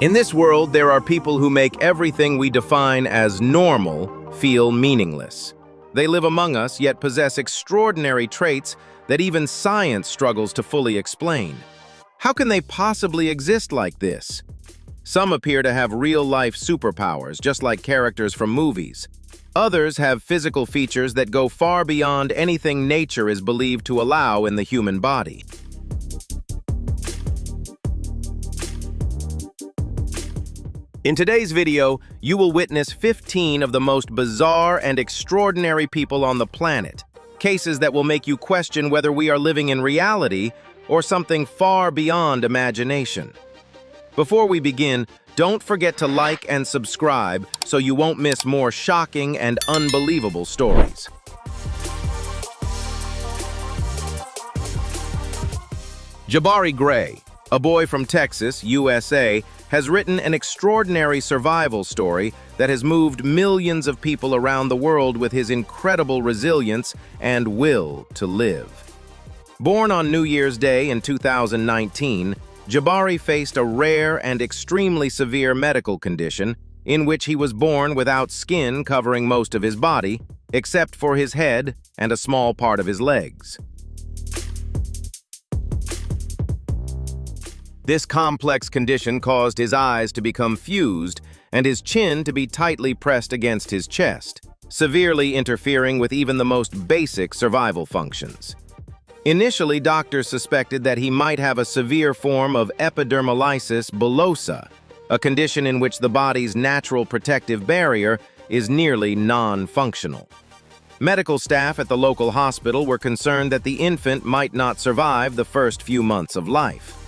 In this world, there are people who make everything we define as normal feel meaningless. They live among us, yet possess extraordinary traits that even science struggles to fully explain. How can they possibly exist like this? Some appear to have real-life superpowers, just like characters from movies. Others have physical features that go far beyond anything nature is believed to allow in the human body. In today's video, you will witness 15 of the most bizarre and extraordinary people on the planet, cases that will make you question whether we are living in reality or something far beyond imagination. Before we begin, don't forget to like and subscribe so you won't miss more shocking and unbelievable stories. Jabari Gray, a boy from Texas, USA, has written an extraordinary survival story that has moved millions of people around the world with his incredible resilience and will to live. Born on New Year's Day in 2019, Jabari faced a rare and extremely severe medical condition in which he was born without skin covering most of his body, except for his head and a small part of his legs. This complex condition caused his eyes to become fused and his chin to be tightly pressed against his chest, severely interfering with even the most basic survival functions. Initially, doctors suspected that he might have a severe form of epidermolysis bullosa, a condition in which the body's natural protective barrier is nearly non-functional. Medical staff at the local hospital were concerned that the infant might not survive the first few months of life.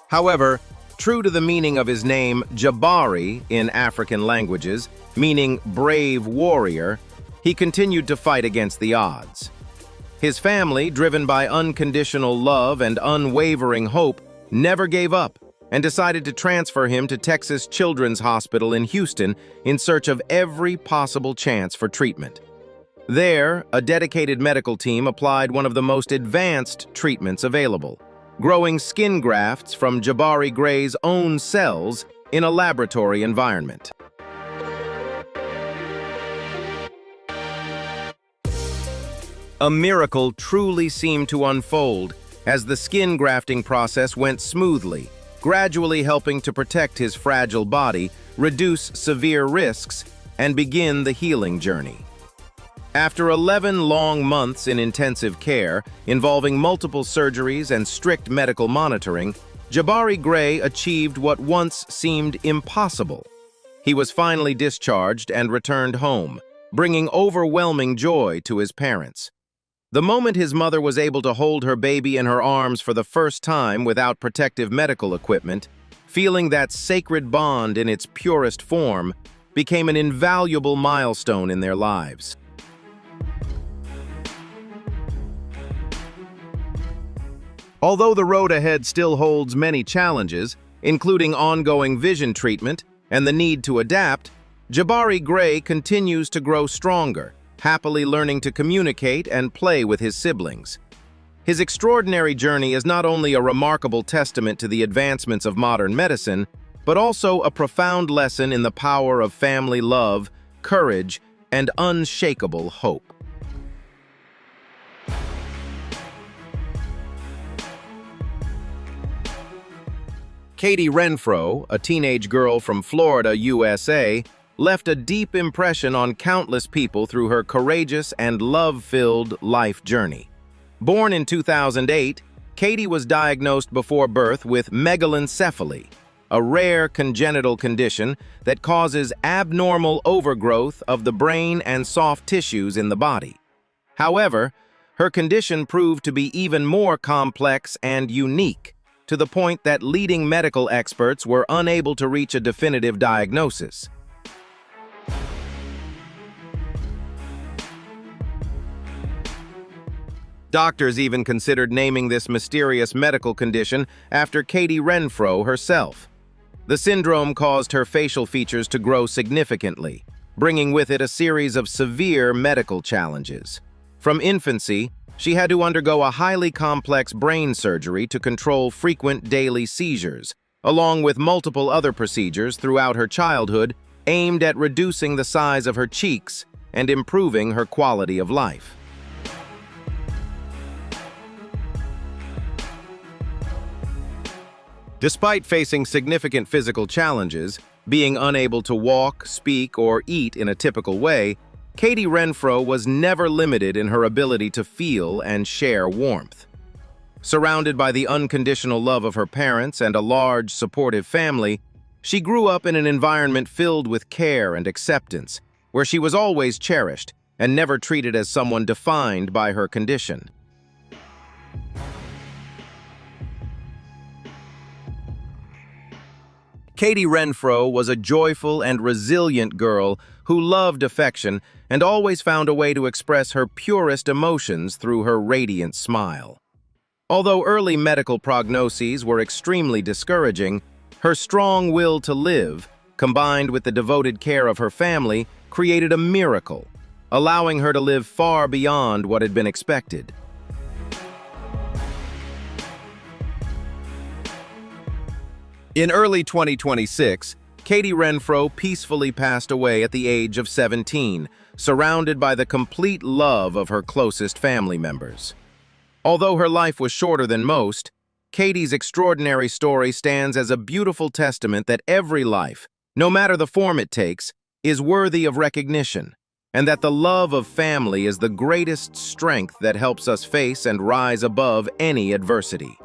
However, true to the meaning of his name, Jabari, in African languages, meaning brave warrior, he continued to fight against the odds. His family, driven by unconditional love and unwavering hope, never gave up and decided to transfer him to Texas Children's Hospital in Houston in search of every possible chance for treatment. There, a dedicated medical team applied one of the most advanced treatments available, growing skin grafts from Jabari Gray's own cells in a laboratory environment. A miracle truly seemed to unfold as the skin grafting process went smoothly, gradually helping to protect his fragile body, reduce severe risks, and begin the healing journey. After 11 long months in intensive care, involving multiple surgeries and strict medical monitoring, Jabari Gray achieved what once seemed impossible. He was finally discharged and returned home, bringing overwhelming joy to his parents. The moment his mother was able to hold her baby in her arms for the first time without protective medical equipment, feeling that sacred bond in its purest form became an invaluable milestone in their lives. Although the road ahead still holds many challenges, including ongoing vision treatment and the need to adapt, Jabari Gray continues to grow stronger, happily learning to communicate and play with his siblings. His extraordinary journey is not only a remarkable testament to the advancements of modern medicine, but also a profound lesson in the power of family love, courage, and unshakable hope. Katie Renfro, a teenage girl from Florida, USA, left a deep impression on countless people through her courageous and love-filled life journey. Born in 2008, Katie was diagnosed before birth with megalencephaly, a rare congenital condition that causes abnormal overgrowth of the brain and soft tissues in the body. However, her condition proved to be even more complex and unique, to the point that leading medical experts were unable to reach a definitive diagnosis. Doctors even considered naming this mysterious medical condition after Katie Renfro herself. The syndrome caused her facial features to grow significantly, bringing with it a series of severe medical challenges. From infancy, She had to undergo a highly complex brain surgery to control frequent daily seizures, along with multiple other procedures throughout her childhood aimed at reducing the size of her cheeks and improving her quality of life. Despite facing significant physical challenges, being unable to walk, speak, or eat in a typical way, Katie Renfro was never limited in her ability to feel and share warmth. Surrounded by the unconditional love of her parents and a large, supportive family, she grew up in an environment filled with care and acceptance, where she was always cherished and never treated as someone defined by her condition. Katie Renfro was a joyful and resilient girl who loved affection and always found a way to express her purest emotions through her radiant smile. Although early medical prognoses were extremely discouraging, her strong will to live, combined with the devoted care of her family, created a miracle, allowing her to live far beyond what had been expected. In early 2026, Katie Renfro peacefully passed away at the age of 17, surrounded by the complete love of her closest family members. Although her life was shorter than most, Katie's extraordinary story stands as a beautiful testament that every life, no matter the form it takes, is worthy of recognition, and that the love of family is the greatest strength that helps us face and rise above any adversity.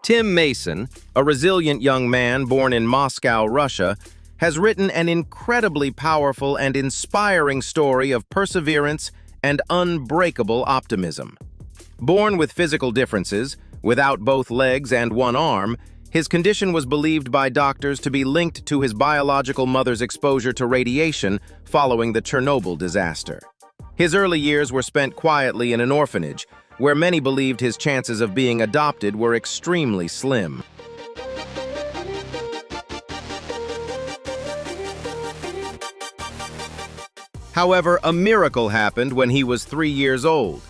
Tim Mason, a resilient young man born in Moscow, Russia, has written an incredibly powerful and inspiring story of perseverance and unbreakable optimism. Born with physical differences, without both legs and one arm, his condition was believed by doctors to be linked to his biological mother's exposure to radiation following the Chernobyl disaster. His early years were spent quietly in an orphanage, where many believed his chances of being adopted were extremely slim. However, a miracle happened when he was 3 years old.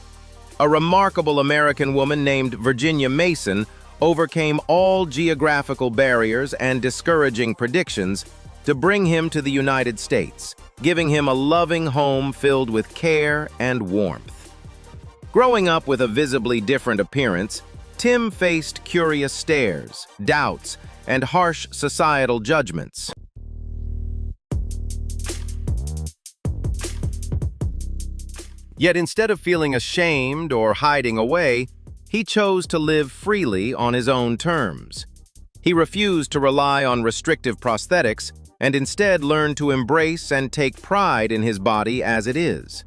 A remarkable American woman named Virginia Mason overcame all geographical barriers and discouraging predictions to bring him to the United States, giving him a loving home filled with care and warmth. Growing up with a visibly different appearance, Tim faced curious stares, doubts, and harsh societal judgments. Yet instead of feeling ashamed or hiding away, he chose to live freely on his own terms. He refused to rely on restrictive prosthetics and instead learned to embrace and take pride in his body as it is.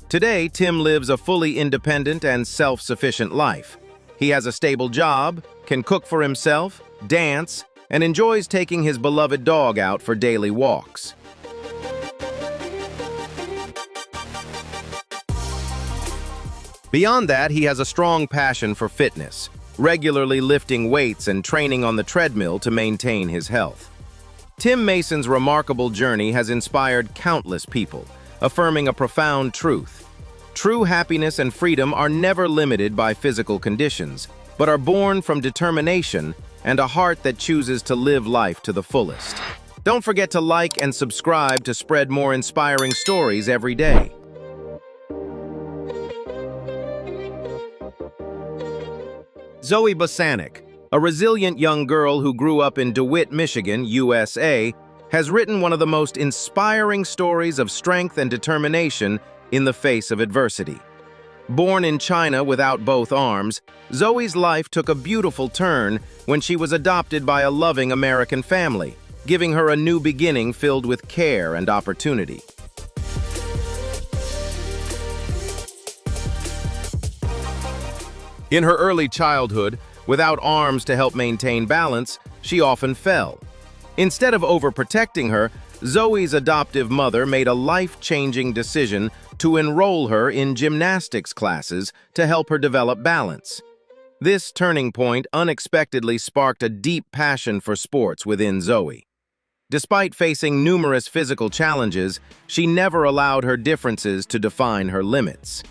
Today, Tim lives a fully independent and self-sufficient life. He has a stable job, can cook for himself, dance, and enjoys taking his beloved dog out for daily walks. Beyond that, he has a strong passion for fitness, regularly lifting weights and training on the treadmill to maintain his health. Tim Mason's remarkable journey has inspired countless people, affirming a profound truth. True happiness and freedom are never limited by physical conditions, but are born from determination and a heart that chooses to live life to the fullest. Don't forget to like and subscribe to spread more inspiring stories every day. Zoe Bosanic, a resilient young girl who grew up in DeWitt, Michigan, USA, has written one of the most inspiring stories of strength and determination in the face of adversity. Born in China without both arms, Zoe's life took a beautiful turn when she was adopted by a loving American family, giving her a new beginning filled with care and opportunity. In her early childhood, without arms to help maintain balance, she often fell. Instead of overprotecting her, Zoe's adoptive mother made a life-changing decision to enroll her in gymnastics classes to help her develop balance. This turning point unexpectedly sparked a deep passion for sports within Zoe. Despite facing numerous physical challenges, she never allowed her differences to define her limits.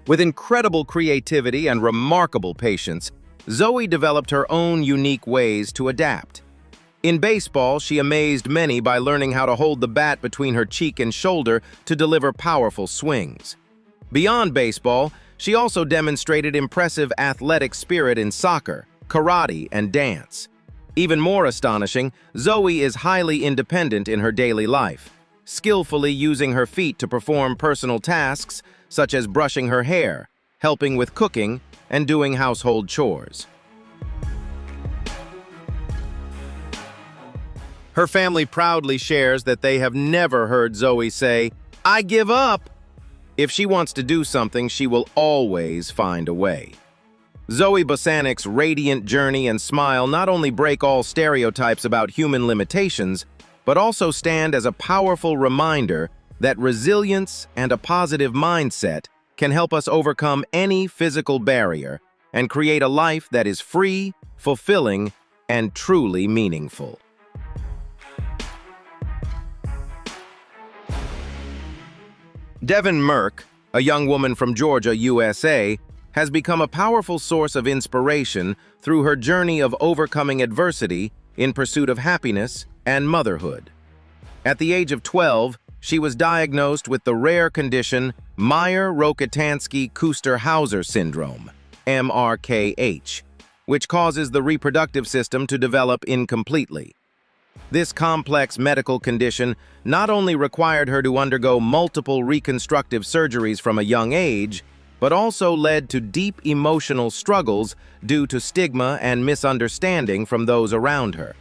With incredible creativity and remarkable patience, Zoe developed her own unique ways to adapt. In baseball, she amazed many by learning how to hold the bat between her cheek and shoulder to deliver powerful swings. Beyond baseball, she also demonstrated impressive athletic spirit in soccer, karate, and dance. Even more astonishing, Zoe is highly independent in her daily life, skillfully using her feet to perform personal tasks such as brushing her hair, helping with cooking, and doing household chores. Her family proudly shares that they have never heard Zoe say, "I give up." If she wants to do something, she will always find a way. Zoe Bosanic's radiant journey and smile not only break all stereotypes about human limitations, but also stand as a powerful reminder that resilience and a positive mindset can help us overcome any physical barrier and create a life that is free, fulfilling, and truly meaningful. Devin Merck, a young woman from Georgia, USA, has become a powerful source of inspiration through her journey of overcoming adversity in pursuit of happiness and motherhood. At the age of 12, she was diagnosed with the rare condition Mayer-Rokitansky-Kuster-Hauser syndrome, MRKH, which causes the reproductive system to develop incompletely. This complex medical condition not only required her to undergo multiple reconstructive surgeries from a young age, but also led to deep emotional struggles due to stigma and misunderstanding from those around her.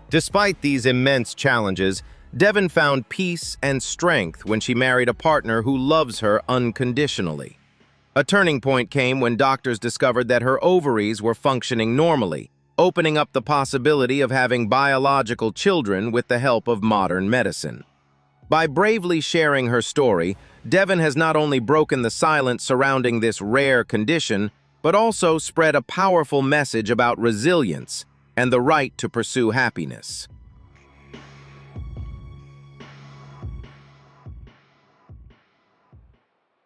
Despite these immense challenges, Devin found peace and strength when she married a partner who loves her unconditionally. A turning point came when doctors discovered that her ovaries were functioning normally, opening up the possibility of having biological children with the help of modern medicine. By bravely sharing her story, Devin has not only broken the silence surrounding this rare condition, but also spread a powerful message about resilience and the right to pursue happiness.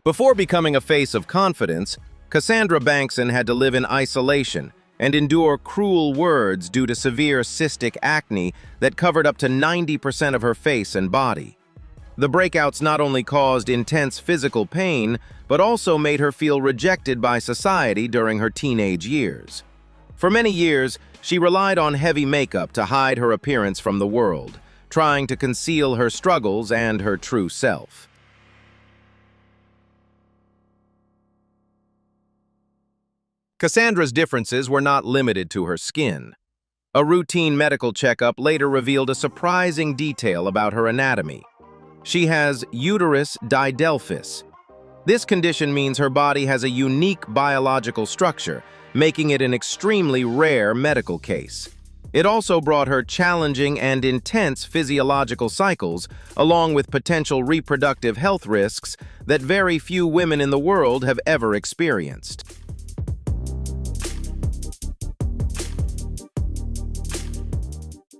Before becoming a face of confidence, Cassandra Bankson had to live in isolation and endure cruel words due to severe cystic acne that covered up to 90% of her face and body. The breakouts not only caused intense physical pain, but also made her feel rejected by society during her teenage years. For many years, she relied on heavy makeup to hide her appearance from the world, trying to conceal her struggles and her true self. Cassandra's differences were not limited to her skin. A routine medical checkup later revealed a surprising detail about her anatomy. She has uterus didelphys. This condition means her body has a unique biological structure, making it an extremely rare medical case. It also brought her challenging and intense physiological cycles, along with potential reproductive health risks that very few women in the world have ever experienced.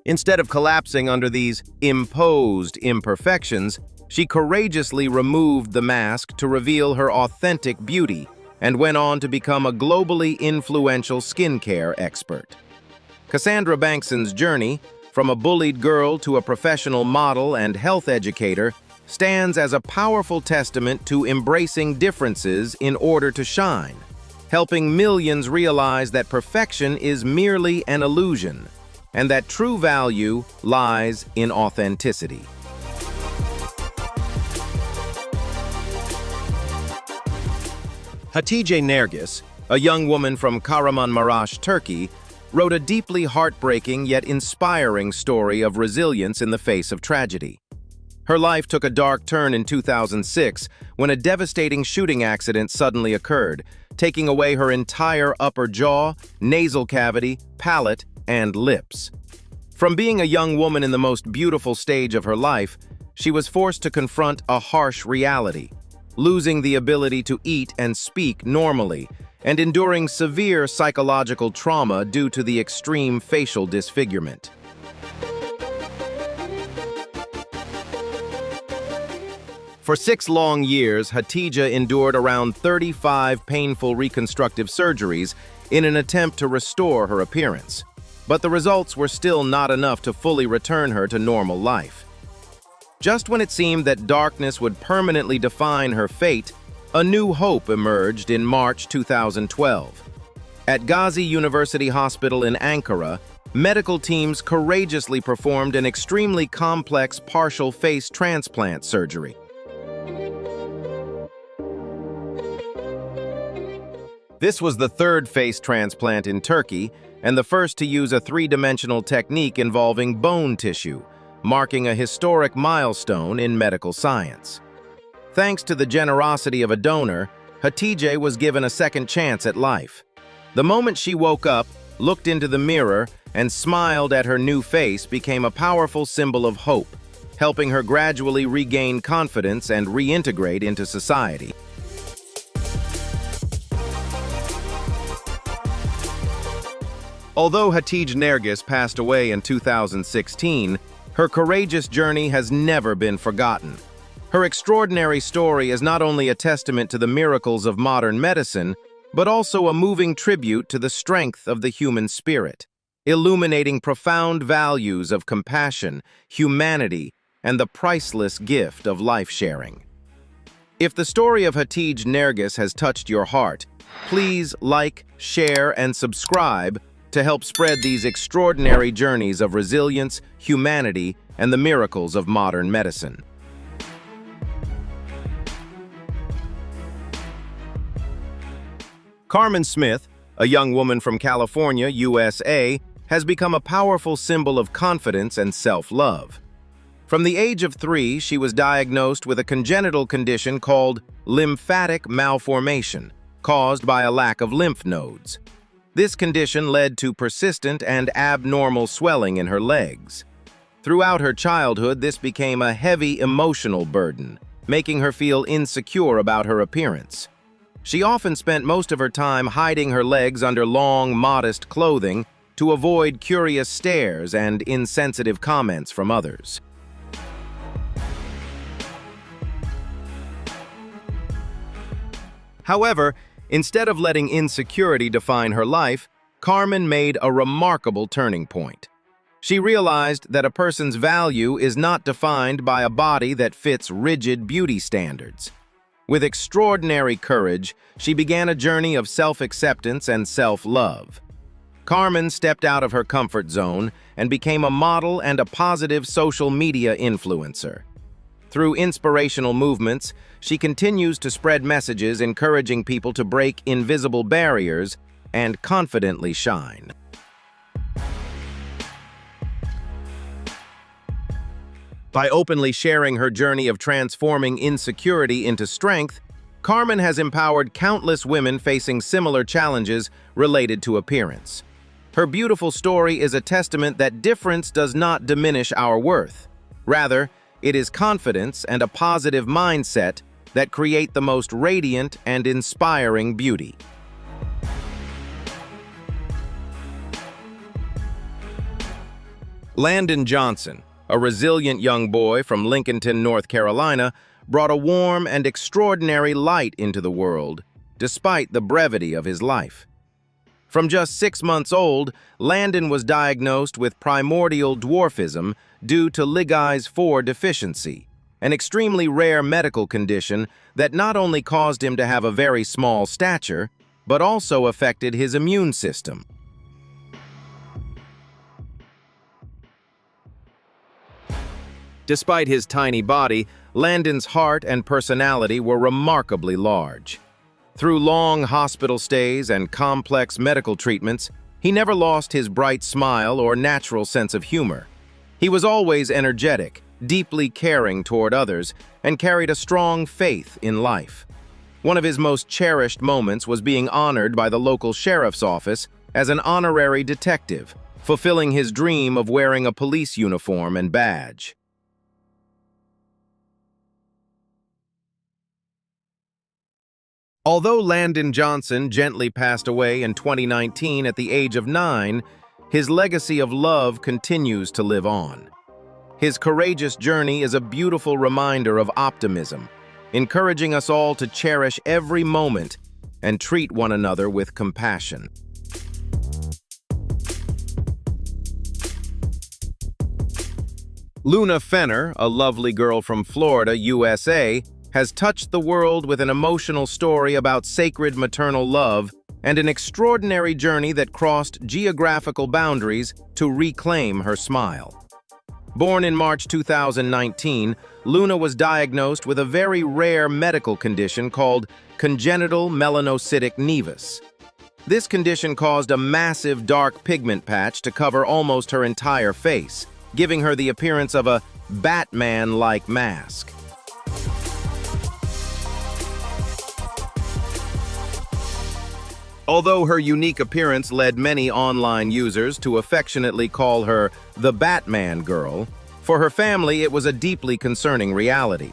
Instead of collapsing under these imposed imperfections, she courageously removed the mask to reveal her authentic beauty and went on to become a globally influential skincare expert. Cassandra Bankson's journey, from a bullied girl to a professional model and health educator, stands as a powerful testament to embracing differences in order to shine, helping millions realize that perfection is merely an illusion, and that true value lies in authenticity. Hatice Nergis, a young woman from Kahramanmaraş, Turkey, wrote a deeply heartbreaking yet inspiring story of resilience in the face of tragedy. Her life took a dark turn in 2006 when a devastating shooting accident suddenly occurred, taking away her entire upper jaw, nasal cavity, palate, and lips. From being a young woman in the most beautiful stage of her life, she was forced to confront a harsh reality. losing the ability to eat and speak normally, and enduring severe psychological trauma due to the extreme facial disfigurement. For 6 long years, Hatice endured around 35 painful reconstructive surgeries in an attempt to restore her appearance. But the results were still not enough to fully return her to normal life. Just when it seemed that darkness would permanently define her fate, a new hope emerged in March 2012. At Gazi University Hospital in Ankara, medical teams courageously performed an extremely complex partial face transplant surgery. This was the third face transplant in Turkey, and the first to use a 3-dimensional technique involving bone tissue, marking a historic milestone in medical science. Thanks to the generosity of a donor, Hatice was given a second chance at life. The moment she woke up, looked into the mirror, and smiled at her new face became a powerful symbol of hope, helping her gradually regain confidence and reintegrate into society. Although Hatice Nergis passed away in 2016, her courageous journey has never been forgotten. Her extraordinary story is not only a testament to the miracles of modern medicine, but also a moving tribute to the strength of the human spirit, illuminating profound values of compassion, humanity, and the priceless gift of life-sharing. If the story of Hatice Nergis has touched your heart, please like, share, and subscribe to help spread these extraordinary journeys of resilience, humanity, and the miracles of modern medicine. Carmen Smith, a young woman from California, USA, has become a powerful symbol of confidence and self-love. From the age of 3, she was diagnosed with a congenital condition called lymphatic malformation, caused by a lack of lymph nodes. This condition led to persistent and abnormal swelling in her legs. Throughout her childhood, this became a heavy emotional burden, making her feel insecure about her appearance. She often spent most of her time hiding her legs under long, modest clothing to avoid curious stares and insensitive comments from others. However, instead of letting insecurity define her life, Carmen made a remarkable turning point. She realized that a person's value is not defined by a body that fits rigid beauty standards. With extraordinary courage, she began a journey of self-acceptance and self-love. Carmen stepped out of her comfort zone and became a model and a positive social media influencer. Through inspirational movements, she continues to spread messages encouraging people to break invisible barriers and confidently shine. By openly sharing her journey of transforming insecurity into strength, Carmen has empowered countless women facing similar challenges related to appearance. Her beautiful story is a testament that difference does not diminish our worth. Rather, it is confidence and a positive mindset that create the most radiant and inspiring beauty. Landon Johnson, a resilient young boy from Lincolnton, North Carolina, brought a warm and extraordinary light into the world, despite the brevity of his life. From just 6 months old, Landon was diagnosed with primordial dwarfism due to Ligase 4 deficiency, an extremely rare medical condition that not only caused him to have a very small stature, but also affected his immune system. Despite his tiny body, Landon's heart and personality were remarkably large. Through long hospital stays and complex medical treatments, he never lost his bright smile or natural sense of humor. He was always energetic, deeply caring toward others, and carried a strong faith in life. One of his most cherished moments was being honored by the local sheriff's office as an honorary detective, fulfilling his dream of wearing a police uniform and badge. Although Landon Johnson gently passed away in 2019 at the age of 9, his legacy of love continues to live on. His courageous journey is a beautiful reminder of optimism, encouraging us all to cherish every moment and treat one another with compassion. Luna Fenner, a lovely girl from Florida, USA, has touched the world with an emotional story about sacred maternal love and an extraordinary journey that crossed geographical boundaries to reclaim her smile. Born in March 2019, Luna was diagnosed with a very rare medical condition called congenital melanocytic nevus. This condition caused a massive dark pigment patch to cover almost her entire face, giving her the appearance of a Batman-like mask. Although her unique appearance led many online users to affectionately call her the Batman Girl, for her family it was a deeply concerning reality.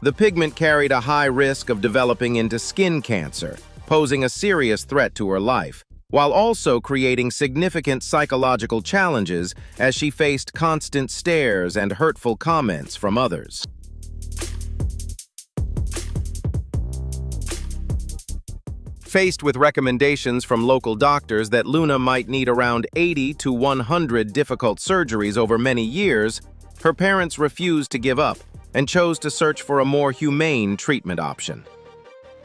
The pigment carried a high risk of developing into skin cancer, posing a serious threat to her life, while also creating significant psychological challenges as she faced constant stares and hurtful comments from others. Faced with recommendations from local doctors that Luna might need around 80 to 100 difficult surgeries over many years, her parents refused to give up and chose to search for a more humane treatment option.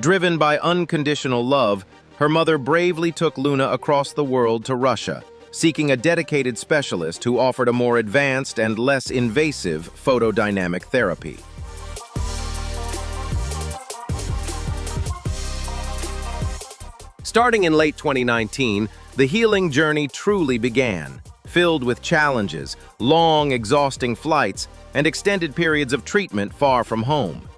Driven by unconditional love, her mother bravely took Luna across the world to Russia, seeking a dedicated specialist who offered a more advanced and less invasive photodynamic therapy. Starting in late 2019, the healing journey truly began, filled with challenges, long, exhausting flights, and extended periods of treatment far from home.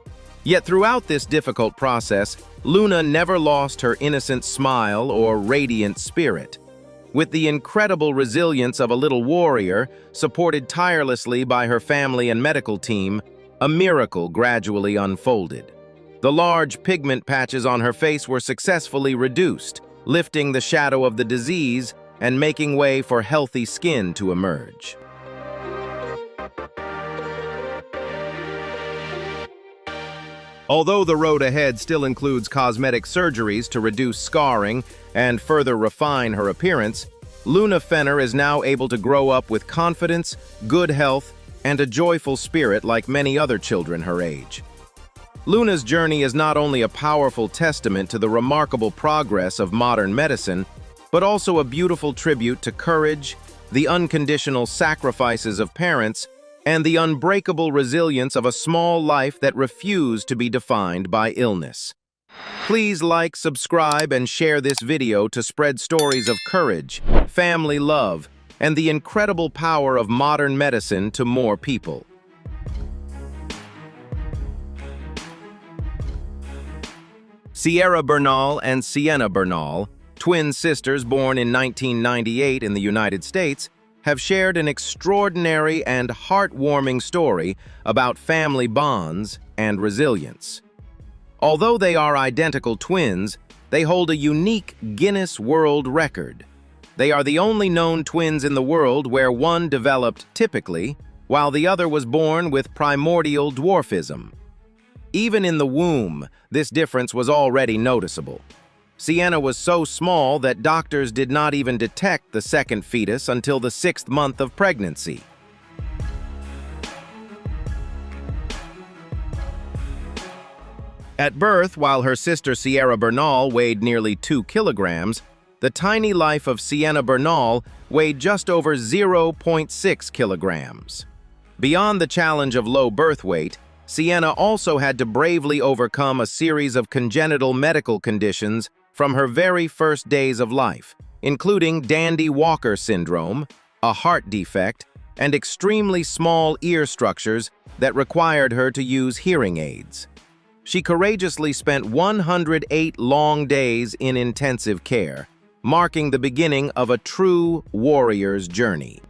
Yet throughout this difficult process, Luna never lost her innocent smile or radiant spirit. With the incredible resilience of a little warrior, supported tirelessly by her family and medical team, a miracle gradually unfolded. The large pigment patches on her face were successfully reduced, lifting the shadow of the disease and making way for healthy skin to emerge. Although the road ahead still includes cosmetic surgeries to reduce scarring and further refine her appearance, Luna Fenner is now able to grow up with confidence, good health, and a joyful spirit like many other children her age. Luna's journey is not only a powerful testament to the remarkable progress of modern medicine, but also a beautiful tribute to courage, the unconditional sacrifices of parents, and the unbreakable resilience of a small life that refused to be defined by illness. Please like, subscribe, and share this video to spread stories of courage, family love, and the incredible power of modern medicine to more people. Sierra Bernal and Sienna Bernal, twin sisters born in 1998 in the United States, have shared an extraordinary and heartwarming story about family bonds and resilience. Although they are identical twins, they hold a unique Guinness World Record. They are the only known twins in the world where one developed typically, while the other was born with primordial dwarfism. Even in the womb, this difference was already noticeable. Sienna was so small that doctors did not even detect the second fetus until the 6th month of pregnancy. At birth, while her sister Sierra Bernal weighed nearly 2 kilograms, the tiny life of Sienna Bernal weighed just over 0.6 kilograms. Beyond the challenge of low birth weight, Sienna also had to bravely overcome a series of congenital medical conditions from her very first days of life, including Dandy Walker syndrome, a heart defect, and extremely small ear structures that required her to use hearing aids. She courageously spent 108 long days in intensive care, marking the beginning of a true warrior's journey.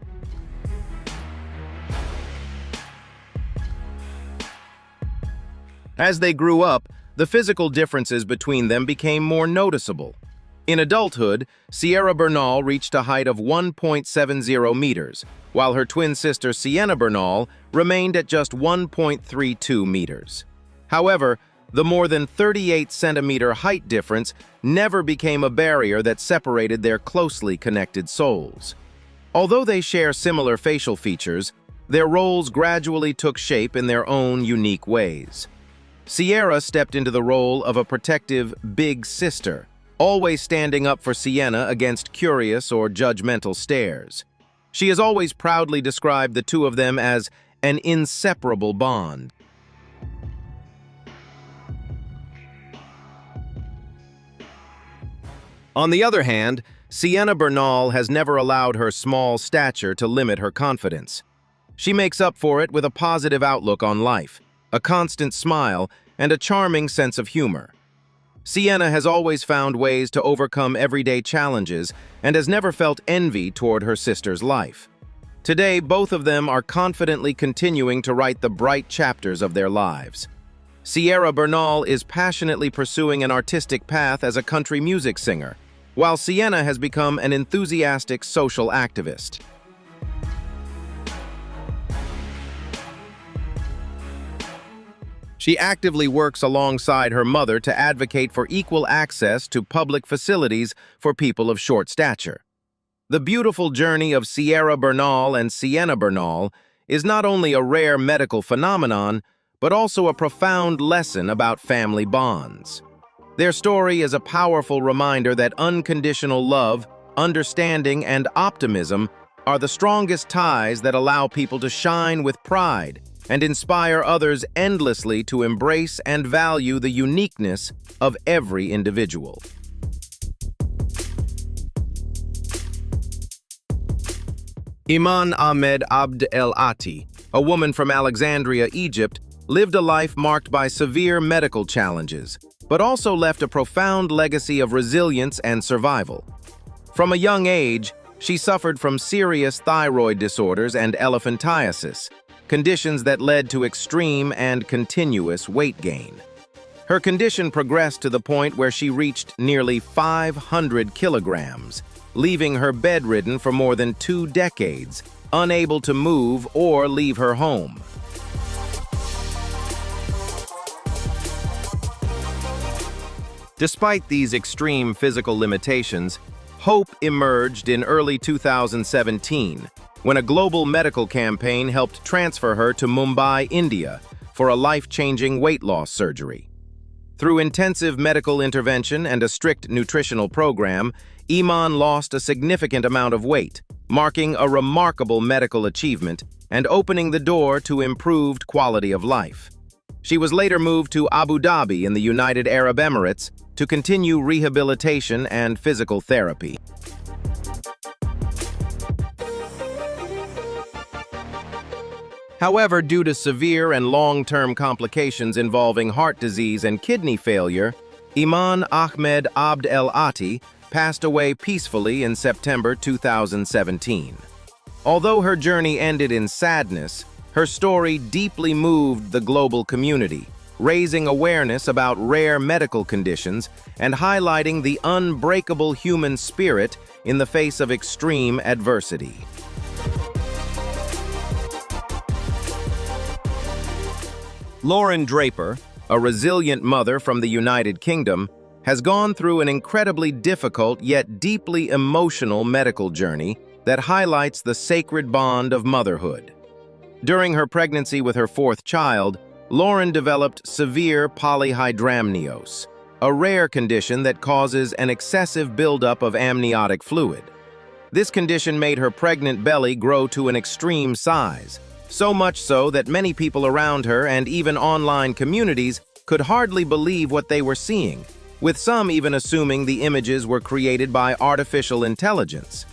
As they grew up, the physical differences between them became more noticeable. In adulthood, Sierra Bernal reached a height of 1.70 meters, while her twin sister Sienna Bernal remained at just 1.32 meters. However, the more than 38-centimeter height difference never became a barrier that separated their closely connected souls. Although they share similar facial features, their roles gradually took shape in their own unique ways. Sierra stepped into the role of a protective big sister, always standing up for Sienna against curious or judgmental stares. She has always proudly described the two of them as an inseparable bond. On the other hand, Sienna Bernal has never allowed her small stature to limit her confidence. She makes up for it with a positive outlook on life, a constant smile, and a charming sense of humor. Sienna has always found ways to overcome everyday challenges and has never felt envy toward her sister's life. Today, both of them are confidently continuing to write the bright chapters of their lives. Sierra Bernal is passionately pursuing an artistic path as a country music singer, while Sienna has become an enthusiastic social activist. She actively works alongside her mother to advocate for equal access to public facilities for people of short stature. The beautiful journey of Sierra Bernal and Sienna Bernal is not only a rare medical phenomenon, but also a profound lesson about family bonds. Their story is a powerful reminder that unconditional love, understanding, and optimism are the strongest ties that allow people to shine with pride and inspire others endlessly to embrace and value the uniqueness of every individual. Iman Ahmed Abd el-Ati, a woman from Alexandria, Egypt, lived a life marked by severe medical challenges, but also left a profound legacy of resilience and survival. From a young age, she suffered from serious thyroid disorders and elephantiasis, conditions that led to extreme and continuous weight gain. Her condition progressed to the point where she reached nearly 500 kilograms, leaving her bedridden for more than 2 decades, unable to move or leave her home. Despite these extreme physical limitations, hope emerged in early 2017 when a global medical campaign helped transfer her to Mumbai, India, for a life-changing weight loss surgery. Through intensive medical intervention and a strict nutritional program, Iman lost a significant amount of weight, marking a remarkable medical achievement and opening the door to improved quality of life. She was later moved to Abu Dhabi in the United Arab Emirates to continue rehabilitation and physical therapy. However, due to severe and long-term complications involving heart disease and kidney failure, Iman Ahmed Abd el-Ati passed away peacefully in September 2017. Although her journey ended in sadness, her story deeply moved the global community, raising awareness about rare medical conditions and highlighting the unbreakable human spirit in the face of extreme adversity. Lauren Draper, a resilient mother from the United Kingdom, has gone through an incredibly difficult yet deeply emotional medical journey that highlights the sacred bond of motherhood. During her pregnancy with her 4th child, Lauren developed severe polyhydramnios, a rare condition that causes an excessive buildup of amniotic fluid. This condition made her pregnant belly grow to an extreme size, so much so that many people around her and even online communities could hardly believe what they were seeing, with some even assuming the images were created by artificial intelligence.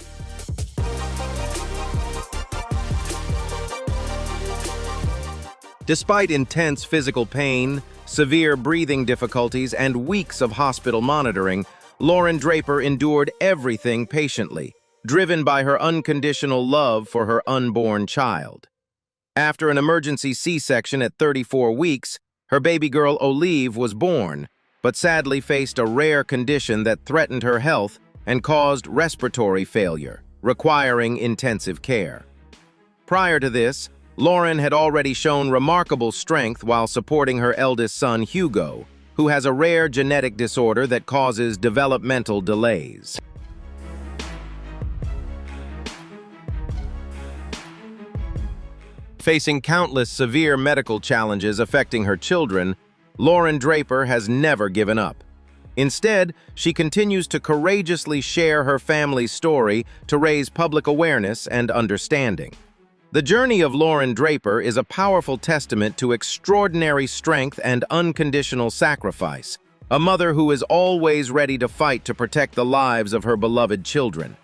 Despite intense physical pain, severe breathing difficulties, and weeks of hospital monitoring, Lauren Draper endured everything patiently, driven by her unconditional love for her unborn child. After an emergency C-section at 34 weeks, Her baby girl Olive was born, but sadly faced a rare condition that threatened her health and caused respiratory failure, requiring intensive care. Prior to this, Lauren had already shown remarkable strength while supporting her eldest son, Hugo, who has a rare genetic disorder that causes developmental delays. Facing countless severe medical challenges affecting her children, Lauren Draper has never given up. Instead, she continues to courageously share her family's story to raise public awareness and understanding. The journey of Lauren Draper is a powerful testament to extraordinary strength and unconditional sacrifice, a mother who is always ready to fight to protect the lives of her beloved children.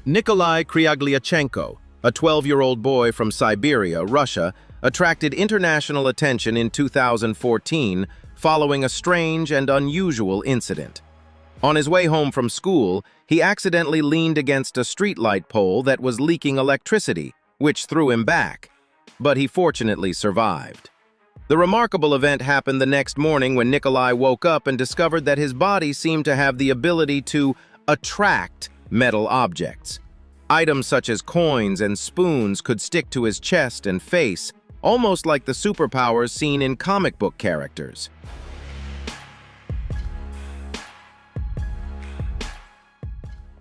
Nikolai Kryagliachenko, a 12-year-old boy from Siberia, Russia, attracted international attention in 2014 following a strange and unusual incident. On his way home from school, he accidentally leaned against a streetlight pole that was leaking electricity, which threw him back. But he fortunately survived. The remarkable event happened the next morning when Nikolai woke up and discovered that his body seemed to have the ability to attract metal objects. Items such as coins and spoons could stick to his chest and face, almost like the superpowers seen in comic book characters.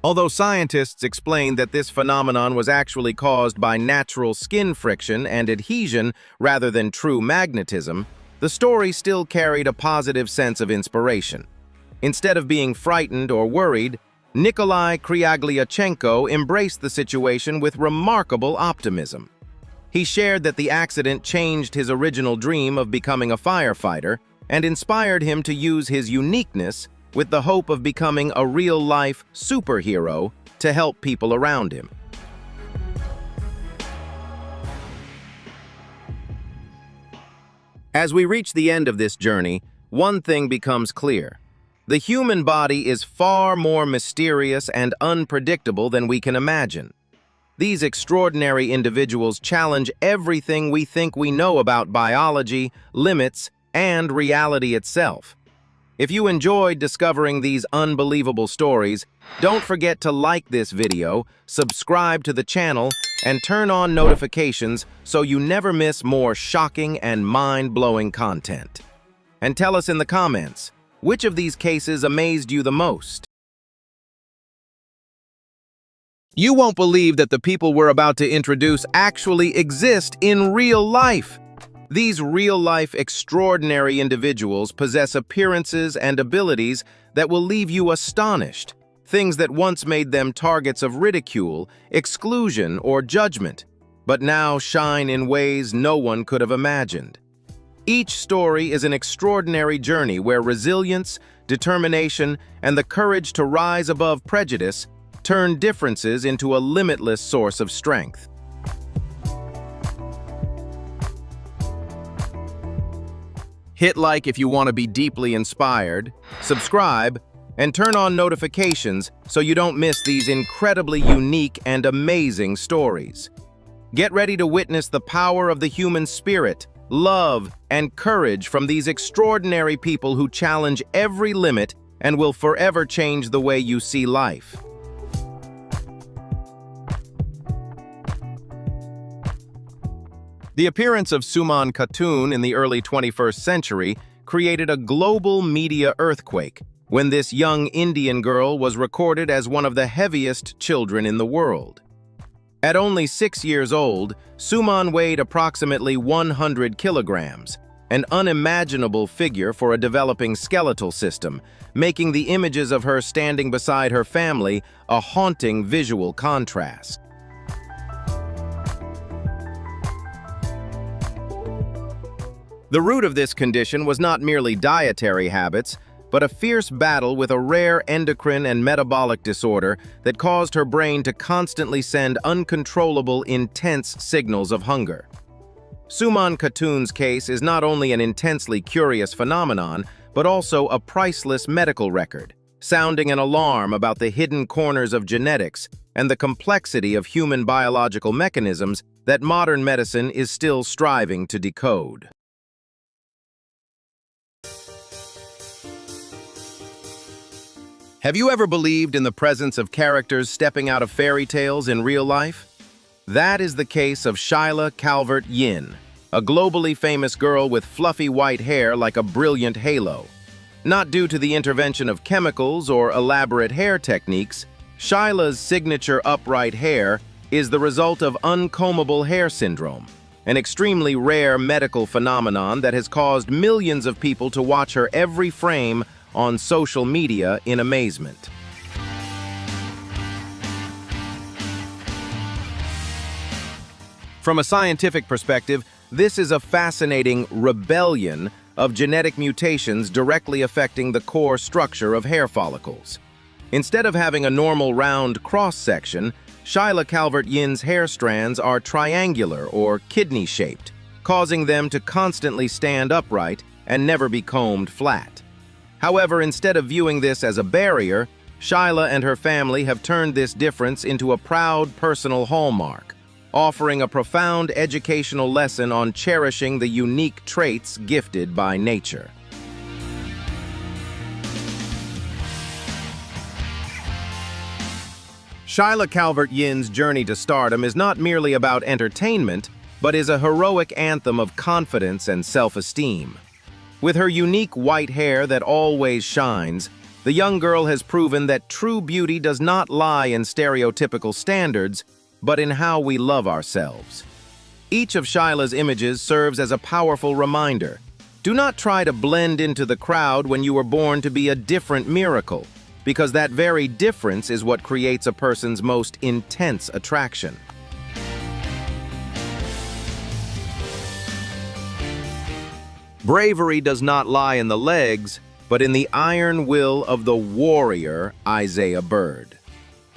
Although scientists explained that this phenomenon was actually caused by natural skin friction and adhesion rather than true magnetism, the story still carried a positive sense of inspiration. Instead of being frightened or worried, Nikolai Kryagliachenko embraced the situation with remarkable optimism. He shared that the accident changed his original dream of becoming a firefighter and inspired him to use his uniqueness with the hope of becoming a real-life superhero to help people around him. As we reach the end of this journey, one thing becomes clear. The human body is far more mysterious and unpredictable than we can imagine. These extraordinary individuals challenge everything we think we know about biology, limits, and reality itself. If you enjoyed discovering these unbelievable stories, don't forget to like this video, subscribe to the channel, and turn on notifications so you never miss more shocking and mind-blowing content. And tell us in the comments, which of these cases amazed you the most? You won't believe that the people we're about to introduce actually exist in real life. These real-life extraordinary individuals possess appearances and abilities that will leave you astonished, things that once made them targets of ridicule, exclusion, or judgment, but now shine in ways no one could have imagined. Each story is an extraordinary journey where resilience, determination, and the courage to rise above prejudice turn differences into a limitless source of strength. Hit like if you want to be deeply inspired, subscribe, and turn on notifications so you don't miss these incredibly unique and amazing stories. Get ready to witness the power of the human spirit, love, and courage from these extraordinary people who challenge every limit and will forever change the way you see life. The appearance of Suman Khatun in the early 21st century created a global media earthquake when this young Indian girl was recorded as one of the heaviest children in the world. At only 6 years old, Suman weighed approximately 100 kilograms, an unimaginable figure for a developing skeletal system, making the images of her standing beside her family a haunting visual contrast. The root of this condition was not merely dietary habits, but a fierce battle with a rare endocrine and metabolic disorder that caused her brain to constantly send uncontrollable, intense signals of hunger. Suman Khatun's case is not only an intensely curious phenomenon, but also a priceless medical record, sounding an alarm about the hidden corners of genetics and the complexity of human biological mechanisms that modern medicine is still striving to decode. Have you ever believed in the presence of characters stepping out of fairy tales in real life? That is the case of Shyla Calvert-Yin, a globally famous girl with fluffy white hair like a brilliant halo. Not due to the intervention of chemicals or elaborate hair techniques, Shyla's signature upright hair is the result of uncombable hair syndrome, an extremely rare medical phenomenon that has caused millions of people to watch her every frame on social media in amazement. From a scientific perspective, this is a fascinating rebellion of genetic mutations directly affecting the core structure of hair follicles. Instead of having a normal round cross-section, Shyla Calvert-Yin's hair strands are triangular or kidney-shaped, causing them to constantly stand upright and never be combed flat. However, instead of viewing this as a barrier, Shyla and her family have turned this difference into a proud personal hallmark, offering a profound educational lesson on cherishing the unique traits gifted by nature. Shyla Calvert-Yin's journey to stardom is not merely about entertainment, but is a heroic anthem of confidence and self-esteem. With her unique white hair that always shines, the young girl has proven that true beauty does not lie in stereotypical standards, but in how we love ourselves. Each of Shyla's images serves as a powerful reminder. Do not try to blend into the crowd when you were born to be a different miracle, because that very difference is what creates a person's most intense attraction. Bravery does not lie in the legs, but in the iron will of the warrior Isaiah Byrd.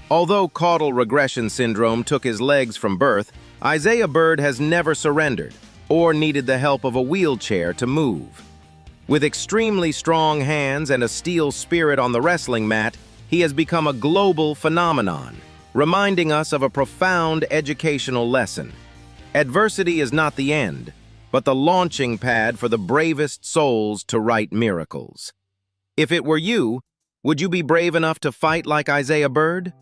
Although caudal regression syndrome took his legs from birth, Isaiah Byrd has never surrendered or needed the help of a wheelchair to move. With extremely strong hands and a steel spirit on the wrestling mat, he has become a global phenomenon, reminding us of a profound educational lesson. Adversity is not the end, but the launching pad for the bravest souls to write miracles. If it were you, would you be brave enough to fight like Isaiah Byrd?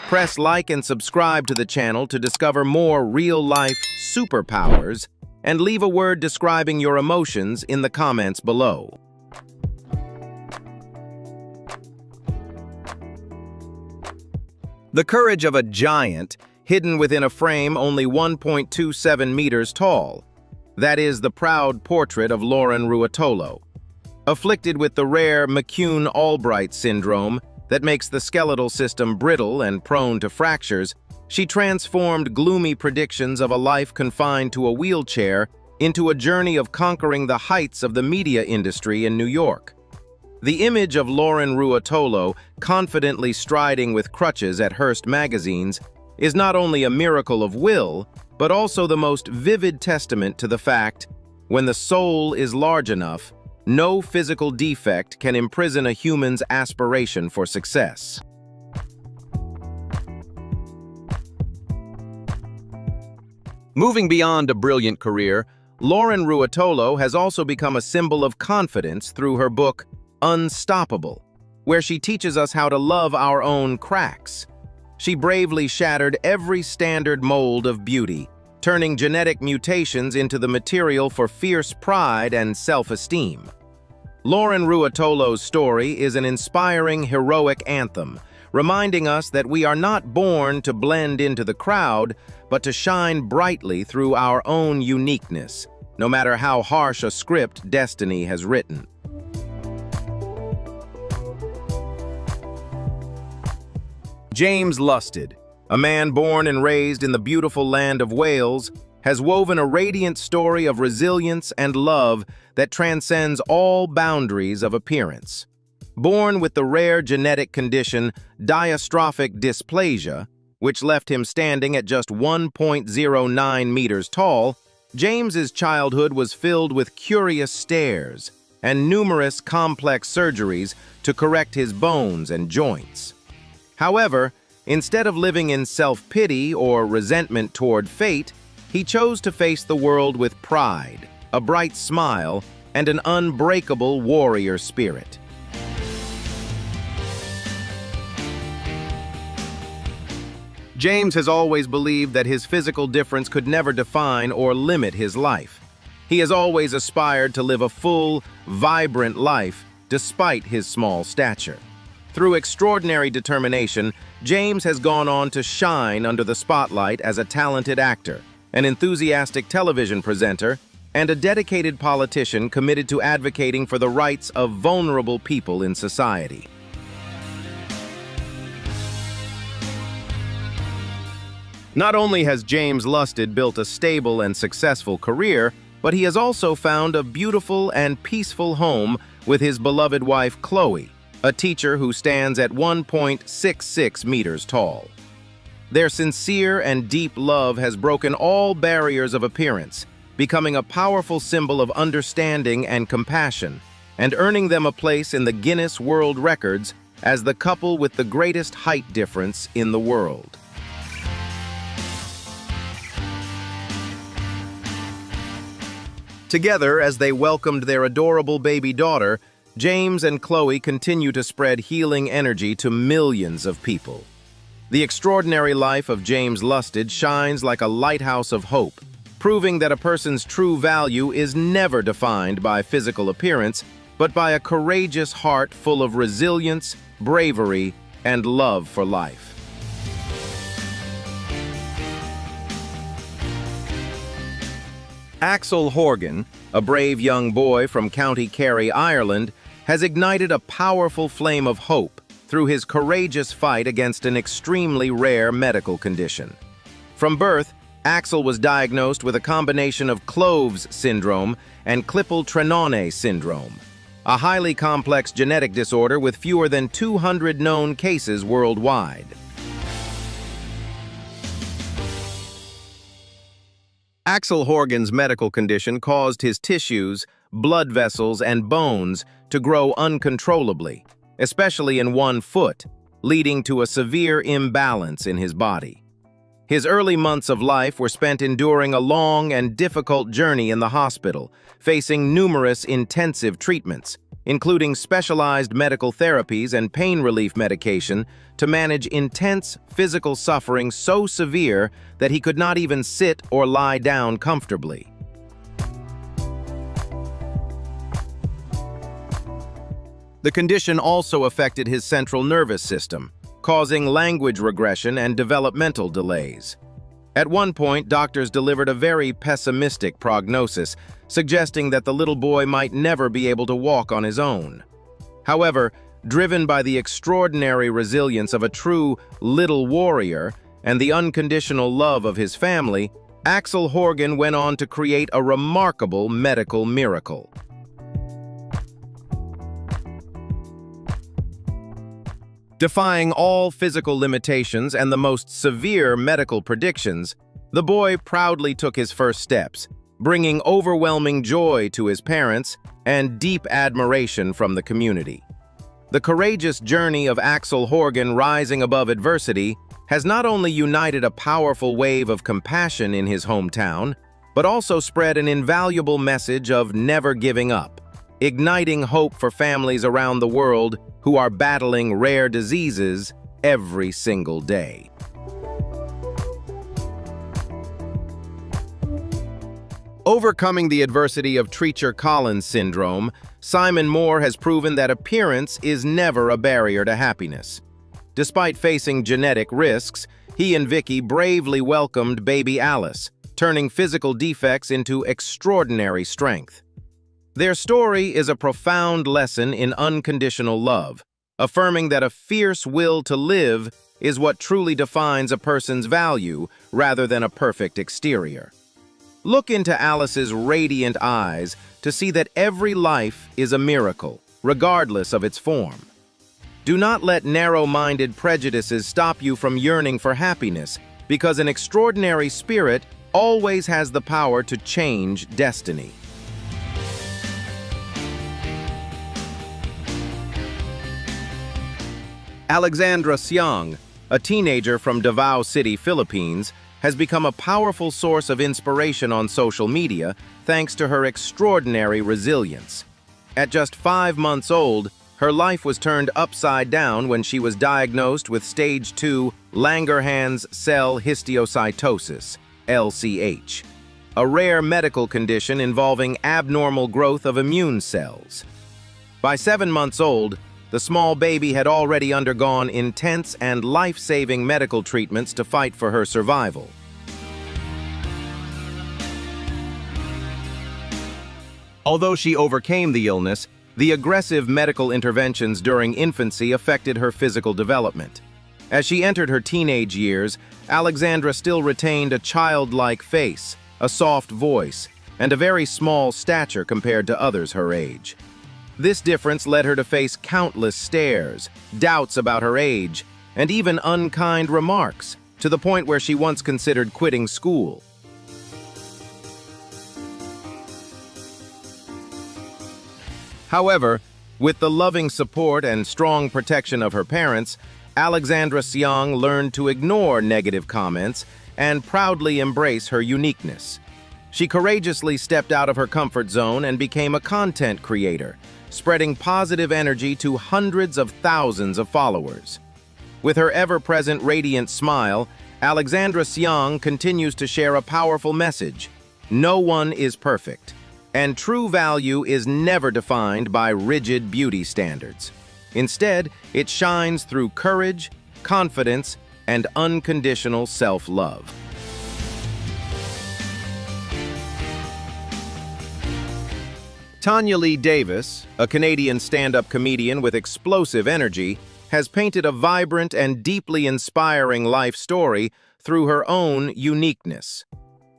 Press like and subscribe to the channel to discover more real-life superpowers, and leave a word describing your emotions in the comments below. The courage of a giant, hidden within a frame only 1.27 meters tall. That is the proud portrait of Lauren Ruotolo. Afflicted with the rare McCune-Albright syndrome that makes the skeletal system brittle and prone to fractures, she transformed gloomy predictions of a life confined to a wheelchair into a journey of conquering the heights of the media industry in New York. The image of Lauren Ruotolo confidently striding with crutches at Hearst magazines is not only a miracle of will, but also the most vivid testament to the fact, when the soul is large enough, no physical defect can imprison a human's aspiration for success. Moving beyond a brilliant career, Lauren Ruotolo has also become a symbol of confidence through her book, Unstoppable, where she teaches us how to love our own cracks. She bravely shattered every standard mold of beauty, turning genetic mutations into the material for fierce pride and self-esteem. Lauren Ruotolo's story is an inspiring, heroic anthem, reminding us that we are not born to blend into the crowd, but to shine brightly through our own uniqueness, no matter how harsh a script destiny has written. James Lusted, a man born and raised in the beautiful land of Wales, has woven a radiant story of resilience and love that transcends all boundaries of appearance. Born with the rare genetic condition diastrophic dysplasia, which left him standing at just 1.09 meters tall, James's childhood was filled with curious stares, and numerous complex surgeries to correct his bones and joints. However, instead of living in self-pity or resentment toward fate, he chose to face the world with pride, a bright smile, and an unbreakable warrior spirit. James has always believed that his physical difference could never define or limit his life. He has always aspired to live a full, vibrant life despite his small stature. Through extraordinary determination, James has gone on to shine under the spotlight as a talented actor, an enthusiastic television presenter, and a dedicated politician committed to advocating for the rights of vulnerable people in society. Not only has James Lusted built a stable and successful career, but he has also found a beautiful and peaceful home with his beloved wife Chloe, a teacher who stands at 1.66 meters tall. Their sincere and deep love has broken all barriers of appearance, becoming a powerful symbol of understanding and compassion, and earning them a place in the Guinness World Records as the couple with the greatest height difference in the world. Together, as they welcomed their adorable baby daughter, James and Chloe continue to spread healing energy to millions of people. The extraordinary life of James Lusted shines like a lighthouse of hope, proving that a person's true value is never defined by physical appearance, but by a courageous heart full of resilience, bravery, and love for life. Axel Horgan, a brave young boy from County Kerry, Ireland, has ignited a powerful flame of hope through his courageous fight against an extremely rare medical condition. From birth, Axel was diagnosed with a combination of Cloves syndrome and Klippel-Trenaunay syndrome, a highly complex genetic disorder with fewer than 200 known cases worldwide. Axel Horgan's medical condition caused his tissues, blood vessels, and bones to grow uncontrollably, especially in one foot, leading to a severe imbalance in his body. His early months of life were spent enduring a long and difficult journey in the hospital, facing numerous intensive treatments, including specialized medical therapies and pain relief medication to manage intense physical suffering so severe that he could not even sit or lie down comfortably. The condition also affected his central nervous system, causing language regression and developmental delays. At one point, doctors delivered a very pessimistic prognosis, suggesting that the little boy might never be able to walk on his own. However, driven by the extraordinary resilience of a true little warrior and the unconditional love of his family, Axel Horgan went on to create a remarkable medical miracle. Defying all physical limitations and the most severe medical predictions, the boy proudly took his first steps, bringing overwhelming joy to his parents and deep admiration from the community. The courageous journey of Axel Horgan rising above adversity has not only united a powerful wave of compassion in his hometown, but also spread an invaluable message of never giving up, igniting hope for families around the world who are battling rare diseases every single day. Overcoming the adversity of Treacher-Collins syndrome, Simon Moore has proven that appearance is never a barrier to happiness. Despite facing genetic risks, he and Vicky bravely welcomed baby Alice, turning physical defects into extraordinary strength. Their story is a profound lesson in unconditional love, affirming that a fierce will to live is what truly defines a person's value rather than a perfect exterior. Look into Alice's radiant eyes to see that every life is a miracle, regardless of its form. Do not let narrow-minded prejudices stop you from yearning for happiness, because an extraordinary spirit always has the power to change destiny. Alexandra Siang, a teenager from Davao City, Philippines, has become a powerful source of inspiration on social media thanks to her extraordinary resilience. At just 5 months old, her life was turned upside down when she was diagnosed with stage 2 Langerhans cell histiocytosis, LCH, a rare medical condition involving abnormal growth of immune cells. By 7 months old, the small baby had already undergone intense and life-saving medical treatments to fight for her survival. Although she overcame the illness, the aggressive medical interventions during infancy affected her physical development. As she entered her teenage years, Alexandra still retained a childlike face, a soft voice, and a very small stature compared to others her age. This difference led her to face countless stares, doubts about her age, and even unkind remarks, to the point where she once considered quitting school. However, with the loving support and strong protection of her parents, Alexandra Siang learned to ignore negative comments and proudly embrace her uniqueness. She courageously stepped out of her comfort zone and became a content creator, spreading positive energy to hundreds of thousands of followers. With her ever-present radiant smile, Alexandra Siang continues to share a powerful message: no one is perfect, and true value is never defined by rigid beauty standards. Instead, it shines through courage, confidence, and unconditional self-love. Tanya Lee Davis, a Canadian stand-up comedian with explosive energy, has painted a vibrant and deeply inspiring life story through her own uniqueness.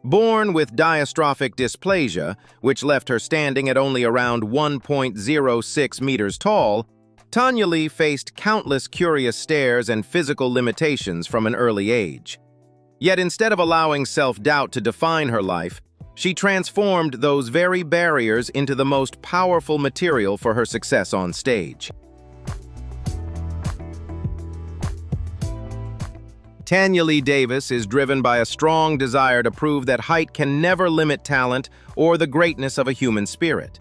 Born with diastrophic dysplasia, which left her standing at only around 1.06 meters tall, Tanya Lee faced countless curious stares and physical limitations from an early age. Yet instead of allowing self-doubt to define her life, she transformed those very barriers into the most powerful material for her success on stage. Tanya Lee Davis is driven by a strong desire to prove that height can never limit talent or the greatness of a human spirit.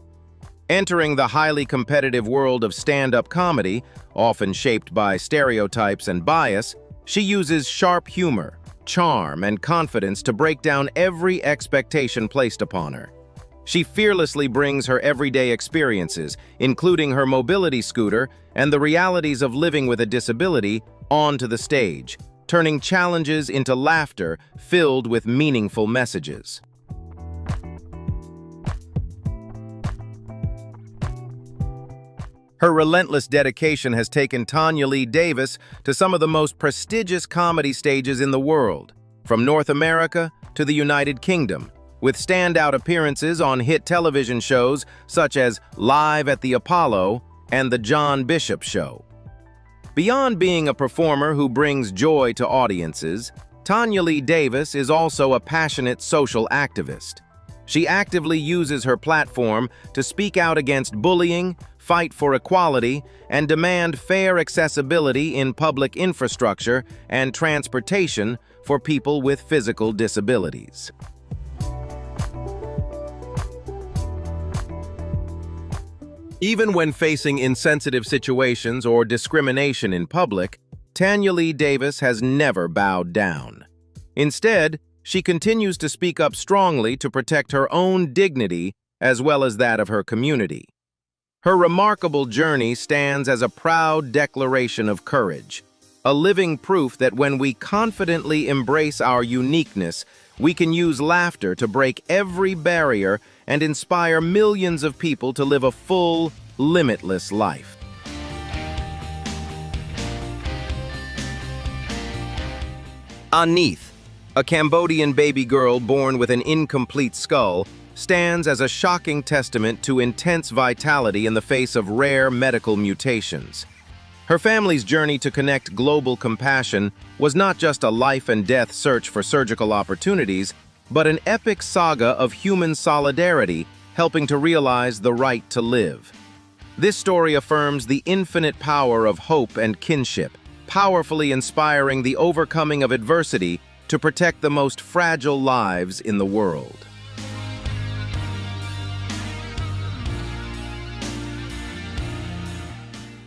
Entering the highly competitive world of stand-up comedy, often shaped by stereotypes and bias, she uses sharp humor, charm, and confidence to break down every expectation placed upon her. She fearlessly brings her everyday experiences, including her mobility scooter and the realities of living with a disability, onto the stage, turning challenges into laughter filled with meaningful messages. Her relentless dedication has taken Tanya Lee Davis to some of the most prestigious comedy stages in the world, from North America to the United Kingdom, with standout appearances on hit television shows such as Live at the Apollo and The John Bishop Show. Beyond being a performer who brings joy to audiences, Tanya Lee Davis is also a passionate social activist. She actively uses her platform to speak out against bullying, fight for equality, and demand fair accessibility in public infrastructure and transportation for people with physical disabilities. Even when facing insensitive situations or discrimination in public, Tanya Lee Davis has never bowed down. Instead, she continues to speak up strongly to protect her own dignity as well as that of her community. Her remarkable journey stands as a proud declaration of courage, a living proof that when we confidently embrace our uniqueness, we can use laughter to break every barrier and inspire millions of people to live a full, limitless life. Anith, a Cambodian baby girl born with an incomplete skull, stands as a shocking testament to intense vitality in the face of rare medical mutations. Her family's journey to connect global compassion was not just a life-and-death search for surgical opportunities, but an epic saga of human solidarity helping to realize the right to live. This story affirms the infinite power of hope and kinship, powerfully inspiring the overcoming of adversity to protect the most fragile lives in the world.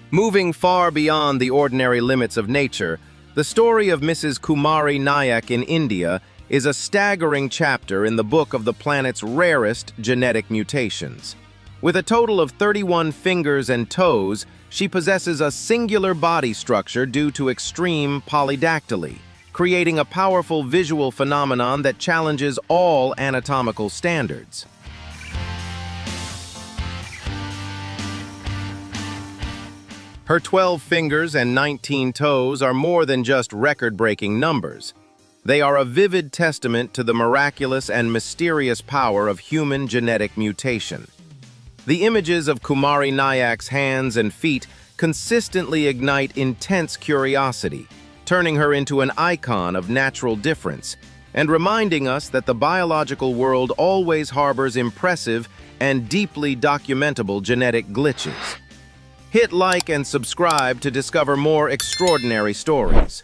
Moving far beyond the ordinary limits of nature, the story of Mrs. Kumari Nayak in India is a staggering chapter in the book of the planet's rarest genetic mutations. With a total of 31 fingers and toes, she possesses a singular body structure due to extreme polydactyly, creating a powerful visual phenomenon that challenges all anatomical standards. Her 12 fingers and 19 toes are more than just record-breaking numbers. They are a vivid testament to the miraculous and mysterious power of human genetic mutation. The images of Kumari Nayak's hands and feet consistently ignite intense curiosity, turning her into an icon of natural difference and reminding us that the biological world always harbors impressive and deeply documentable genetic glitches. Hit like and subscribe to discover more extraordinary stories.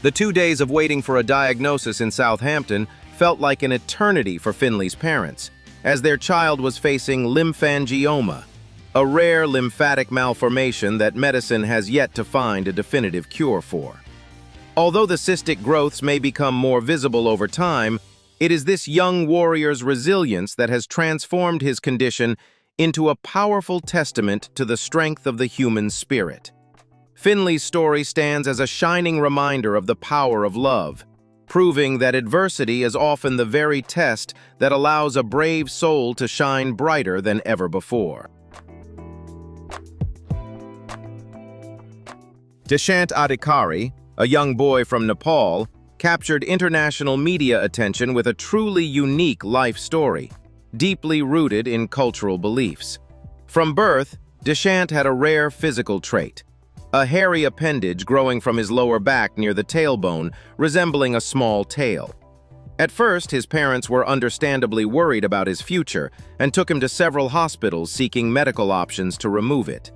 The 2 days of waiting for a diagnosis in Southampton felt like an eternity for Finley's parents, as their child was facing lymphangioma, a rare lymphatic malformation that medicine has yet to find a definitive cure for. Although the cystic growths may become more visible over time, it is this young warrior's resilience that has transformed his condition into a powerful testament to the strength of the human spirit. Finley's story stands as a shining reminder of the power of love, proving that adversity is often the very test that allows a brave soul to shine brighter than ever before. Dishant Adhikari, a young boy from Nepal, captured international media attention with a truly unique life story, deeply rooted in cultural beliefs. From birth, Dishant had a rare physical trait, a hairy appendage growing from his lower back near the tailbone, resembling a small tail. At first, his parents were understandably worried about his future and took him to several hospitals seeking medical options to remove it.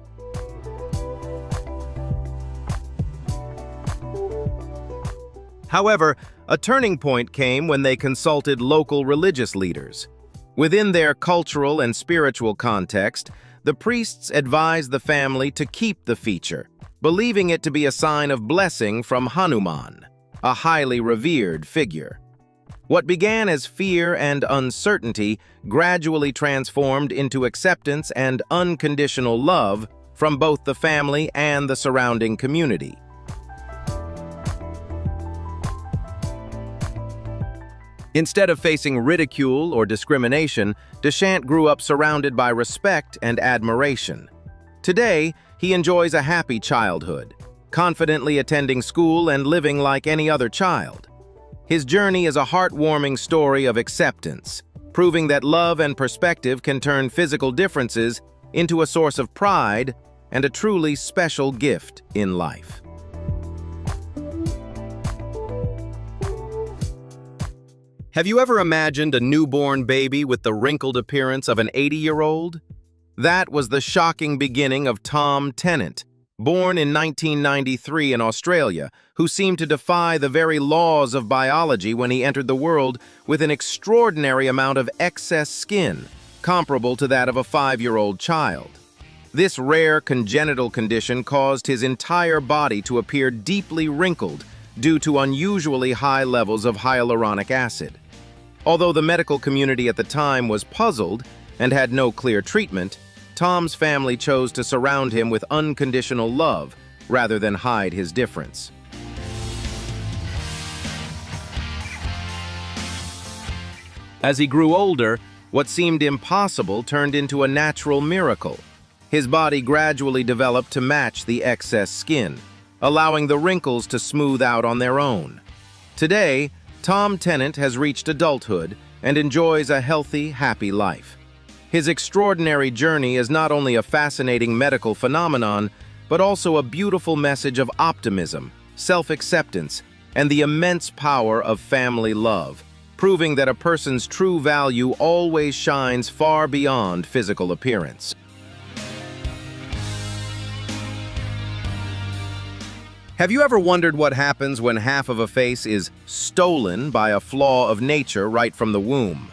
However, a turning point came when they consulted local religious leaders. Within their cultural and spiritual context, the priests advised the family to keep the feature, believing it to be a sign of blessing from Hanuman, a highly revered figure. What began as fear and uncertainty gradually transformed into acceptance and unconditional love from both the family and the surrounding community. Instead of facing ridicule or discrimination, Dishant grew up surrounded by respect and admiration. Today, he enjoys a happy childhood, confidently attending school and living like any other child. His journey is a heartwarming story of acceptance, proving that love and perspective can turn physical differences into a source of pride and a truly special gift in life. Have you ever imagined a newborn baby with the wrinkled appearance of an 80-year-old? That was the shocking beginning of Tom Tennant, born in 1993 in Australia, who seemed to defy the very laws of biology when he entered the world with an extraordinary amount of excess skin, comparable to that of a 5-year-old child. This rare congenital condition caused his entire body to appear deeply wrinkled due to unusually high levels of hyaluronic acid. Although the medical community at the time was puzzled and had no clear treatment, Tom's family chose to surround him with unconditional love rather than hide his difference. As he grew older, what seemed impossible turned into a natural miracle. His body gradually developed to match the excess skin, allowing the wrinkles to smooth out on their own. Today, Tom Tennant has reached adulthood and enjoys a healthy, happy life. His extraordinary journey is not only a fascinating medical phenomenon, but also a beautiful message of optimism, self-acceptance, and the immense power of family love, proving that a person's true value always shines far beyond physical appearance. Have you ever wondered what happens when half of a face is stolen by a flaw of nature right from the womb?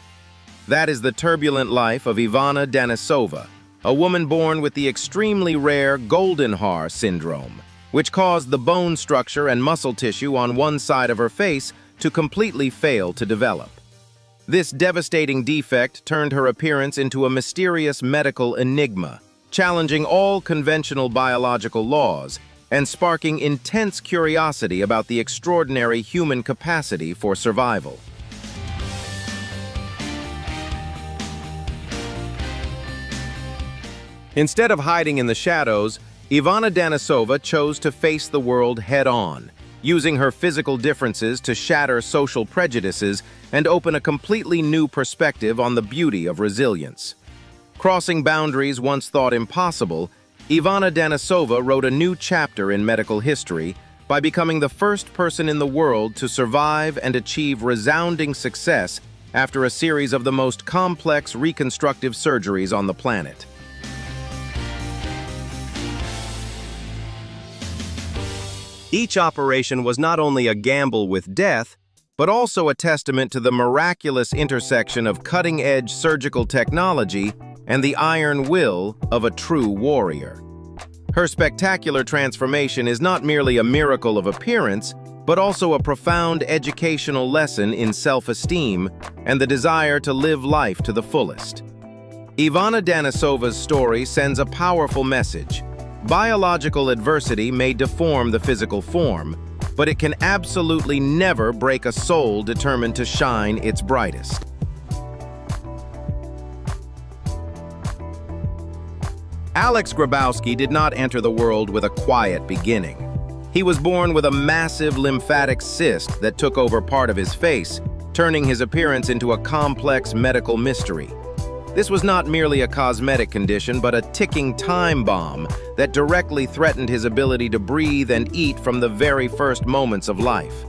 That is the turbulent life of Ivana Denisova, a woman born with the extremely rare Goldenhaar syndrome, which caused the bone structure and muscle tissue on one side of her face to completely fail to develop. This devastating defect turned her appearance into a mysterious medical enigma, challenging all conventional biological laws and sparking intense curiosity about the extraordinary human capacity for survival. Instead of hiding in the shadows, Ivana Denisova chose to face the world head-on, using her physical differences to shatter social prejudices and open a completely new perspective on the beauty of resilience. Crossing boundaries once thought impossible, Ivana Denisova wrote a new chapter in medical history by becoming the first person in the world to survive and achieve resounding success after a series of the most complex reconstructive surgeries on the planet. Each operation was not only a gamble with death, but also a testament to the miraculous intersection of cutting-edge surgical technology and the iron will of a true warrior. Her spectacular transformation is not merely a miracle of appearance, but also a profound educational lesson in self-esteem and the desire to live life to the fullest. Ivana Denisova's story sends a powerful message. Biological adversity may deform the physical form, but it can absolutely never break a soul determined to shine its brightest. Alex Grabowski did not enter the world with a quiet beginning. He was born with a massive lymphatic cyst that took over part of his face, turning his appearance into a complex medical mystery. This was not merely a cosmetic condition, but a ticking time bomb that directly threatened his ability to breathe and eat from the very first moments of life.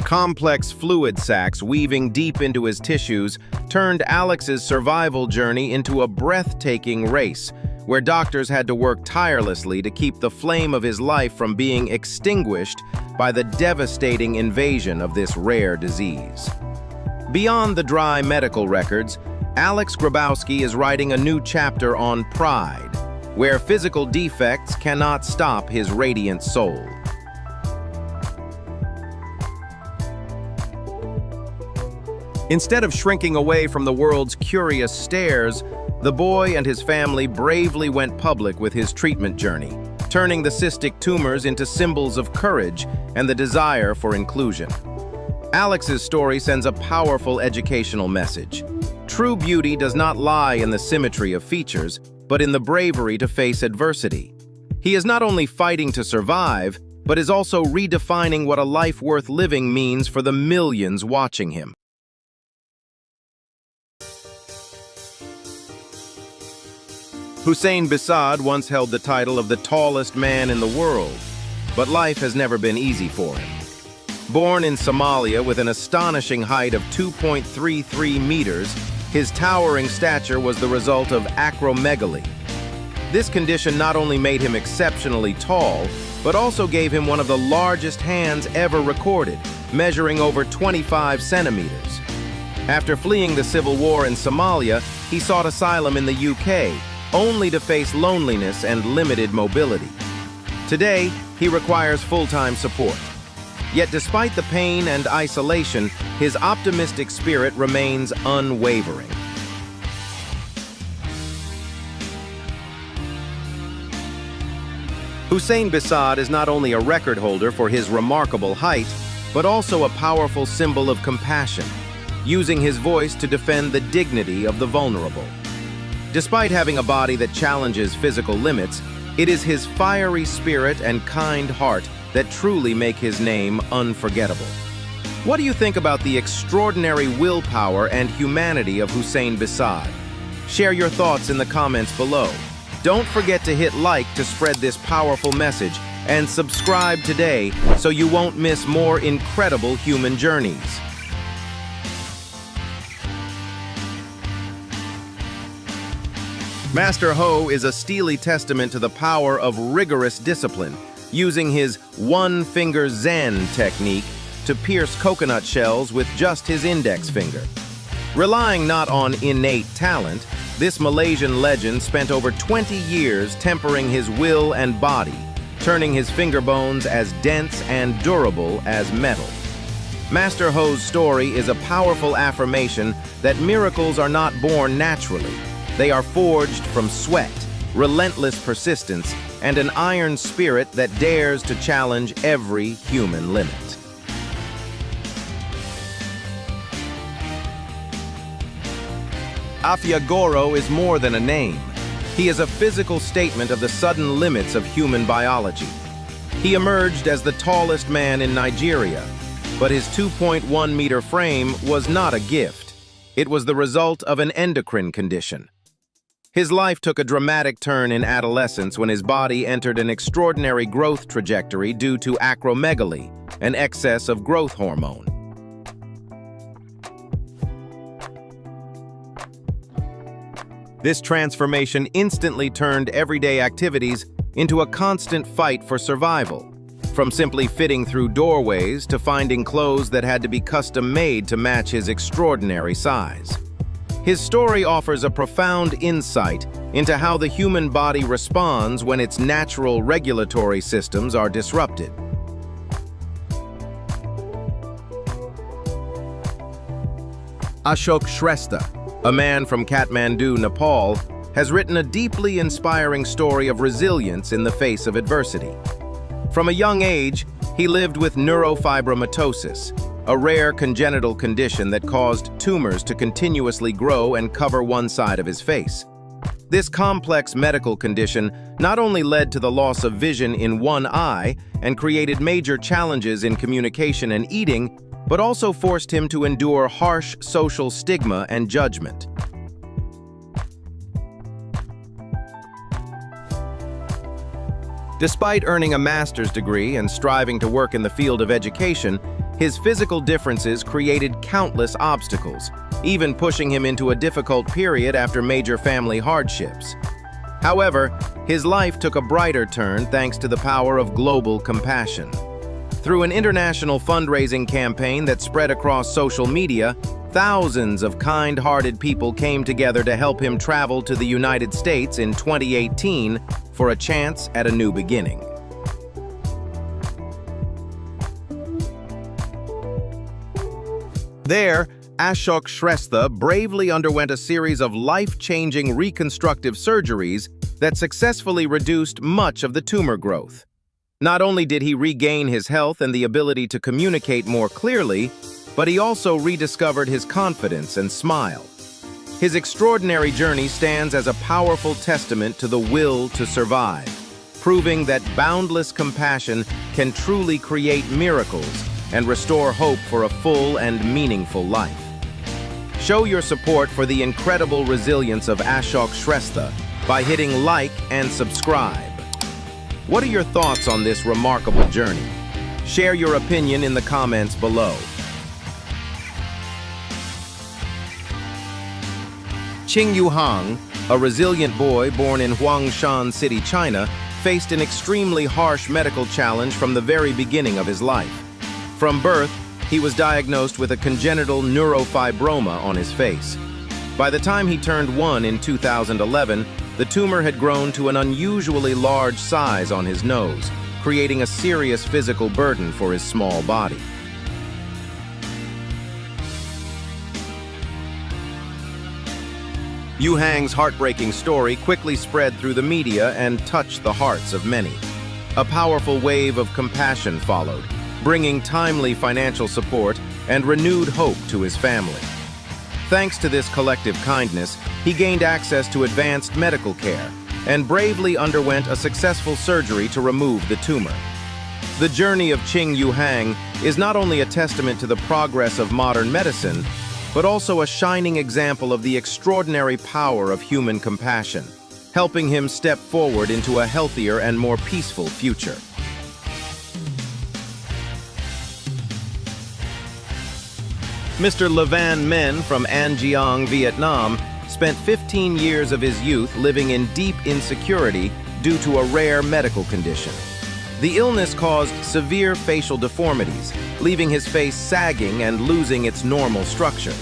Complex fluid sacs weaving deep into his tissues turned Alex's survival journey into a breathtaking race, where doctors had to work tirelessly to keep the flame of his life from being extinguished by the devastating invasion of this rare disease. Beyond the dry medical records, Alex Grabowski is writing a new chapter on pride, where physical defects cannot stop his radiant soul. Instead of shrinking away from the world's curious stares, the boy and his family bravely went public with his treatment journey, turning the cystic tumors into symbols of courage and the desire for inclusion. Alex's story sends a powerful educational message. True beauty does not lie in the symmetry of features, but in the bravery to face adversity. He is not only fighting to survive, but is also redefining what a life worth living means for the millions watching him. Hussein Bissad once held the title of the tallest man in the world, but life has never been easy for him. Born in Somalia with an astonishing height of 2.33 meters, his towering stature was the result of acromegaly. This condition not only made him exceptionally tall, but also gave him one of the largest hands ever recorded, measuring over 25 centimeters. After fleeing the civil war in Somalia, he sought asylum in the UK, only to face loneliness and limited mobility. Today, he requires full-time support. Yet despite the pain and isolation, his optimistic spirit remains unwavering. Hussein Bissad is not only a record holder for his remarkable height, but also a powerful symbol of compassion, using his voice to defend the dignity of the vulnerable. Despite having a body that challenges physical limits, it is his fiery spirit and kind heart that truly make his name unforgettable. What do you think about the extraordinary willpower and humanity of Hussein Bissad? Share your thoughts in the comments below. Don't forget to hit like to spread this powerful message, and subscribe today so you won't miss more incredible human journeys. Master Ho is a steely testament to the power of rigorous discipline, using his one-finger Zen technique to pierce coconut shells with just his index finger. Relying not on innate talent, this Malaysian legend spent over 20 years tempering his will and body, turning his finger bones as dense and durable as metal. Master Ho's story is a powerful affirmation that miracles are not born naturally. They are forged from sweat, relentless persistence, and an iron spirit that dares to challenge every human limit. Afiagoro is more than a name. He is a physical statement of the sudden limits of human biology. He emerged as the tallest man in Nigeria, but his 2.1-meter frame was not a gift. It was the result of an endocrine condition. His life took a dramatic turn in adolescence when his body entered an extraordinary growth trajectory due to acromegaly, an excess of growth hormone. This transformation instantly turned everyday activities into a constant fight for survival, from simply fitting through doorways to finding clothes that had to be custom-made to match his extraordinary size. His story offers a profound insight into how the human body responds when its natural regulatory systems are disrupted. Ashok Shrestha, a man from Kathmandu, Nepal, has written a deeply inspiring story of resilience in the face of adversity. From a young age, he lived with neurofibromatosis, a rare congenital condition that caused tumors to continuously grow and cover one side of his face. This complex medical condition not only led to the loss of vision in one eye and created major challenges in communication and eating, but also forced him to endure harsh social stigma and judgment. Despite earning a master's degree and striving to work in the field of education, his physical differences created countless obstacles, even pushing him into a difficult period after major family hardships. However, his life took a brighter turn thanks to the power of global compassion. Through an international fundraising campaign that spread across social media, thousands of kind-hearted people came together to help him travel to the United States in 2018 for a chance at a new beginning. There, Ashok Shrestha bravely underwent a series of life-changing reconstructive surgeries that successfully reduced much of the tumor growth. Not only did he regain his health and the ability to communicate more clearly, but he also rediscovered his confidence and smile. His extraordinary journey stands as a powerful testament to the will to survive, proving that boundless compassion can truly create miracles and restore hope for a full and meaningful life. Show your support for the incredible resilience of Ashok Shrestha by hitting like and subscribe. What are your thoughts on this remarkable journey? Share your opinion in the comments below. Qing Yuhang, a resilient boy born in Huangshan City, China, faced an extremely harsh medical challenge from the very beginning of his life. From birth, he was diagnosed with a congenital neurofibroma on his face. By the time he turned 1 in 2011, the tumor had grown to an unusually large size on his nose, creating a serious physical burden for his small body. Yuhang's heartbreaking story quickly spread through the media and touched the hearts of many. A powerful wave of compassion followed, bringing timely financial support and renewed hope to his family. Thanks to this collective kindness, he gained access to advanced medical care and bravely underwent a successful surgery to remove the tumor. The journey of Qing Yuhang is not only a testament to the progress of modern medicine, but also a shining example of the extraordinary power of human compassion, helping him step forward into a healthier and more peaceful future. Mr. Levan Men from An Giang, Vietnam, spent 15 years of his youth living in deep insecurity due to a rare medical condition. The illness caused severe facial deformities, leaving his face sagging and losing its normal structure.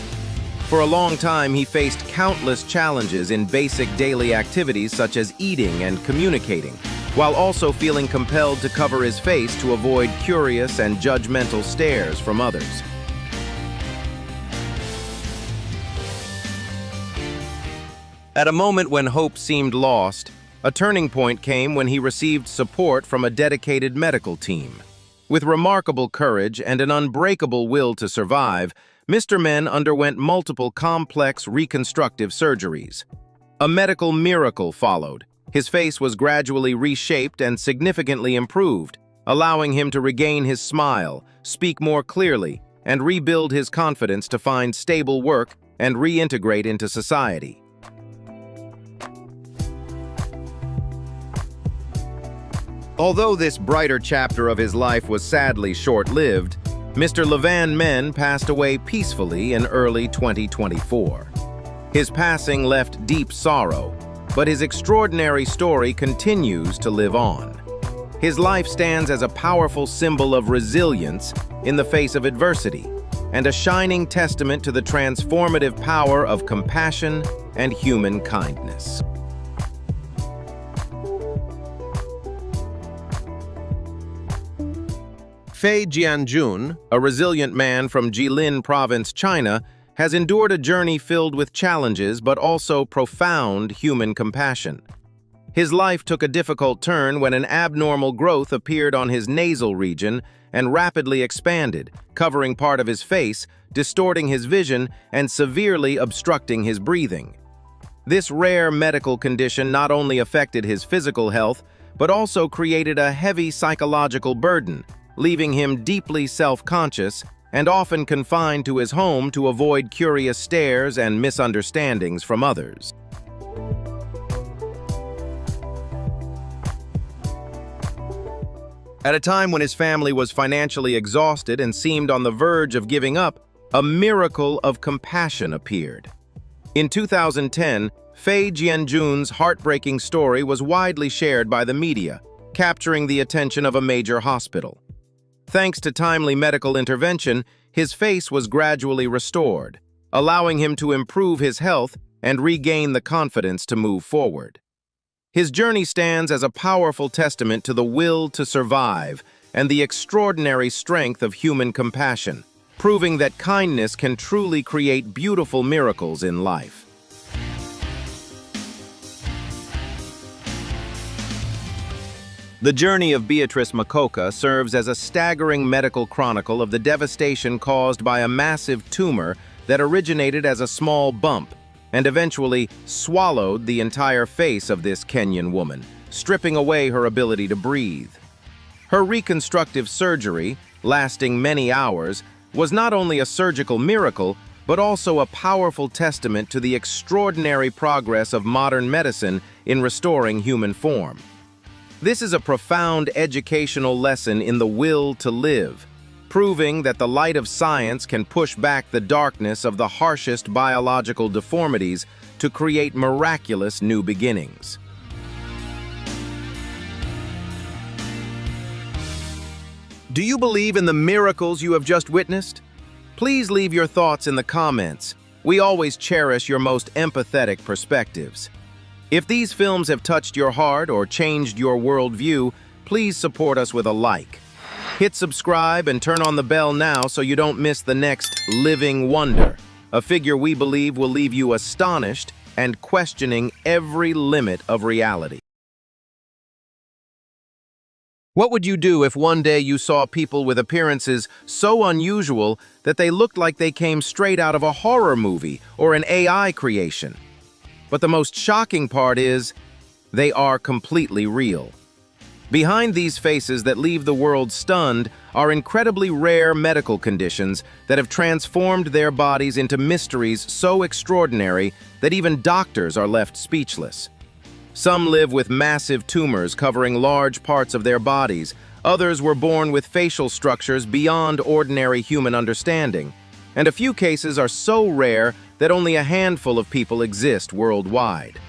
For a long time, he faced countless challenges in basic daily activities such as eating and communicating, while also feeling compelled to cover his face to avoid curious and judgmental stares from others. At a moment when hope seemed lost, a turning point came when he received support from a dedicated medical team. With remarkable courage and an unbreakable will to survive, Mr. Men underwent multiple complex reconstructive surgeries. A medical miracle followed. His face was gradually reshaped and significantly improved, allowing him to regain his smile, speak more clearly, and rebuild his confidence to find stable work and reintegrate into society. Although this brighter chapter of his life was sadly short-lived, Mr. Levan Men passed away peacefully in early 2024. His passing left deep sorrow, but his extraordinary story continues to live on. His life stands as a powerful symbol of resilience in the face of adversity, and a shining testament to the transformative power of compassion and human kindness. Fei Jianjun, a resilient man from Jilin Province, China, has endured a journey filled with challenges but also profound human compassion. His life took a difficult turn when an abnormal growth appeared on his nasal region and rapidly expanded, covering part of his face, distorting his vision, and severely obstructing his breathing. This rare medical condition not only affected his physical health, but also created a heavy psychological burden, leaving him deeply self-conscious and often confined to his home to avoid curious stares and misunderstandings from others. At a time when his family was financially exhausted and seemed on the verge of giving up, a miracle of compassion appeared. In 2010, Fei Jianjun's heartbreaking story was widely shared by the media, capturing the attention of a major hospital. Thanks to timely medical intervention, his face was gradually restored, allowing him to improve his health and regain the confidence to move forward. His journey stands as a powerful testament to the will to survive and the extraordinary strength of human compassion, proving that kindness can truly create beautiful miracles in life. The journey of Beatrice Makoka serves as a staggering medical chronicle of the devastation caused by a massive tumor that originated as a small bump and eventually swallowed the entire face of this Kenyan woman, stripping away her ability to breathe. Her reconstructive surgery, lasting many hours, was not only a surgical miracle, but also a powerful testament to the extraordinary progress of modern medicine in restoring human form. This is a profound educational lesson in the will to live, proving that the light of science can push back the darkness of the harshest biological deformities to create miraculous new beginnings. Do you believe in the miracles you have just witnessed? Please leave your thoughts in the comments. We always cherish your most empathetic perspectives. If these films have touched your heart or changed your worldview, please support us with a like. Hit subscribe and turn on the bell now so you don't miss the next living wonder, a figure we believe will leave you astonished and questioning every limit of reality. What would you do if one day you saw people with appearances so unusual that they looked like they came straight out of a horror movie or an AI creation? But the most shocking part is, they are completely real. Behind these faces that leave the world stunned are incredibly rare medical conditions that have transformed their bodies into mysteries so extraordinary that even doctors are left speechless. Some live with massive tumors covering large parts of their bodies. Others were born with facial structures beyond ordinary human understanding. And a few cases are so rare that only a handful of people exist worldwide.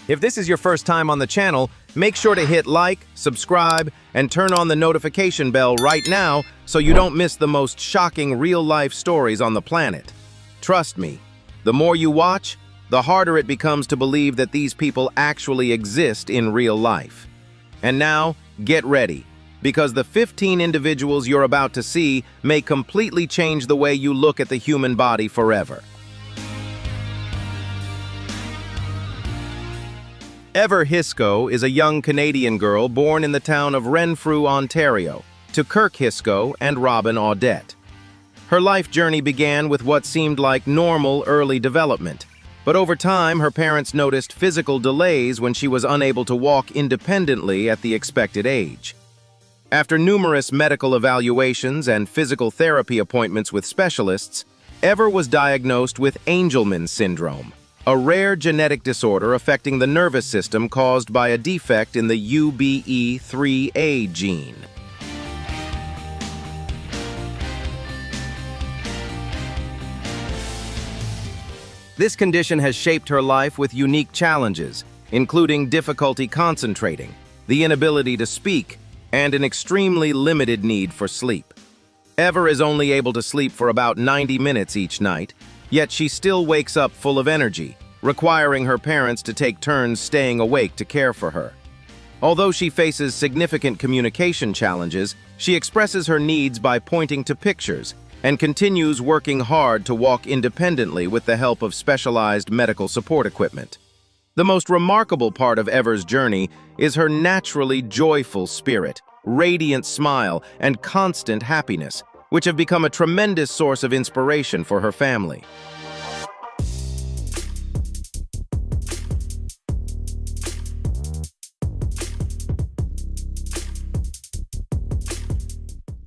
If this is your first time on the channel, make sure to hit like, subscribe, and turn on the notification bell right now so you don't miss the most shocking real-life stories on the planet. Trust me, the more you watch, the harder it becomes to believe that these people actually exist in real life. And now, get ready, because the 15 individuals you're about to see may completely change the way you look at the human body forever. Ever Hisco is a young Canadian girl born in the town of Renfrew, Ontario, to Kirk Hisco and Robin Audette. Her life journey began with what seemed like normal early development, but over time her parents noticed physical delays when she was unable to walk independently at the expected age. After numerous medical evaluations and physical therapy appointments with specialists, Ever was diagnosed with Angelman syndrome, a rare genetic disorder affecting the nervous system caused by a defect in the UBE3A gene. This condition has shaped her life with unique challenges, including difficulty concentrating, the inability to speak, and an extremely limited need for sleep. Ever is only able to sleep for about 90 minutes each night, yet she still wakes up full of energy, requiring her parents to take turns staying awake to care for her. Although she faces significant communication challenges, she expresses her needs by pointing to pictures and continues working hard to walk independently with the help of specialized medical support equipment. The most remarkable part of Ever's journey is her naturally joyful spirit, radiant smile, and constant happiness, which have become a tremendous source of inspiration for her family.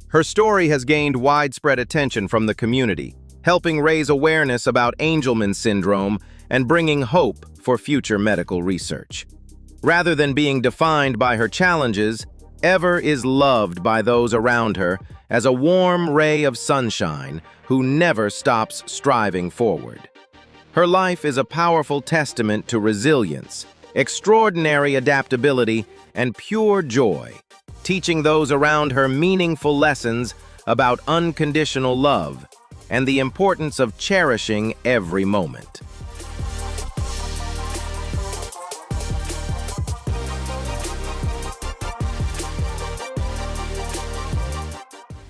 Her story has gained widespread attention from the community, helping raise awareness about Angelman syndrome and bringing hope for future medical research. Rather than being defined by her challenges, Ever is loved by those around her as a warm ray of sunshine who never stops striving forward. Her life is a powerful testament to resilience, extraordinary adaptability, and pure joy, teaching those around her meaningful lessons about unconditional love and the importance of cherishing every moment.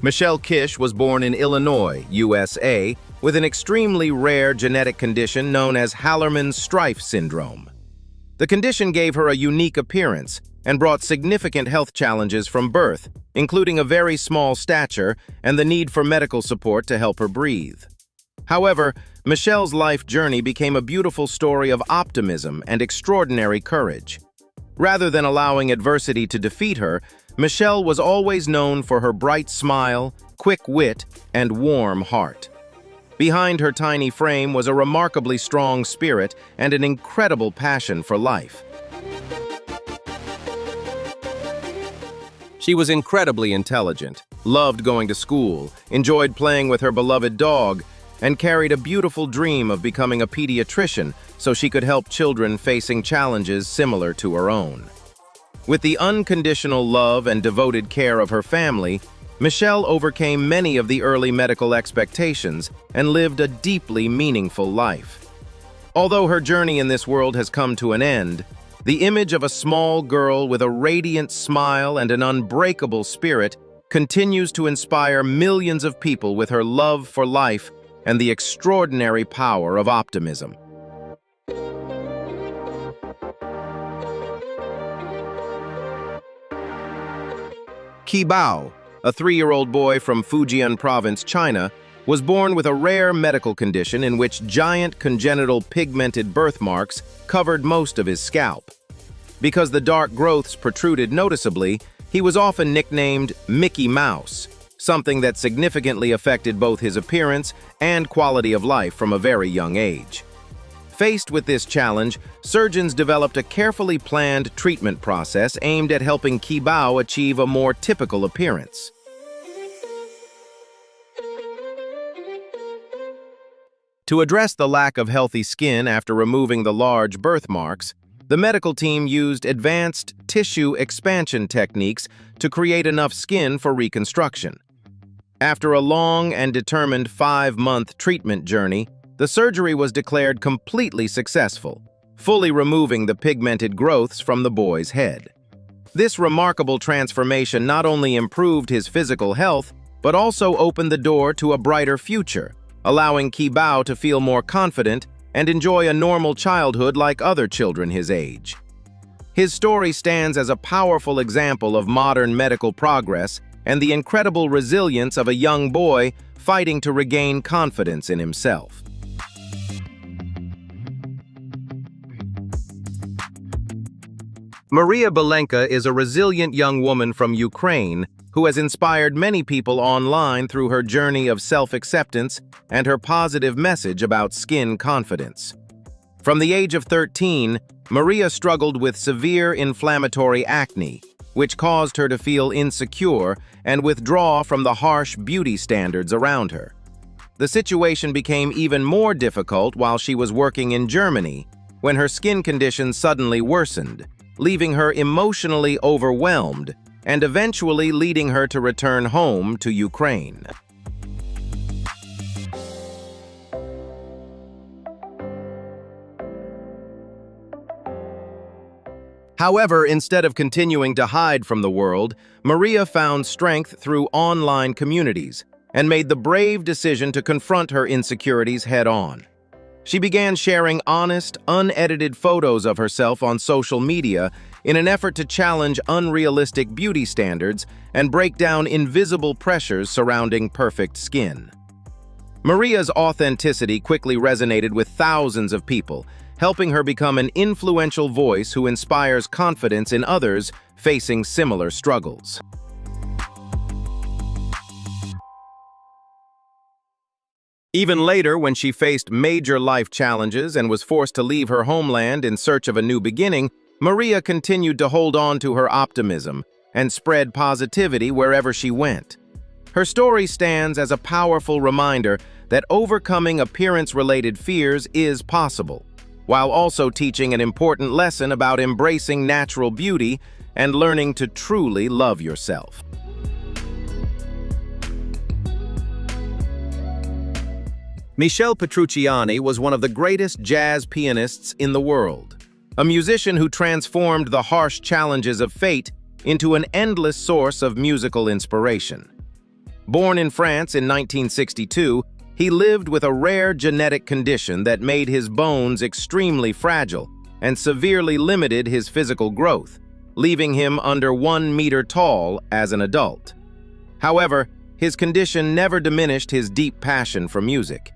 Michelle Kish was born in Illinois, USA, with an extremely rare genetic condition known as Hallermann-Streiff syndrome. The condition gave her a unique appearance and brought significant health challenges from birth, including a very small stature and the need for medical support to help her breathe. However, Michelle's life journey became a beautiful story of optimism and extraordinary courage. Rather than allowing adversity to defeat her, Michelle was always known for her bright smile, quick wit, and warm heart. Behind her tiny frame was a remarkably strong spirit and an incredible passion for life. She was incredibly intelligent, loved going to school, enjoyed playing with her beloved dog, and carried a beautiful dream of becoming a pediatrician so she could help children facing challenges similar to her own. With the unconditional love and devoted care of her family, Michelle overcame many of the early medical expectations and lived a deeply meaningful life. Although her journey in this world has come to an end, the image of a small girl with a radiant smile and an unbreakable spirit continues to inspire millions of people with her love for life and the extraordinary power of optimism. Qi Bao, a 3-year-old boy from Fujian Province, China, was born with a rare medical condition in which giant congenital pigmented birthmarks covered most of his scalp. Because the dark growths protruded noticeably, he was often nicknamed Mickey Mouse, something that significantly affected both his appearance and quality of life from a very young age. Faced with this challenge, surgeons developed a carefully planned treatment process aimed at helping Qi Bao achieve a more typical appearance. To address the lack of healthy skin after removing the large birthmarks, the medical team used advanced tissue expansion techniques to create enough skin for reconstruction. After a long and determined 5-month treatment journey, the surgery was declared completely successful, fully removing the pigmented growths from the boy's head. This remarkable transformation not only improved his physical health, but also opened the door to a brighter future, allowing Qibao to feel more confident and enjoy a normal childhood like other children his age. His story stands as a powerful example of modern medical progress and the incredible resilience of a young boy fighting to regain confidence in himself. Maria Belenka is a resilient young woman from Ukraine who has inspired many people online through her journey of self-acceptance and her positive message about skin confidence. From the age of 13, Maria struggled with severe inflammatory acne, which caused her to feel insecure and withdraw from the harsh beauty standards around her. The situation became even more difficult while she was working in Germany, when her skin condition suddenly worsened, leaving her emotionally overwhelmed and eventually leading her to return home to Ukraine. However, instead of continuing to hide from the world, Maria found strength through online communities and made the brave decision to confront her insecurities head-on. She began sharing honest, unedited photos of herself on social media in an effort to challenge unrealistic beauty standards and break down invisible pressures surrounding perfect skin. Maria's authenticity quickly resonated with thousands of people, helping her become an influential voice who inspires confidence in others facing similar struggles. Even later, when she faced major life challenges and was forced to leave her homeland in search of a new beginning, Maria continued to hold on to her optimism and spread positivity wherever she went. Her story stands as a powerful reminder that overcoming appearance-related fears is possible, while also teaching an important lesson about embracing natural beauty and learning to truly love yourself. Michel Petrucciani was one of the greatest jazz pianists in the world, a musician who transformed the harsh challenges of fate into an endless source of musical inspiration. Born in France in 1962, he lived with a rare genetic condition that made his bones extremely fragile and severely limited his physical growth, leaving him under 1 meter tall as an adult. However, his condition never diminished his deep passion for music.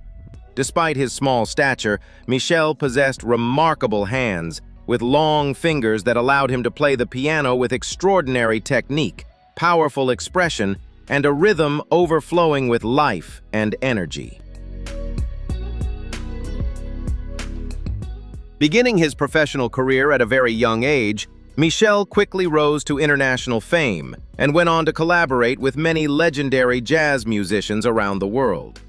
Despite his small stature, Michel possessed remarkable hands with long fingers that allowed him to play the piano with extraordinary technique, powerful expression, and a rhythm overflowing with life and energy. Beginning his professional career at a very young age, Michel quickly rose to international fame and went on to collaborate with many legendary jazz musicians around the world.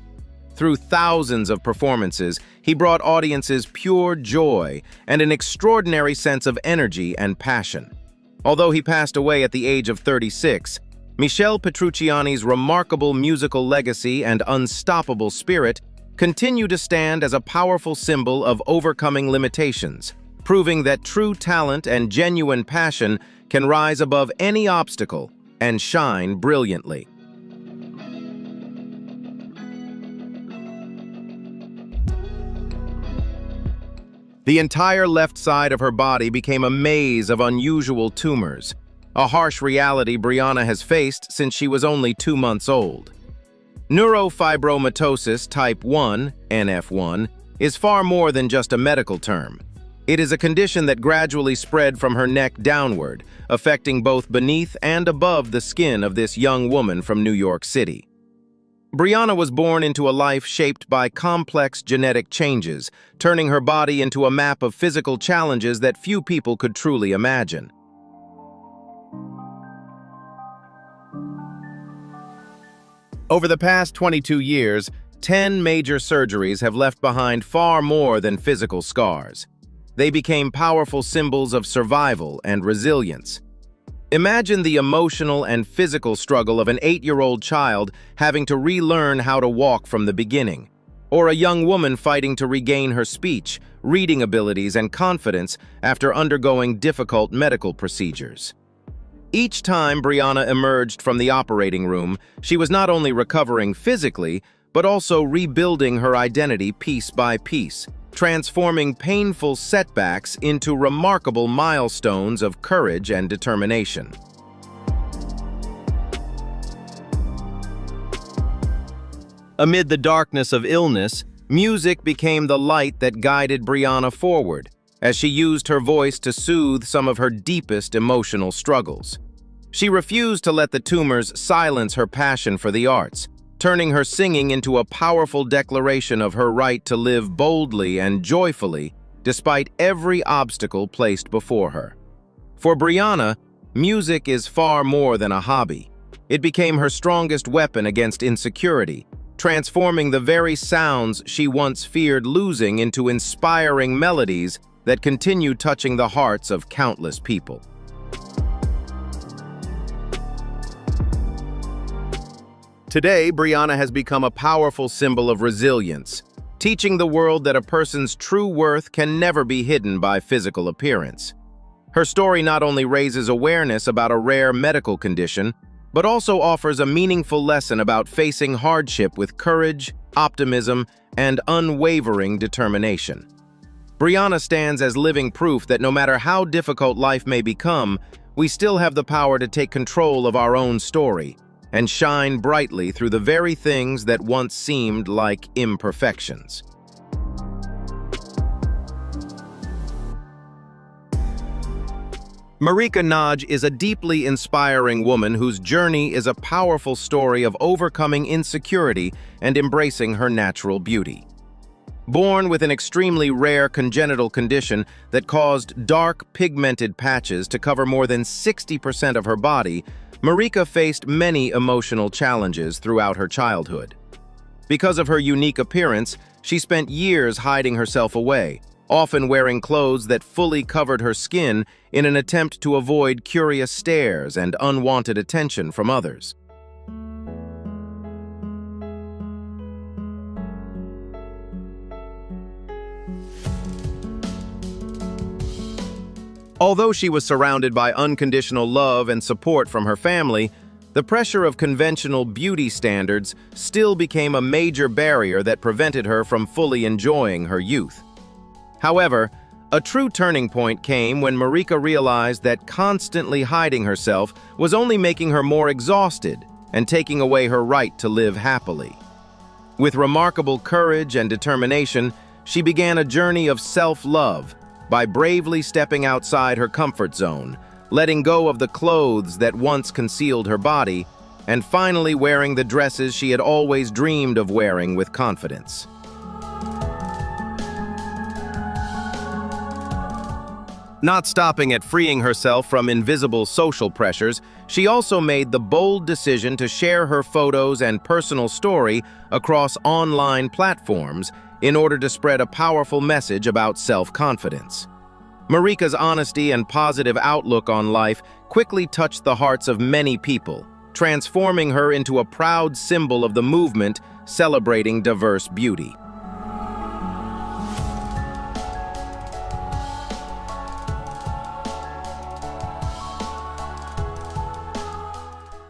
Through thousands of performances, he brought audiences pure joy and an extraordinary sense of energy and passion. Although he passed away at the age of 36, Michel Petrucciani's remarkable musical legacy and unstoppable spirit continue to stand as a powerful symbol of overcoming limitations, proving that true talent and genuine passion can rise above any obstacle and shine brilliantly. The entire left side of her body became a maze of unusual tumors, a harsh reality Brianna has faced since she was only 2 months old. Neurofibromatosis type 1, NF1, is far more than just a medical term. It is a condition that gradually spread from her neck downward, affecting both beneath and above the skin of this young woman from New York City. Brianna was born into a life shaped by complex genetic changes, turning her body into a map of physical challenges that few people could truly imagine. Over the past 22 years, 10 major surgeries have left behind far more than physical scars. They became powerful symbols of survival and resilience. Imagine the emotional and physical struggle of an 8-year-old child having to relearn how to walk from the beginning, or a young woman fighting to regain her speech, reading abilities, and confidence after undergoing difficult medical procedures. Each time Brianna emerged from the operating room, she was not only recovering physically, but also rebuilding her identity piece by piece, transforming painful setbacks into remarkable milestones of courage and determination. Amid the darkness of illness, music became the light that guided Brianna forward, as she used her voice to soothe some of her deepest emotional struggles. She refused to let the tumors silence her passion for the arts, turning her singing into a powerful declaration of her right to live boldly and joyfully despite every obstacle placed before her. For Brianna, music is far more than a hobby. It became her strongest weapon against insecurity, transforming the very sounds she once feared losing into inspiring melodies that continue touching the hearts of countless people. Today, Brianna has become a powerful symbol of resilience, teaching the world that a person's true worth can never be hidden by physical appearance. Her story not only raises awareness about a rare medical condition, but also offers a meaningful lesson about facing hardship with courage, optimism, and unwavering determination. Brianna stands as living proof that no matter how difficult life may become, we still have the power to take control of our own story and shine brightly through the very things that once seemed like imperfections. Marika Naj is a deeply inspiring woman whose journey is a powerful story of overcoming insecurity and embracing her natural beauty. Born with an extremely rare congenital condition that caused dark, pigmented patches to cover more than 60% of her body, Marika faced many emotional challenges throughout her childhood. Because of her unique appearance, she spent years hiding herself away, often wearing clothes that fully covered her skin in an attempt to avoid curious stares and unwanted attention from others. Although she was surrounded by unconditional love and support from her family, the pressure of conventional beauty standards still became a major barrier that prevented her from fully enjoying her youth. However, a true turning point came when Marika realized that constantly hiding herself was only making her more exhausted and taking away her right to live happily. With remarkable courage and determination, she began a journey of self-love by bravely stepping outside her comfort zone, letting go of the clothes that once concealed her body, and finally wearing the dresses she had always dreamed of wearing with confidence. Not stopping at freeing herself from invisible social pressures, she also made the bold decision to share her photos and personal story across online platforms in order to spread a powerful message about self-confidence. Marika's honesty and positive outlook on life quickly touched the hearts of many people, transforming her into a proud symbol of the movement celebrating diverse beauty.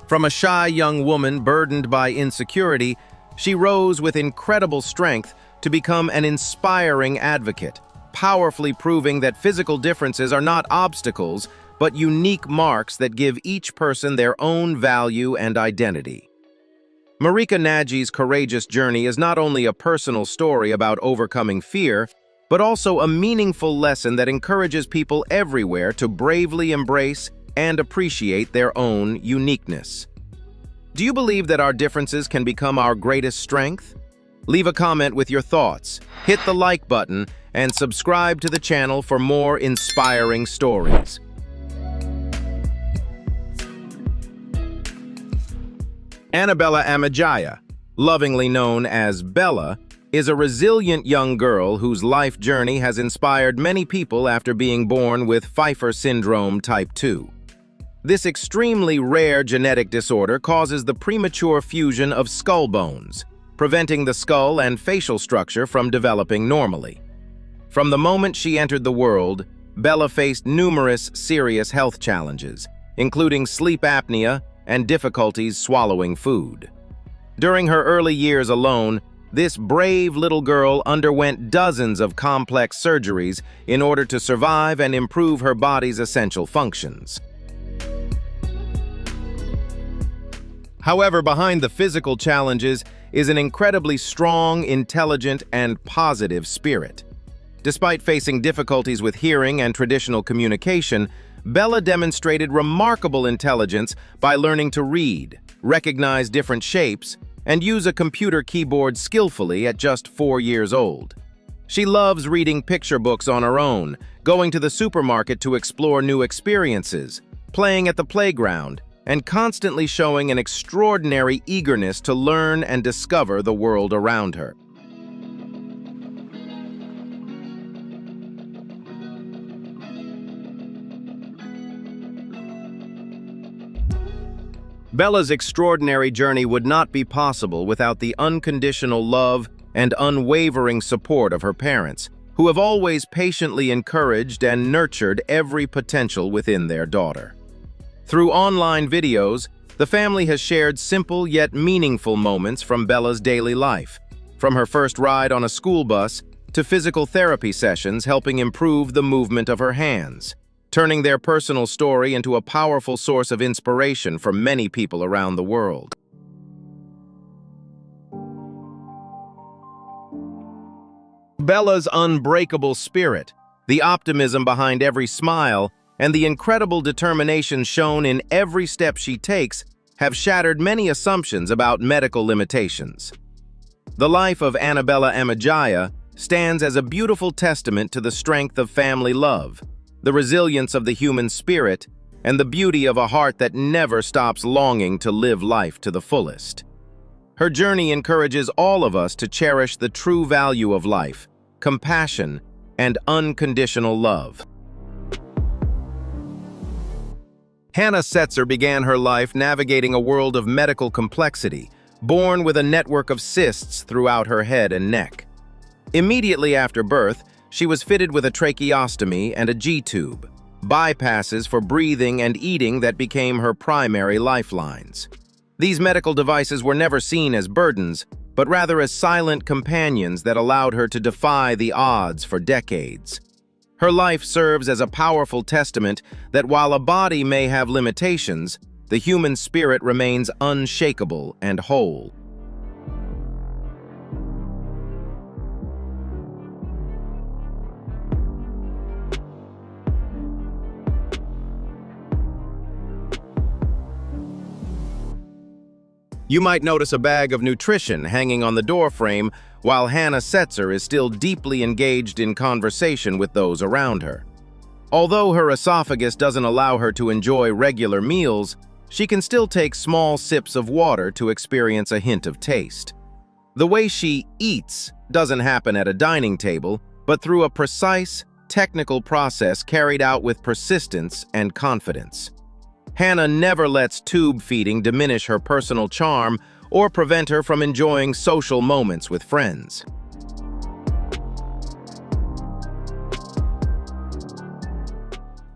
From a shy young woman burdened by insecurity, she rose with incredible strength to become an inspiring advocate, powerfully proving that physical differences are not obstacles, but unique marks that give each person their own value and identity. Marika Naj's courageous journey is not only a personal story about overcoming fear, but also a meaningful lesson that encourages people everywhere to bravely embrace and appreciate their own uniqueness. Do you believe that our differences can become our greatest strength? Leave a comment with your thoughts, hit the like button, and subscribe to the channel for more inspiring stories. Annabella Amajaya, lovingly known as Bella, is a resilient young girl whose life journey has inspired many people after being born with Pfeiffer syndrome type 2. This extremely rare genetic disorder causes the premature fusion of skull bones, preventing the skull and facial structure from developing normally. From the moment she entered the world, Bella faced numerous serious health challenges, including sleep apnea and difficulties swallowing food. During her early years alone, this brave little girl underwent dozens of complex surgeries in order to survive and improve her body's essential functions. However, behind the physical challenges is an incredibly strong, intelligent, and positive spirit. Despite facing difficulties with hearing and traditional communication, Bella demonstrated remarkable intelligence by learning to read, recognize different shapes, and use a computer keyboard skillfully at just 4 years old. She loves reading picture books on her own, going to the supermarket to explore new experiences, playing at the playground, and constantly showing an extraordinary eagerness to learn and discover the world around her. Bella's extraordinary journey would not be possible without the unconditional love and unwavering support of her parents, who have always patiently encouraged and nurtured every potential within their daughter. Through online videos, the family has shared simple yet meaningful moments from Bella's daily life, from her first ride on a school bus to physical therapy sessions helping improve the movement of her hands, turning their personal story into a powerful source of inspiration for many people around the world. Bella's unbreakable spirit, the optimism behind every smile, and the incredible determination shown in every step she takes have shattered many assumptions about medical limitations. The life of Annabella Amijaya stands as a beautiful testament to the strength of family love, the resilience of the human spirit, and the beauty of a heart that never stops longing to live life to the fullest. Her journey encourages all of us to cherish the true value of life, compassion, and unconditional love. Hannah Setzer began her life navigating a world of medical complexity, born with a network of cysts throughout her head and neck. Immediately after birth, she was fitted with a tracheostomy and a G-tube, bypasses for breathing and eating that became her primary lifelines. These medical devices were never seen as burdens, but rather as silent companions that allowed her to defy the odds for decades. Her life serves as a powerful testament that while a body may have limitations, the human spirit remains unshakable and whole. You might notice a bag of nutrition hanging on the doorframe while Hannah Setzer is still deeply engaged in conversation with those around her. Although her esophagus doesn't allow her to enjoy regular meals, she can still take small sips of water to experience a hint of taste. The way she eats doesn't happen at a dining table, but through a precise, technical process carried out with persistence and confidence. Hannah never lets tube feeding diminish her personal charm or prevent her from enjoying social moments with friends.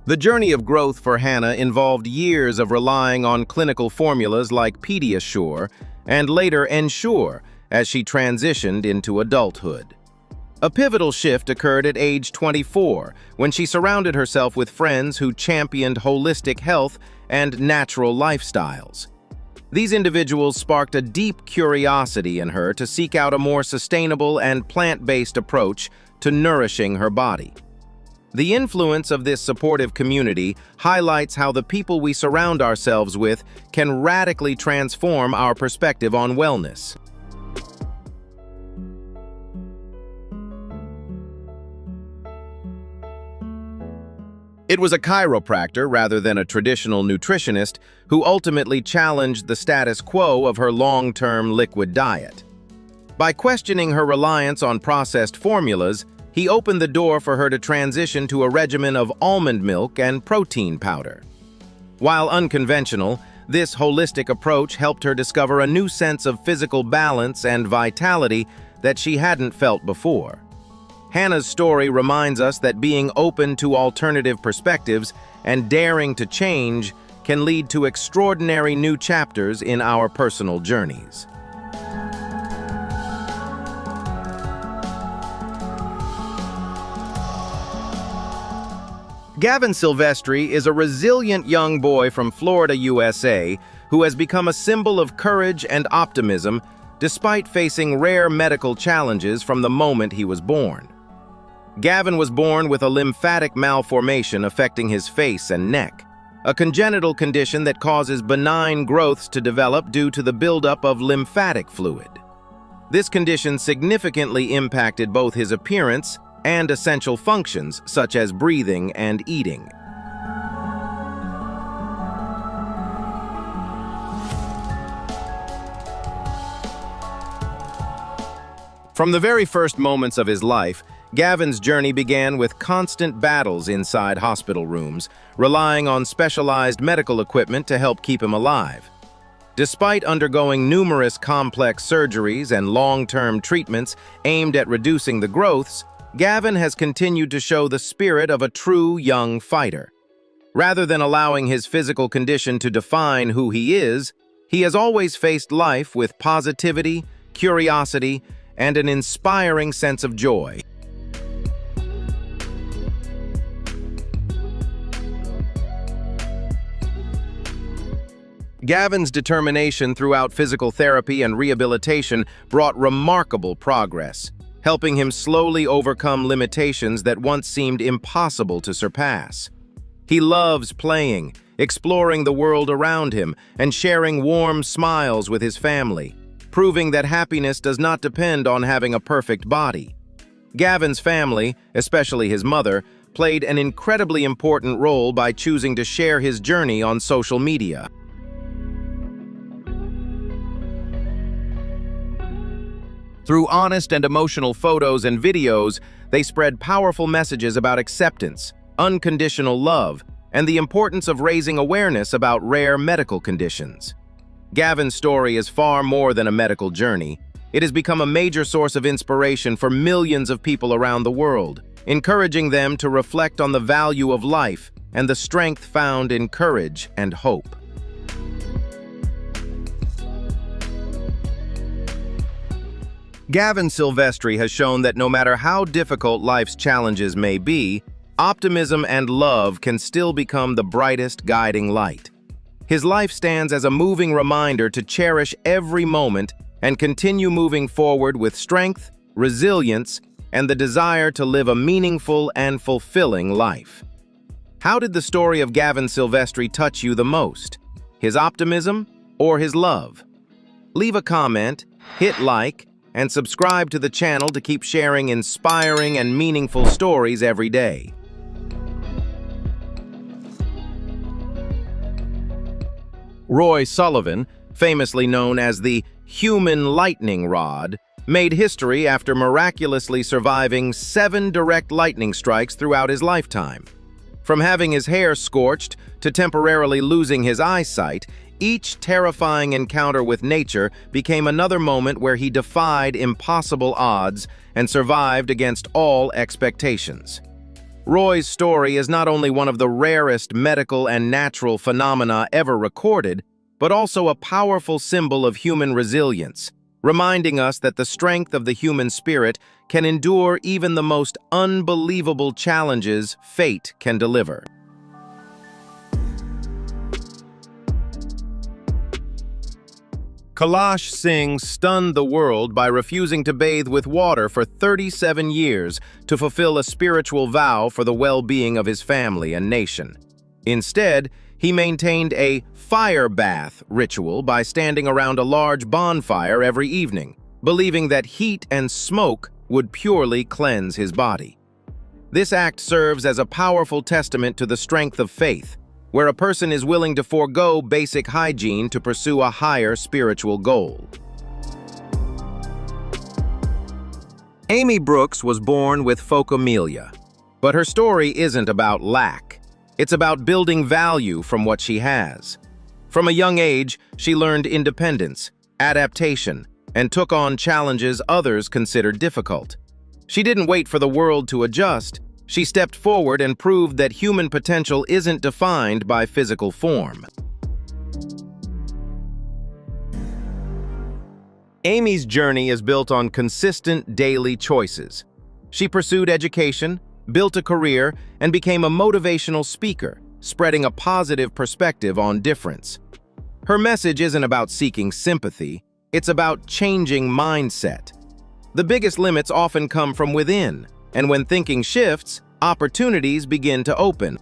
The journey of growth for Hannah involved years of relying on clinical formulas like Pediasure and later Ensure as she transitioned into adulthood. A pivotal shift occurred at age 24 when she surrounded herself with friends who championed holistic health and natural lifestyles. These individuals sparked a deep curiosity in her to seek out a more sustainable and plant-based approach to nourishing her body. The influence of this supportive community highlights how the people we surround ourselves with can radically transform our perspective on wellness. It was a chiropractor rather than a traditional nutritionist who ultimately challenged the status quo of her long-term liquid diet. By questioning her reliance on processed formulas, he opened the door for her to transition to a regimen of almond milk and protein powder. While unconventional, this holistic approach helped her discover a new sense of physical balance and vitality that she hadn't felt before. Hannah's story reminds us that being open to alternative perspectives and daring to change can lead to extraordinary new chapters in our personal journeys. Gavin Silvestri is a resilient young boy from Florida, USA, who has become a symbol of courage and optimism despite facing rare medical challenges from the moment he was born. Gavin was born with a lymphatic malformation affecting his face and neck, a congenital condition that causes benign growths to develop due to the buildup of lymphatic fluid. This condition significantly impacted both his appearance and essential functions such as breathing and eating. From the very first moments of his life, Gavin's journey began with constant battles inside hospital rooms, relying on specialized medical equipment to help keep him alive. Despite undergoing numerous complex surgeries and long-term treatments aimed at reducing the growths, Gavin has continued to show the spirit of a true young fighter. Rather than allowing his physical condition to define who he is, he has always faced life with positivity, curiosity, and an inspiring sense of joy. Gavin's determination throughout physical therapy and rehabilitation brought remarkable progress, helping him slowly overcome limitations that once seemed impossible to surpass. He loves playing, exploring the world around him, and sharing warm smiles with his family, proving that happiness does not depend on having a perfect body. Gavin's family, especially his mother, played an incredibly important role by choosing to share his journey on social media. Through honest and emotional photos and videos, they spread powerful messages about acceptance, unconditional love, and the importance of raising awareness about rare medical conditions. Gavin's story is far more than a medical journey. It has become a major source of inspiration for millions of people around the world, encouraging them to reflect on the value of life and the strength found in courage and hope. Gavin Silvestri has shown that no matter how difficult life's challenges may be, optimism and love can still become the brightest guiding light. His life stands as a moving reminder to cherish every moment and continue moving forward with strength, resilience, and the desire to live a meaningful and fulfilling life. How did the story of Gavin Silvestri touch you the most? His optimism or his love? Leave a comment, hit like, and subscribe to the channel to keep sharing inspiring and meaningful stories every day. Roy Sullivan, famously known as the human lightning rod, made history after miraculously surviving 7 direct lightning strikes throughout his lifetime. From having his hair scorched to temporarily losing his eyesight, each terrifying encounter with nature became another moment where he defied impossible odds and survived against all expectations. Roy's story is not only one of the rarest medical and natural phenomena ever recorded, but also a powerful symbol of human resilience, reminding us that the strength of the human spirit can endure even the most unbelievable challenges fate can deliver. Kailash Singh stunned the world by refusing to bathe with water for 37 years to fulfill a spiritual vow for the well-being of his family and nation. Instead, he maintained a fire bath ritual by standing around a large bonfire every evening, believing that heat and smoke would purely cleanse his body. This act serves as a powerful testament to the strength of faith, where a person is willing to forego basic hygiene to pursue a higher spiritual goal. Amy Brooks was born with phocomelia, but her story isn't about lack. It's about building value from what she has. From a young age, she learned independence, adaptation, and took on challenges others considered difficult. She didn't wait for the world to adjust. She stepped forward and proved that human potential isn't defined by physical form. Amy's journey is built on consistent daily choices. She pursued education, built a career, and became a motivational speaker, spreading a positive perspective on difference. Her message isn't about seeking sympathy, it's about changing mindset. The biggest limits often come from within, and when thinking shifts, opportunities begin to open.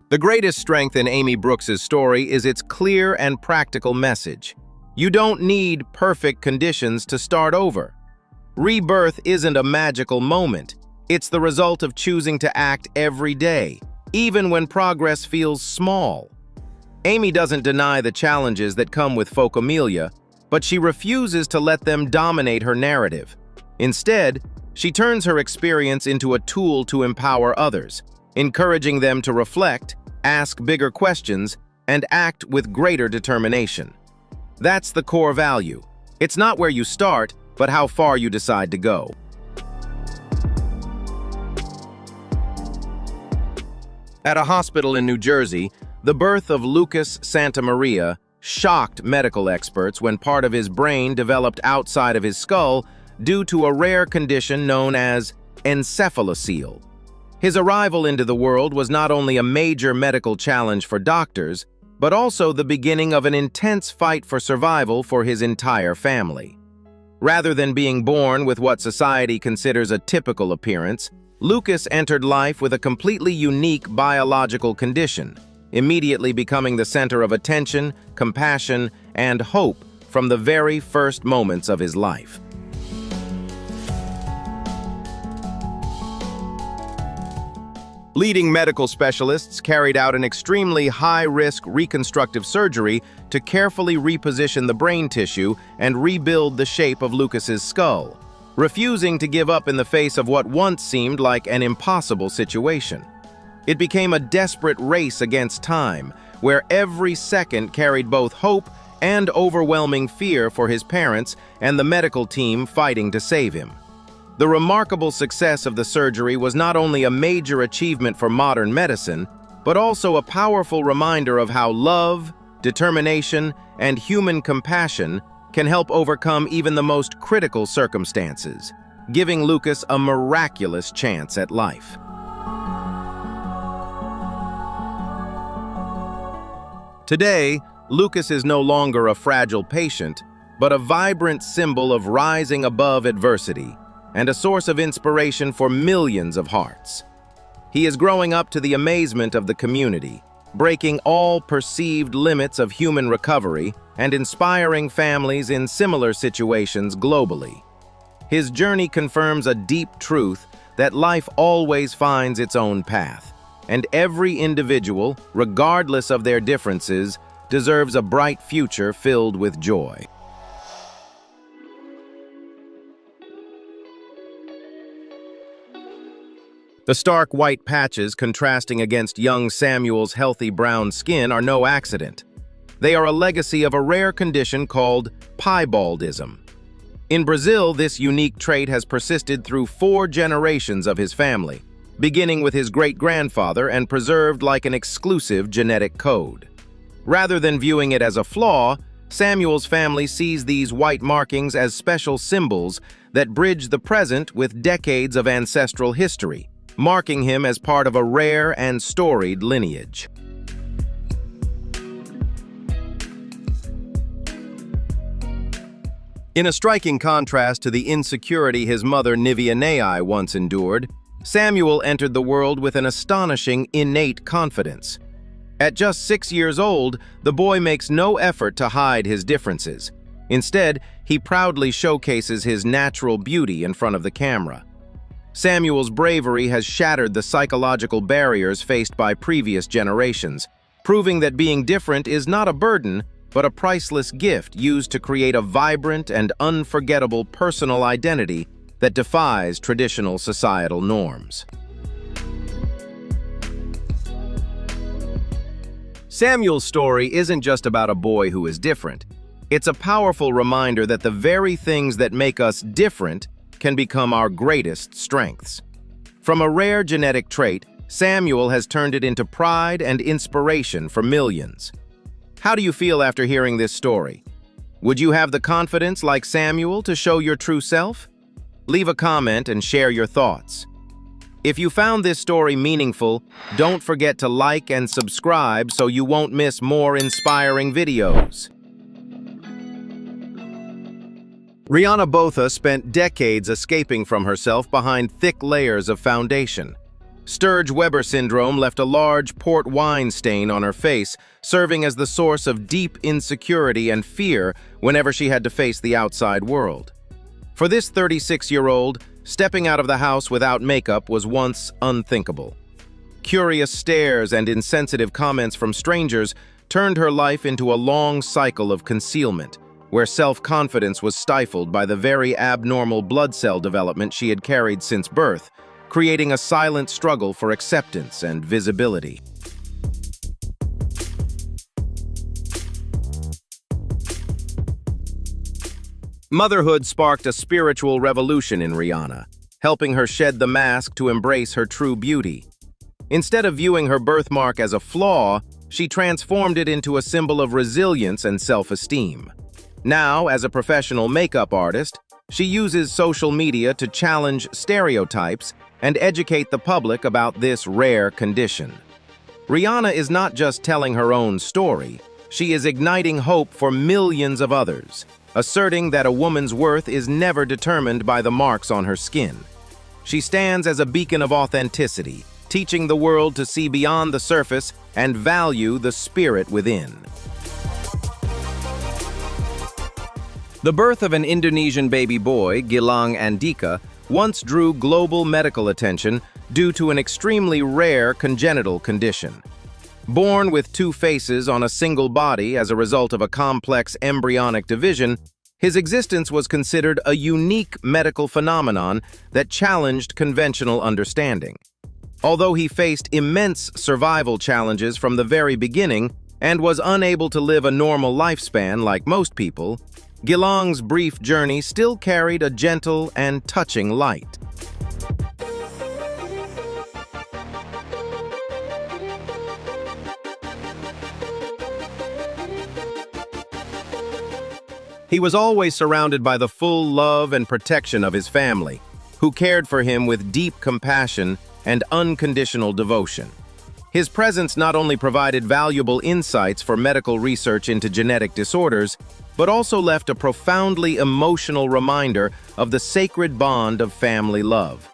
The greatest strength in Amy Brooks's story is its clear and practical message. You don't need perfect conditions to start over. Rebirth isn't a magical moment. It's the result of choosing to act every day, even when progress feels small. Amy doesn't deny the challenges that come with phocomelia, but she refuses to let them dominate her narrative. Instead, she turns her experience into a tool to empower others, encouraging them to reflect, ask bigger questions, and act with greater determination. That's the core value. It's not where you start, but how far you decide to go. At a hospital in New Jersey, the birth of Lucas Santa Maria shocked medical experts when part of his brain developed outside of his skull due to a rare condition known as encephalocele. His arrival into the world was not only a major medical challenge for doctors, but also the beginning of an intense fight for survival for his entire family. Rather than being born with what society considers a typical appearance, Lucas entered life with a completely unique biological condition, immediately becoming the center of attention, compassion, and hope from the very first moments of his life. Leading medical specialists carried out an extremely high-risk reconstructive surgery to carefully reposition the brain tissue and rebuild the shape of Lucas's skull, refusing to give up in the face of what once seemed like an impossible situation. It became a desperate race against time, where every second carried both hope and overwhelming fear for his parents and the medical team fighting to save him. The remarkable success of the surgery was not only a major achievement for modern medicine, but also a powerful reminder of how love, determination, and human compassion can help overcome even the most critical circumstances, giving Lucas a miraculous chance at life. Today, Lucas is no longer a fragile patient, but a vibrant symbol of rising above adversity and a source of inspiration for millions of hearts. He is growing up to the amazement of the community, breaking all perceived limits of human recovery and inspiring families in similar situations globally. His journey confirms a deep truth that life always finds its own path, and every individual, regardless of their differences, deserves a bright future filled with joy. The stark white patches contrasting against young Samuel's healthy brown skin are no accident. They are a legacy of a rare condition called piebaldism. In Brazil, this unique trait has persisted through 4 generations of his family, beginning with his great-grandfather and preserved like an exclusive genetic code. Rather than viewing it as a flaw, Samuel's family sees these white markings as special symbols that bridge the present with decades of ancestral history, marking him as part of a rare and storied lineage. In a striking contrast to the insecurity his mother Nivianei once endured, Samuel entered the world with an astonishing innate confidence. At just 6 years old, the boy makes no effort to hide his differences. Instead, he proudly showcases his natural beauty in front of the camera. Samuel's bravery has shattered the psychological barriers faced by previous generations, proving that being different is not a burden, but a priceless gift used to create a vibrant and unforgettable personal identity that defies traditional societal norms. Samuel's story isn't just about a boy who is different. It's a powerful reminder that the very things that make us different can become our greatest strengths. From a rare genetic trait, Samuel has turned it into pride and inspiration for millions. How do you feel after hearing this story? Would you have the confidence like Samuel to show your true self? Leave a comment and share your thoughts. If you found this story meaningful, don't forget to like and subscribe so you won't miss more inspiring videos. Rihanna Botha spent decades escaping from herself behind thick layers of foundation. Sturge-Weber syndrome left a large port wine stain on her face, serving as the source of deep insecurity and fear whenever she had to face the outside world. For this 36-year-old, stepping out of the house without makeup was once unthinkable. Curious stares and insensitive comments from strangers turned her life into a long cycle of concealment, where self-confidence was stifled by the very abnormal blood cell development she had carried since birth, creating a silent struggle for acceptance and visibility. Motherhood sparked a spiritual revolution in Rihanna, helping her shed the mask to embrace her true beauty. Instead of viewing her birthmark as a flaw, she transformed it into a symbol of resilience and self-esteem. Now, as a professional makeup artist, she uses social media to challenge stereotypes and educate the public about this rare condition. Rihanna is not just telling her own story, she is igniting hope for millions of others, asserting that a woman's worth is never determined by the marks on her skin. She stands as a beacon of authenticity, teaching the world to see beyond the surface and value the spirit within. The birth of an Indonesian baby boy, Gilang Andika, once drew global medical attention due to an extremely rare congenital condition. Born with two faces on a single body as a result of a complex embryonic division, his existence was considered a unique medical phenomenon that challenged conventional understanding. Although he faced immense survival challenges from the very beginning and was unable to live a normal lifespan like most people, Gilang's brief journey still carried a gentle and touching light. He was always surrounded by the full love and protection of his family, who cared for him with deep compassion and unconditional devotion. His presence not only provided valuable insights for medical research into genetic disorders, but also left a profoundly emotional reminder of the sacred bond of family love.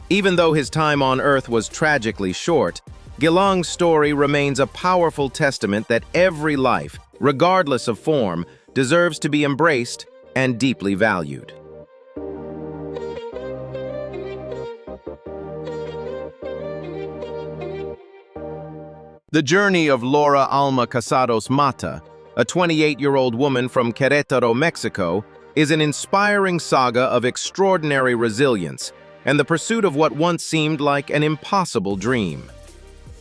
Even though his time on Earth was tragically short, Gilang's story remains a powerful testament that every life, regardless of form, deserves to be embraced and deeply valued. The journey of Laura Alma Casados Mata, a 28-year-old woman from Querétaro, Mexico, is an inspiring saga of extraordinary resilience and the pursuit of what once seemed like an impossible dream.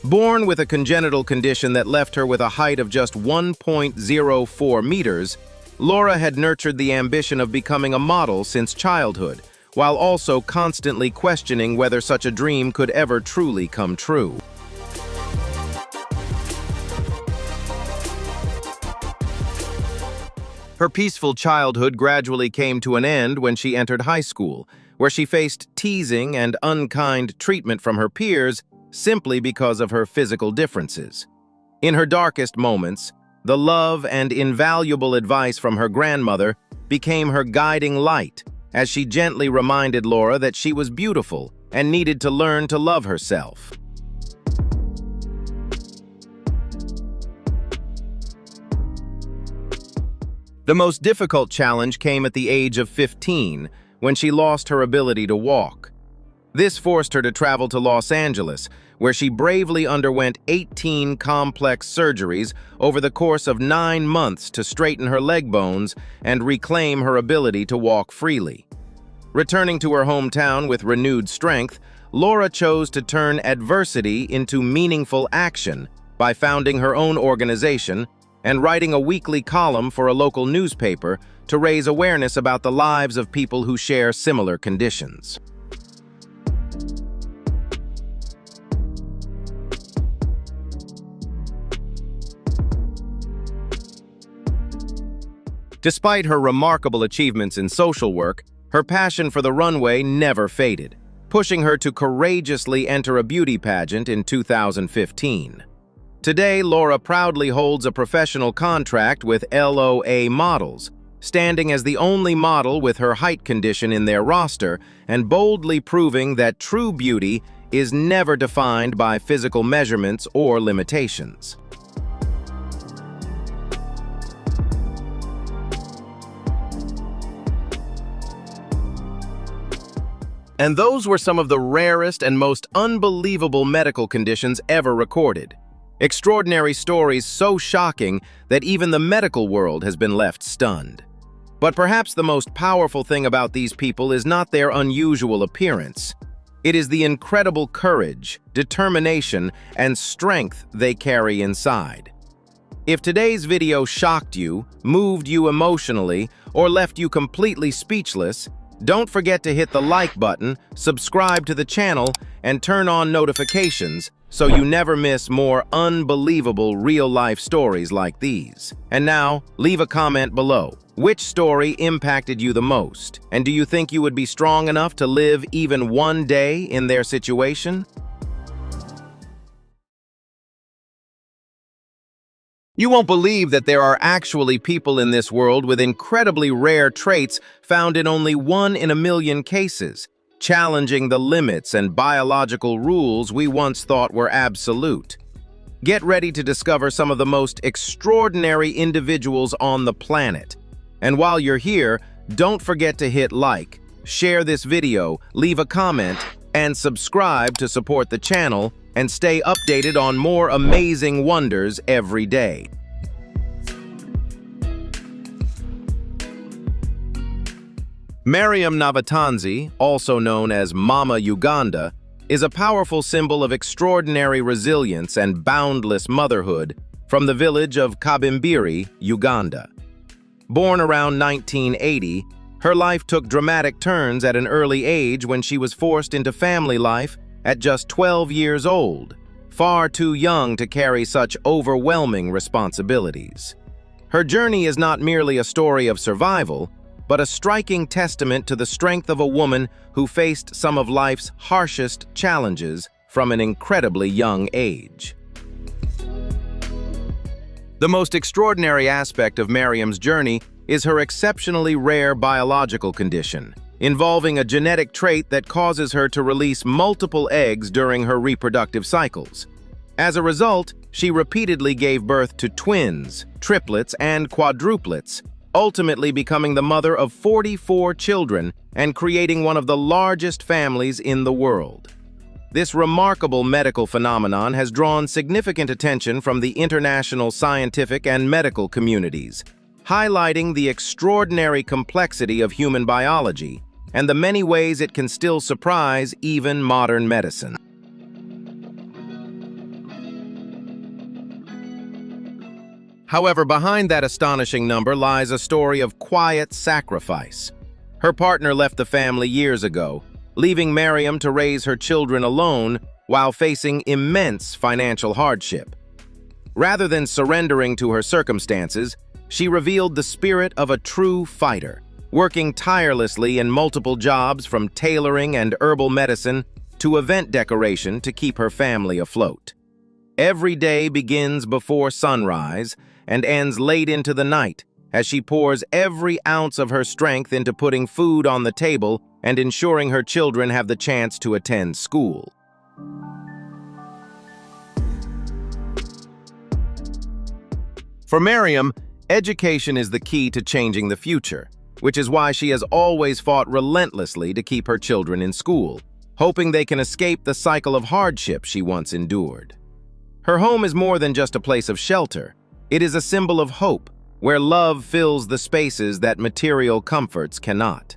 Born with a congenital condition that left her with a height of just 1.04 meters, Laura had nurtured the ambition of becoming a model since childhood, while also constantly questioning whether such a dream could ever truly come true. Her peaceful childhood gradually came to an end when she entered high school, where she faced teasing and unkind treatment from her peers simply because of her physical differences. In her darkest moments, the love and invaluable advice from her grandmother became her guiding light, as she gently reminded Laura that she was beautiful and needed to learn to love herself. The most difficult challenge came at the age of 15, when she lost her ability to walk. This forced her to travel to Los Angeles, where she bravely underwent 18 complex surgeries over the course of 9 months to straighten her leg bones and reclaim her ability to walk freely. Returning to her hometown with renewed strength, Laura chose to turn adversity into meaningful action by founding her own organization and writing a weekly column for a local newspaper to raise awareness about the lives of people who share similar conditions. Despite her remarkable achievements in social work, her passion for the runway never faded, pushing her to courageously enter a beauty pageant in 2015. Today, Laura proudly holds a professional contract with LOA Models, standing as the only model with her height condition in their roster and boldly proving that true beauty is never defined by physical measurements or limitations. And those were some of the rarest and most unbelievable medical conditions ever recorded. Extraordinary stories so shocking that even the medical world has been left stunned. But perhaps the most powerful thing about these people is not their unusual appearance. It is the incredible courage, determination, and strength they carry inside. If today's video shocked you, moved you emotionally, or left you completely speechless, don't forget to hit the like button, subscribe to the channel, and turn on notifications so you never miss more unbelievable real-life stories like these. And now, leave a comment below. Which story impacted you the most? And do you think you would be strong enough to live even one day in their situation? You won't believe that there are actually people in this world with incredibly rare traits found in only 1 in a million cases, challenging the limits and biological rules we once thought were absolute. Get ready to discover some of the most extraordinary individuals on the planet. And while you're here, don't forget to hit like, share this video, leave a comment, and subscribe to support the channel and stay updated on more amazing wonders every day. Mariam Navatanzi, also known as Mama Uganda, is a powerful symbol of extraordinary resilience and boundless motherhood from the village of Kabimbiri, Uganda. Born around 1980, her life took dramatic turns at an early age when she was forced into family life at just 12 years old, far too young to carry such overwhelming responsibilities. Her journey is not merely a story of survival, but a striking testament to the strength of a woman who faced some of life's harshest challenges from an incredibly young age. The most extraordinary aspect of Mariam's journey is her exceptionally rare biological condition, involving a genetic trait that causes her to release multiple eggs during her reproductive cycles. As a result, she repeatedly gave birth to twins, triplets, and quadruplets, ultimately becoming the mother of 44 children and creating one of the largest families in the world. This remarkable medical phenomenon has drawn significant attention from the international scientific and medical communities, highlighting the extraordinary complexity of human biology and the many ways it can still surprise even modern medicine. However, behind that astonishing number lies a story of quiet sacrifice. Her partner left the family years ago, leaving Mariam to raise her children alone while facing immense financial hardship. Rather than surrendering to her circumstances, she revealed the spirit of a true fighter, working tirelessly in multiple jobs from tailoring and herbal medicine to event decoration to keep her family afloat. Every day begins before sunrise and ends late into the night as she pours every ounce of her strength into putting food on the table and ensuring her children have the chance to attend school. For Mariam, Education is the key to changing the future, which is why she has always fought relentlessly to keep her children in school, hoping they can escape the cycle of hardship she once endured. Her home is more than just a place of shelter. It is a symbol of hope, where love fills the spaces that material comforts cannot.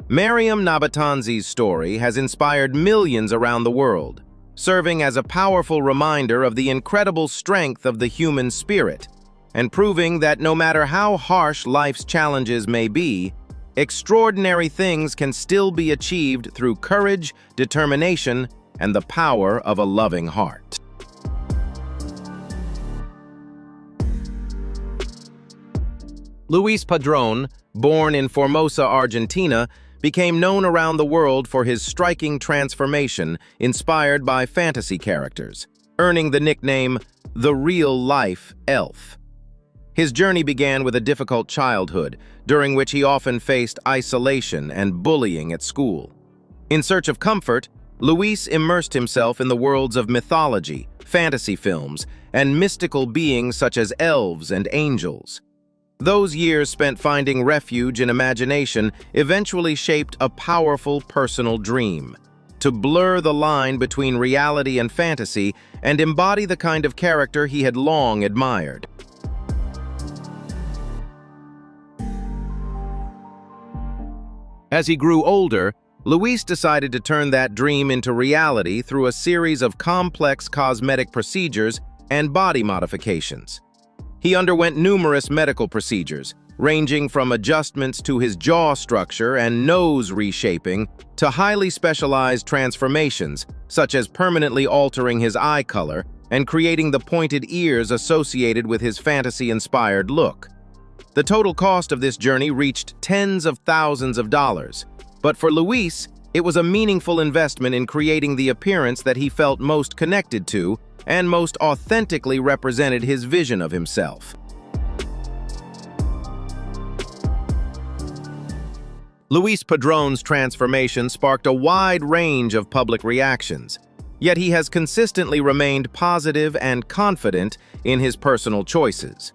Mariam Nabatanzi's story has inspired millions around the world, serving as a powerful reminder of the incredible strength of the human spirit, and proving that no matter how harsh life's challenges may be, extraordinary things can still be achieved through courage, determination, and the power of a loving heart. Luis Padrón, born in Formosa, Argentina, became known around the world for his striking transformation inspired by fantasy characters, earning the nickname the real-life elf. His journey began with a difficult childhood, during which he often faced isolation and bullying at school. In search of comfort, Luis immersed himself in the worlds of mythology, fantasy films, and mystical beings such as elves and angels. Those years spent finding refuge in imagination eventually shaped a powerful personal dream: to blur the line between reality and fantasy and embody the kind of character he had long admired. As he grew older, Luis decided to turn that dream into reality through a series of complex cosmetic procedures and body modifications. He underwent numerous medical procedures, ranging from adjustments to his jaw structure and nose reshaping to highly specialized transformations, such as permanently altering his eye color and creating the pointed ears associated with his fantasy-inspired look. The total cost of this journey reached tens of thousands of dollars, but for Luis, it was a meaningful investment in creating the appearance that he felt most connected to and most authentically represented his vision of himself. Luis Padrón's transformation sparked a wide range of public reactions, yet he has consistently remained positive and confident in his personal choices.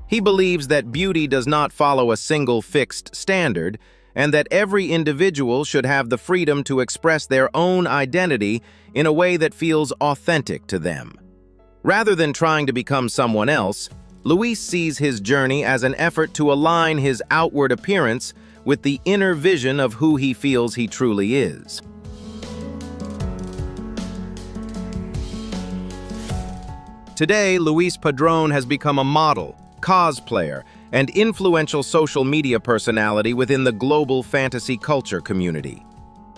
He believes that beauty does not follow a single fixed standard, and that every individual should have the freedom to express their own identity in a way that feels authentic to them. Rather than trying to become someone else, Luis sees his journey as an effort to align his outward appearance with the inner vision of who he feels he truly is. Today, Luis Padrón has become a model, cosplayer, and influential social media personality within the global fantasy culture community.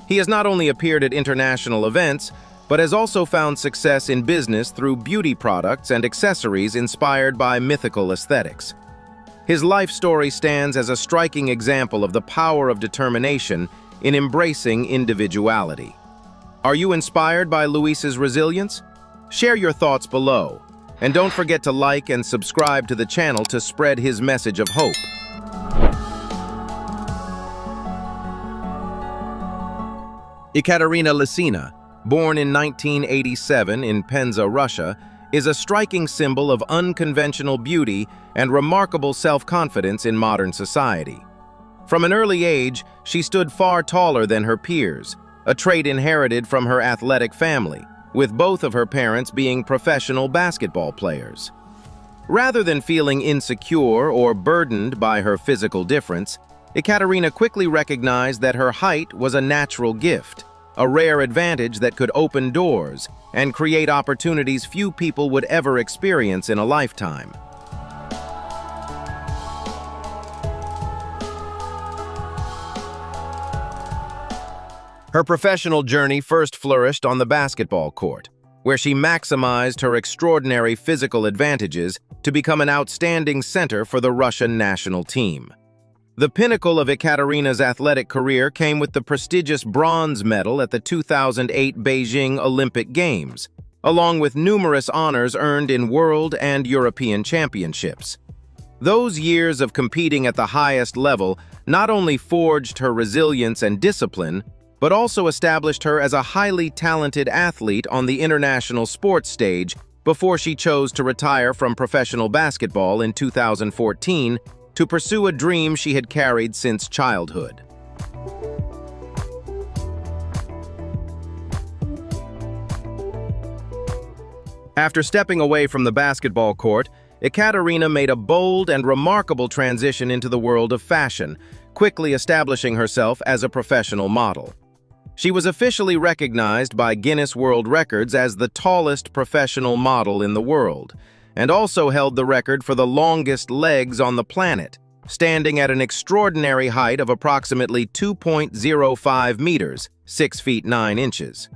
He has not only appeared at international events, but has also found success in business through beauty products and accessories inspired by mythical aesthetics. His life story stands as a striking example of the power of determination in embracing individuality. Are you inspired by Luis's resilience? Share your thoughts below. And don't forget to like and subscribe to the channel to spread his message of hope. Ekaterina Lysina, born in 1987 in Penza, Russia, is a striking symbol of unconventional beauty and remarkable self-confidence in modern society. From an early age, she stood far taller than her peers, a trait inherited from her athletic family, with both of her parents being professional basketball players. Rather than feeling insecure or burdened by her physical difference, Ekaterina quickly recognized that her height was a natural gift, a rare advantage that could open doors and create opportunities few people would ever experience in a lifetime. Her professional journey first flourished on the basketball court, where she maximized her extraordinary physical advantages to become an outstanding center for the Russian national team. The pinnacle of Ekaterina's athletic career came with the prestigious bronze medal at the 2008 Beijing Olympic Games, along with numerous honors earned in world and European championships. Those years of competing at the highest level not only forged her resilience and discipline, but also established her as a highly talented athlete on the international sports stage, before she chose to retire from professional basketball in 2014 to pursue a dream she had carried since childhood. After stepping away from the basketball court, Ekaterina made a bold and remarkable transition into the world of fashion, quickly establishing herself as a professional model. She was officially recognized by Guinness World Records as the tallest professional model in the world, and also held the record for the longest legs on the planet, standing at an extraordinary height of approximately 2.05 meters, 6 feet 9 inches.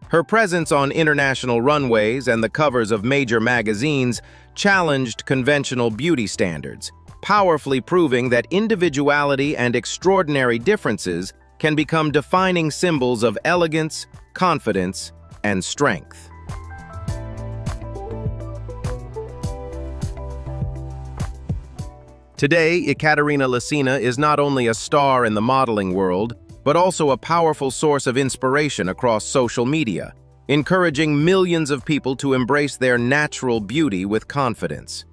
Her presence on international runways and the covers of major magazines challenged conventional beauty standards, powerfully proving that individuality and extraordinary differences can become defining symbols of elegance, confidence, and strength. Today, Ekaterina Lacina is not only a star in the modeling world, but also a powerful source of inspiration across social media, encouraging millions of people to embrace their natural beauty with confidence.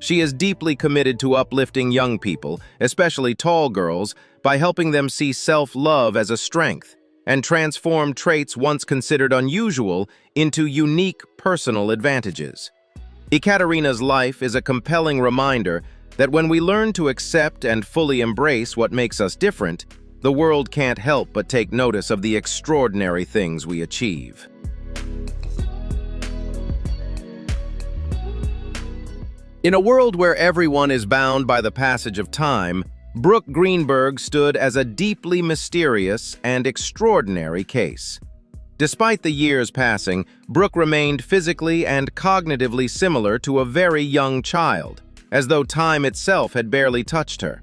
She is deeply committed to uplifting young people, especially tall girls, by helping them see self-love as a strength and transform traits once considered unusual into unique personal advantages. Ekaterina's life is a compelling reminder that when we learn to accept and fully embrace what makes us different, the world can't help but take notice of the extraordinary things we achieve. In a world where everyone is bound by the passage of time, Brooke Greenberg stood as a deeply mysterious and extraordinary case. Despite the years passing, Brooke remained physically and cognitively similar to a very young child, as though time itself had barely touched her.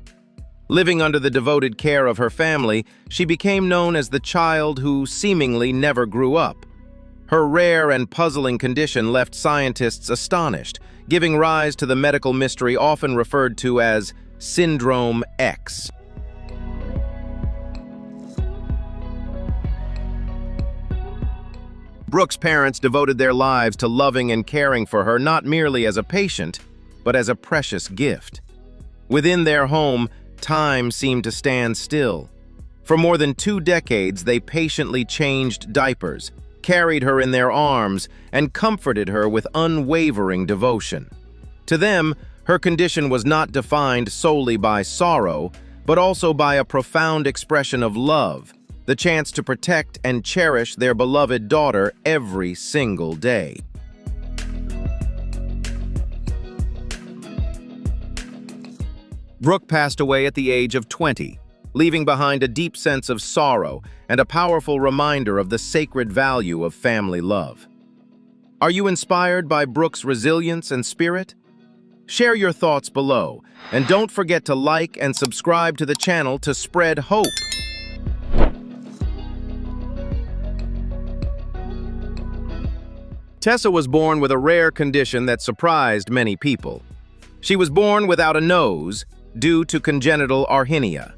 Living under the devoted care of her family, she became known as the child who seemingly never grew up. Her rare and puzzling condition left scientists astonished, giving rise to the medical mystery often referred to as Syndrome X. Brooke's parents devoted their lives to loving and caring for her not merely as a patient, but as a precious gift. Within their home, time seemed to stand still. For more than 2 decades, they patiently changed diapers, carried her in their arms, and comforted her with unwavering devotion. To them, her condition was not defined solely by sorrow, but also by a profound expression of love, the chance to protect and cherish their beloved daughter every single day. Brooke passed away at the age of 20, leaving behind a deep sense of sorrow and a powerful reminder of the sacred value of family love. Are you inspired by Brooke's resilience and spirit? Share your thoughts below, and don't forget to like and subscribe to the channel to spread hope. Tessa was born with a rare condition that surprised many people. She was born without a nose, due to congenital arrhythmia.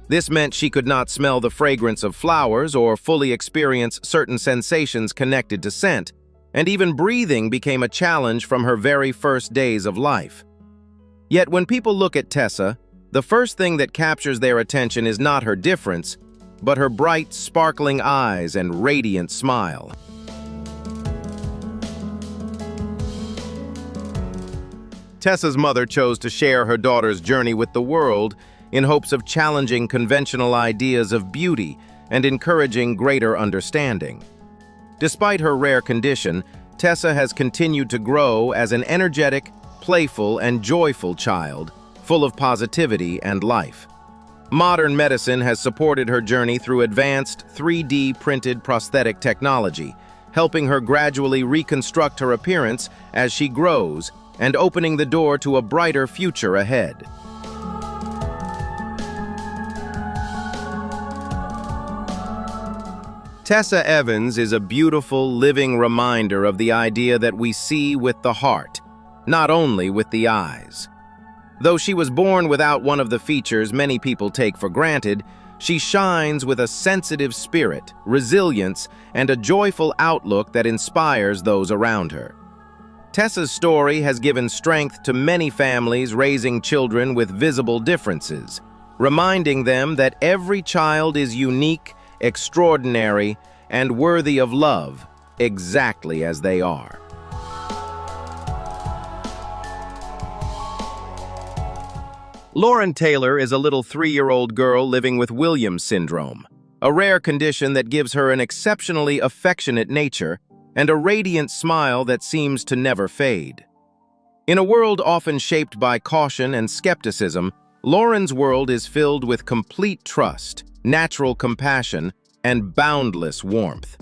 This meant she could not smell the fragrance of flowers or fully experience certain sensations connected to scent, and even breathing became a challenge from her very first days of life. Yet when people look at Tessa, the first thing that captures their attention is not her difference, but her bright, sparkling eyes and radiant smile. Tessa's mother chose to share her daughter's journey with the world in hopes of challenging conventional ideas of beauty and encouraging greater understanding. Despite her rare condition, Tessa has continued to grow as an energetic, playful, and joyful child, full of positivity and life. Modern medicine has supported her journey through advanced 3D printed prosthetic technology, helping her gradually reconstruct her appearance as she grows and opening the door to a brighter future ahead. Tessa Evans is a beautiful, living reminder of the idea that we see with the heart, not only with the eyes. Though she was born without one of the features many people take for granted, she shines with a sensitive spirit, resilience, and a joyful outlook that inspires those around her. Tessa's story has given strength to many families raising children with visible differences, reminding them that every child is unique, extraordinary, and worthy of love, exactly as they are. Lauren Taylor is a little 3-year-old girl living with Williams syndrome, a rare condition that gives her an exceptionally affectionate nature and a radiant smile that seems to never fade. In a world often shaped by caution and skepticism, Lauren's world is filled with complete trust, natural compassion, and boundless warmth.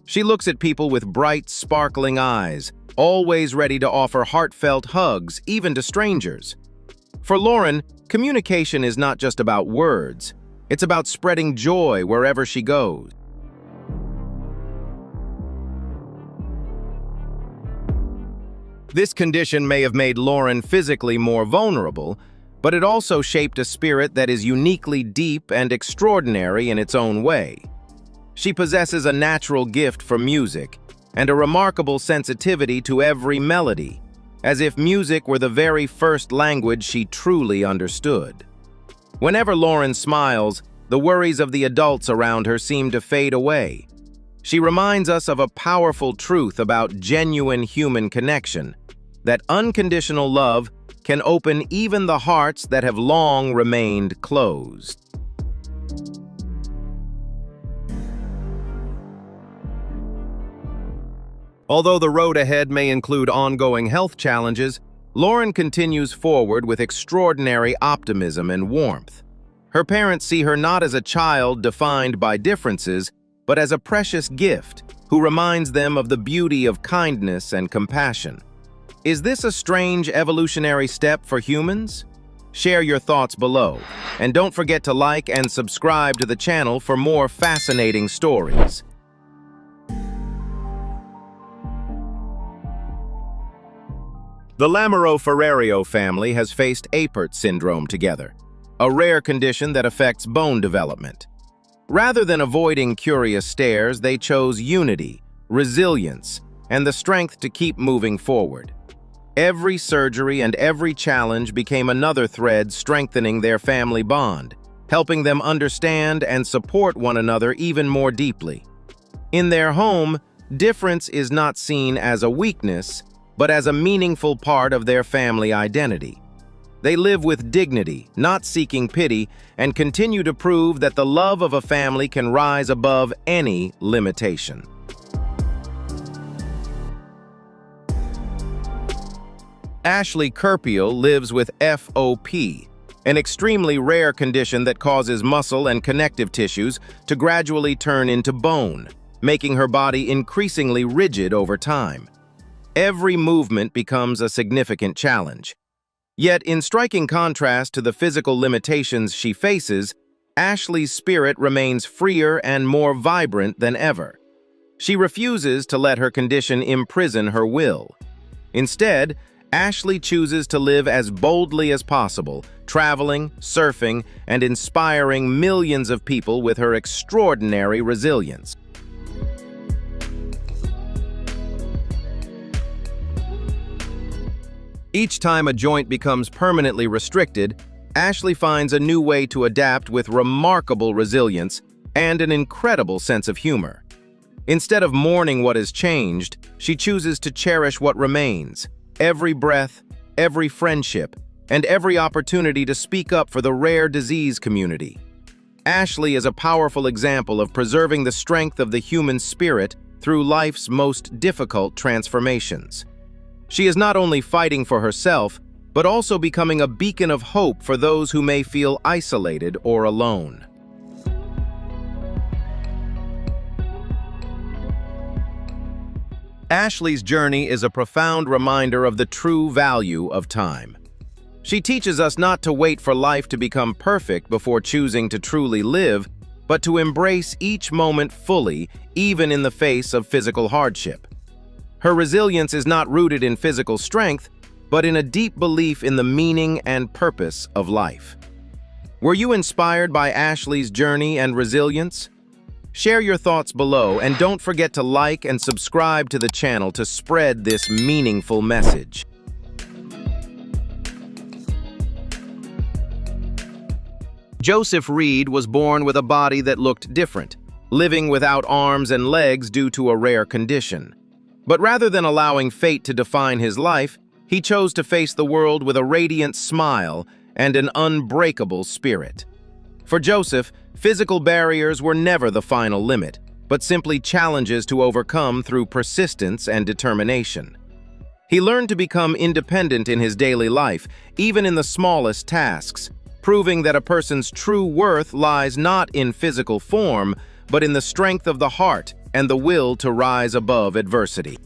She looks at people with bright, sparkling eyes, always ready to offer heartfelt hugs, even to strangers. For Lauren, communication is not just about words, it's about spreading joy wherever she goes. This condition may have made Lauren physically more vulnerable, but it also shaped a spirit that is uniquely deep and extraordinary in its own way. She possesses a natural gift for music and a remarkable sensitivity to every melody, as if music were the very first language she truly understood. Whenever Lauren smiles, the worries of the adults around her seem to fade away. She reminds us of a powerful truth about genuine human connection, that unconditional love can open even the hearts that have long remained closed. Although the road ahead may include ongoing health challenges, Lauren continues forward with extraordinary optimism and warmth. Her parents see her not as a child defined by differences, but as a precious gift who reminds them of the beauty of kindness and compassion. Is this a strange evolutionary step for humans? Share your thoughts below, and don't forget to like and subscribe to the channel for more fascinating stories. The Lamoureux-Ferrario family has faced Apert syndrome together, a rare condition that affects bone development. Rather than avoiding curious stares, they chose unity, resilience, and the strength to keep moving forward. Every surgery and every challenge became another thread strengthening their family bond, helping them understand and support one another even more deeply. In their home, difference is not seen as a weakness, but as a meaningful part of their family identity. They live with dignity, not seeking pity, and continue to prove that the love of a family can rise above any limitation. Ashley Kerpiel lives with FOP, an extremely rare condition that causes muscle and connective tissues to gradually turn into bone, making her body increasingly rigid over time. Every movement becomes a significant challenge. Yet, in striking contrast to the physical limitations she faces, Ashley's spirit remains freer and more vibrant than ever. She refuses to let her condition imprison her will. Instead, Ashley chooses to live as boldly as possible, traveling, surfing, and inspiring millions of people with her extraordinary resilience. Each time a joint becomes permanently restricted, Ashley finds a new way to adapt with remarkable resilience and an incredible sense of humor. Instead of mourning what has changed, she chooses to cherish what remains, every breath, every friendship, and every opportunity to speak up for the rare disease community. Ashley is a powerful example of preserving the strength of the human spirit through life's most difficult transformations. She is not only fighting for herself, but also becoming a beacon of hope for those who may feel isolated or alone. Ashley's journey is a profound reminder of the true value of time. She teaches us not to wait for life to become perfect before choosing to truly live, but to embrace each moment fully, even in the face of physical hardship. Her resilience is not rooted in physical strength, but in a deep belief in the meaning and purpose of life. Were you inspired by Ashley's journey and resilience? Share your thoughts below and don't forget to like and subscribe to the channel to spread this meaningful message. Joseph Reed was born with a body that looked different, living without arms and legs due to a rare condition. But rather than allowing fate to define his life, he chose to face the world with a radiant smile and an unbreakable spirit. For Joseph, physical barriers were never the final limit, but simply challenges to overcome through persistence and determination. He learned to become independent in his daily life, even in the smallest tasks, proving that a person's true worth lies not in physical form, but in the strength of the heart and the will to rise above adversity.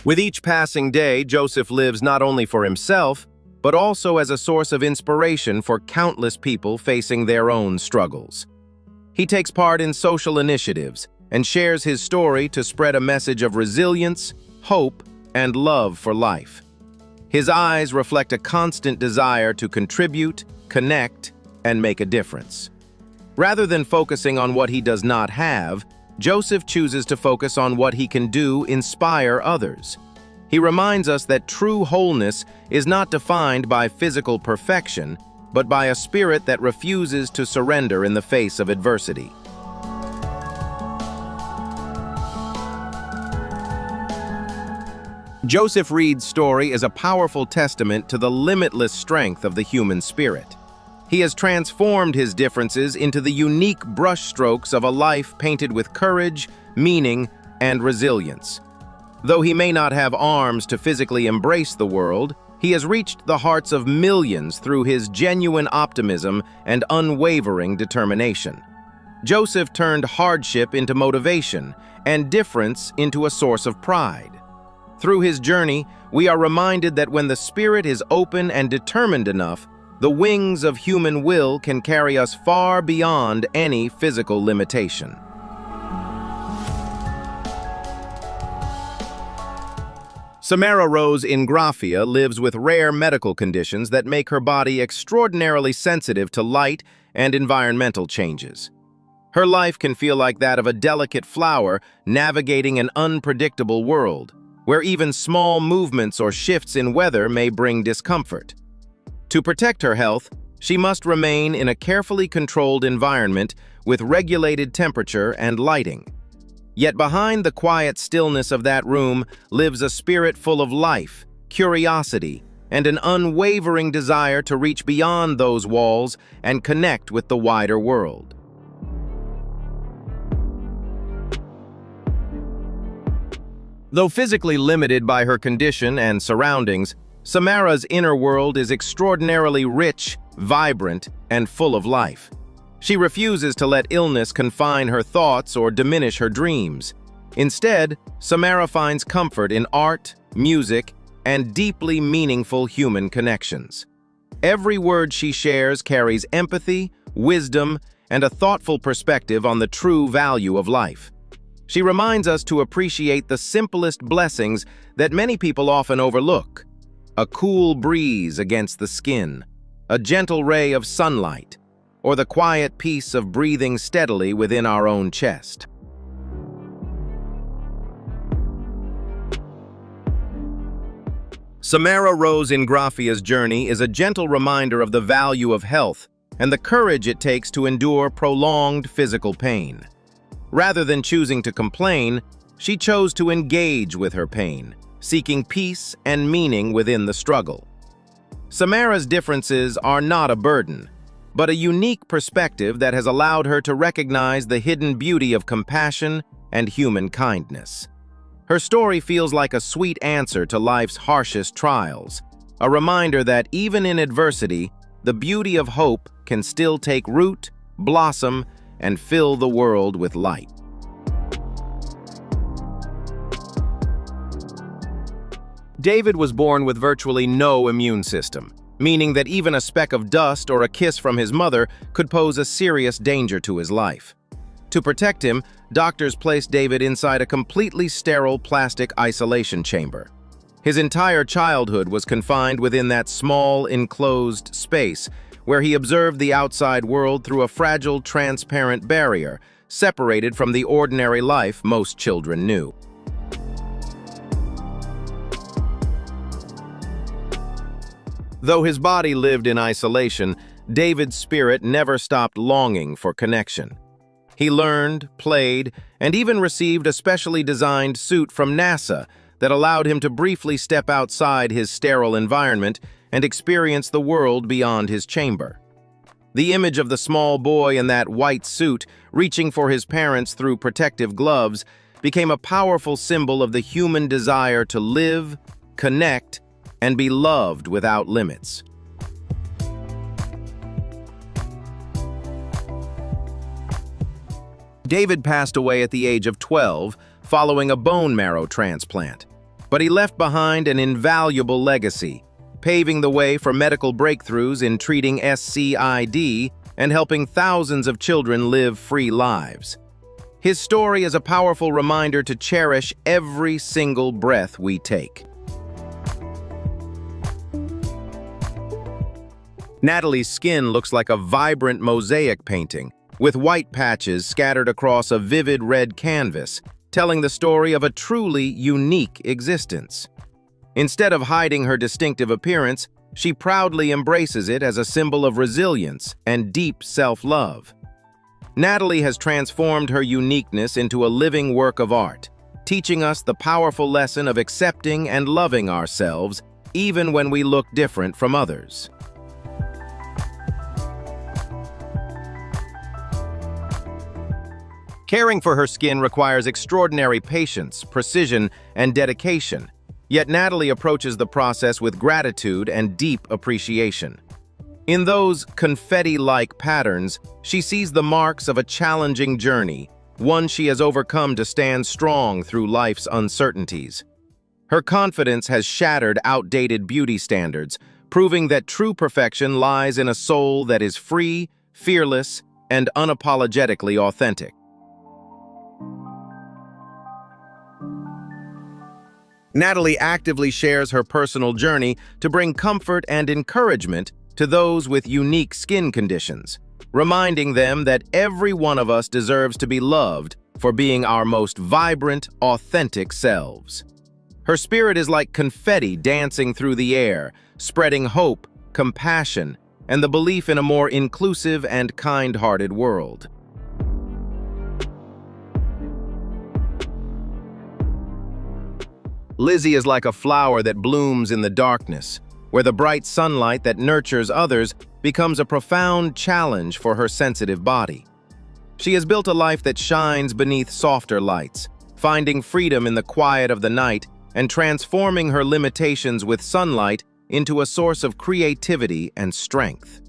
With each passing day, Joseph lives not only for himself, but also as a source of inspiration for countless people facing their own struggles. He takes part in social initiatives and shares his story to spread a message of resilience, hope, and love for life. His eyes reflect a constant desire to contribute, connect, and make a difference. Rather than focusing on what he does not have, Joseph chooses to focus on what he can do inspire others. He reminds us that true wholeness is not defined by physical perfection, but by a spirit that refuses to surrender in the face of adversity. Joseph Reed's story is a powerful testament to the limitless strength of the human spirit. He has transformed his differences into the unique brushstrokes of a life painted with courage, meaning, and resilience. Though he may not have arms to physically embrace the world, he has reached the hearts of millions through his genuine optimism and unwavering determination. Joseph turned hardship into motivation and difference into a source of pride. Through his journey, we are reminded that when the spirit is open and determined enough, the wings of human will can carry us far beyond any physical limitation. Samara Rose Ingrafia lives with rare medical conditions that make her body extraordinarily sensitive to light and environmental changes. Her life can feel like that of a delicate flower navigating an unpredictable world, where even small movements or shifts in weather may bring discomfort. To protect her health, she must remain in a carefully controlled environment with regulated temperature and lighting. Yet behind the quiet stillness of that room lives a spirit full of life, curiosity, and an unwavering desire to reach beyond those walls and connect with the wider world. Though physically limited by her condition and surroundings, Samara's inner world is extraordinarily rich, vibrant, and full of life. She refuses to let illness confine her thoughts or diminish her dreams. Instead, Samara finds comfort in art, music, and deeply meaningful human connections. Every word she shares carries empathy, wisdom, and a thoughtful perspective on the true value of life. She reminds us to appreciate the simplest blessings that many people often overlook: a cool breeze against the skin, a gentle ray of sunlight, or the quiet peace of breathing steadily within our own chest. Samara Rose Ingrafia's journey is a gentle reminder of the value of health and the courage it takes to endure prolonged physical pain. Rather than choosing to complain, she chose to engage with her pain, seeking peace and meaning within the struggle. Samara's differences are not a burden, but a unique perspective that has allowed her to recognize the hidden beauty of compassion and human kindness. Her story feels like a sweet answer to life's harshest trials, a reminder that even in adversity, the beauty of hope can still take root, blossom, and fill the world with light. David was born with virtually no immune system, meaning that even a speck of dust or a kiss from his mother could pose a serious danger to his life. To protect him, doctors placed David inside a completely sterile plastic isolation chamber. His entire childhood was confined within that small, enclosed space, where he observed the outside world through a fragile, transparent barrier, separated from the ordinary life most children knew. Though his body lived in isolation, David's spirit never stopped longing for connection. He learned, played, and even received a specially designed suit from NASA that allowed him to briefly step outside his sterile environment and experience the world beyond his chamber. The image of the small boy in that white suit, reaching for his parents through protective gloves, became a powerful symbol of the human desire to live, connect, and be loved without limits. David passed away at the age of 12 following a bone marrow transplant, but he left behind an invaluable legacy, paving the way for medical breakthroughs in treating SCID and helping thousands of children live free lives. His story is a powerful reminder to cherish every single breath we take. Natalie's skin looks like a vibrant mosaic painting, with white patches scattered across a vivid red canvas, telling the story of a truly unique existence. Instead of hiding her distinctive appearance, she proudly embraces it as a symbol of resilience and deep self-love. Natalie has transformed her uniqueness into a living work of art, teaching us the powerful lesson of accepting and loving ourselves, even when we look different from others. Caring for her skin requires extraordinary patience, precision, and dedication, yet Natalie approaches the process with gratitude and deep appreciation. In those confetti-like patterns, she sees the marks of a challenging journey, one she has overcome to stand strong through life's uncertainties. Her confidence has shattered outdated beauty standards, proving that true perfection lies in a soul that is free, fearless, and unapologetically authentic. Natalie actively shares her personal journey to bring comfort and encouragement to those with unique skin conditions, reminding them that every one of us deserves to be loved for being our most vibrant, authentic selves. Her spirit is like confetti dancing through the air, spreading hope, compassion, and the belief in a more inclusive and kind-hearted world. Lizzie is like a flower that blooms in the darkness, where the bright sunlight that nurtures others becomes a profound challenge for her sensitive body. She has built a life that shines beneath softer lights, finding freedom in the quiet of the night and transforming her limitations with sunlight into a source of creativity and strength.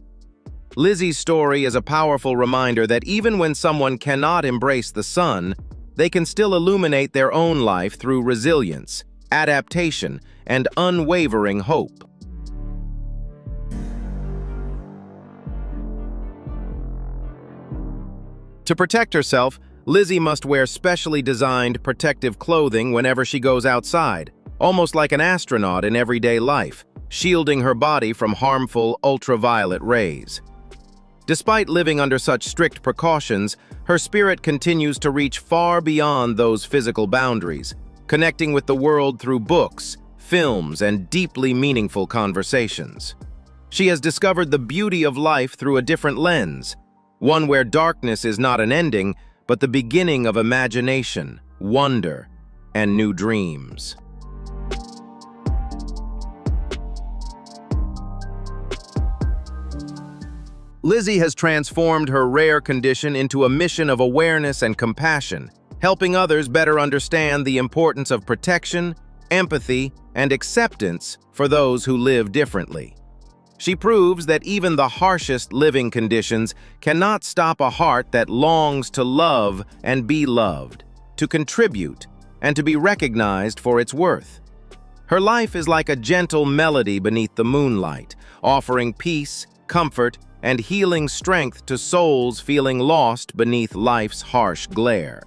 Lizzie's story is a powerful reminder that even when someone cannot embrace the sun, they can still illuminate their own life through resilience, adaptation, and unwavering hope. To protect herself, Lizzie must wear specially designed protective clothing whenever she goes outside, almost like an astronaut in everyday life, shielding her body from harmful ultraviolet rays. Despite living under such strict precautions, her spirit continues to reach far beyond those physical boundaries, connecting with the world through books, films, and deeply meaningful conversations. She has discovered the beauty of life through a different lens, one where darkness is not an ending, but the beginning of imagination, wonder, and new dreams. Lizzie has transformed her rare condition into a mission of awareness and compassion, helping others better understand the importance of protection, empathy, and acceptance for those who live differently. She proves that even the harshest living conditions cannot stop a heart that longs to love and be loved, to contribute, and to be recognized for its worth. Her life is like a gentle melody beneath the moonlight, offering peace, comfort, and healing strength to souls feeling lost beneath life's harsh glare.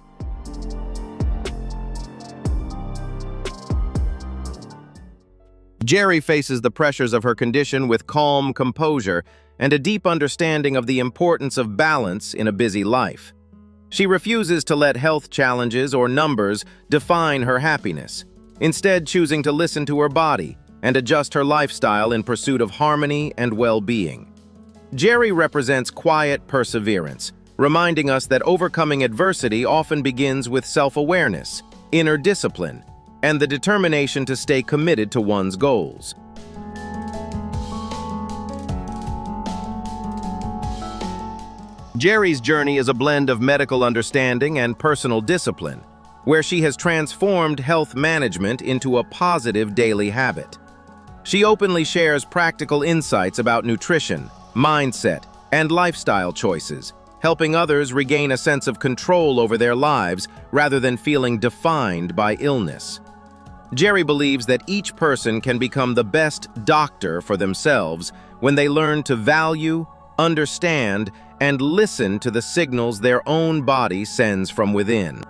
Jerry faces the pressures of her condition with calm composure and a deep understanding of the importance of balance in a busy life. She refuses to let health challenges or numbers define her happiness, instead choosing to listen to her body and adjust her lifestyle in pursuit of harmony and well-being. Jerry represents quiet perseverance, reminding us that overcoming adversity often begins with self-awareness, inner discipline, and the determination to stay committed to one's goals. Jerry's journey is a blend of medical understanding and personal discipline, where she has transformed health management into a positive daily habit. She openly shares practical insights about nutrition, mindset, and lifestyle choices, helping others regain a sense of control over their lives rather than feeling defined by illness. Jerry believes that each person can become the best doctor for themselves when they learn to value, understand, and listen to the signals their own body sends from within.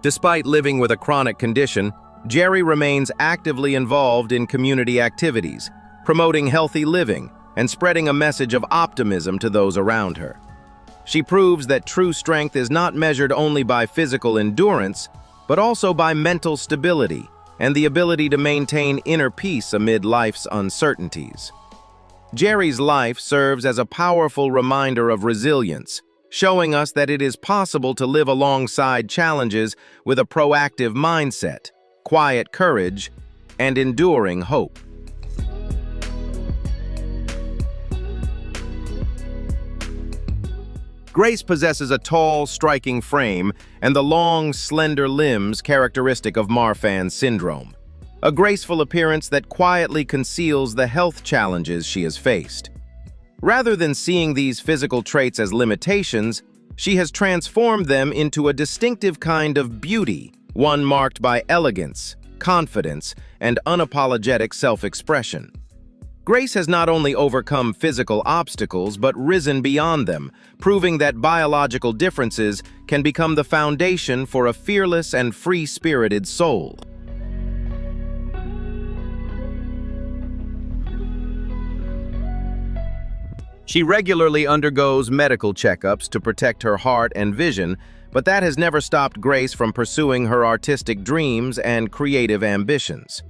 Despite living with a chronic condition, Jerry remains actively involved in community activities, promoting healthy living and spreading a message of optimism to those around her. She proves that true strength is not measured only by physical endurance, but also by mental stability and the ability to maintain inner peace amid life's uncertainties. Jerry's life serves as a powerful reminder of resilience, showing us that it is possible to live alongside challenges with a proactive mindset, quiet courage, and enduring hope. Grace possesses a tall, striking frame and the long, slender limbs characteristic of Marfan syndrome, a graceful appearance that quietly conceals the health challenges she has faced. Rather than seeing these physical traits as limitations, she has transformed them into a distinctive kind of beauty, one marked by elegance, confidence, and unapologetic self-expression. Grace has not only overcome physical obstacles but risen beyond them, proving that biological differences can become the foundation for a fearless and free-spirited soul. She regularly undergoes medical checkups to protect her heart and vision, but that has never stopped Grace from pursuing her artistic dreams and creative ambitions.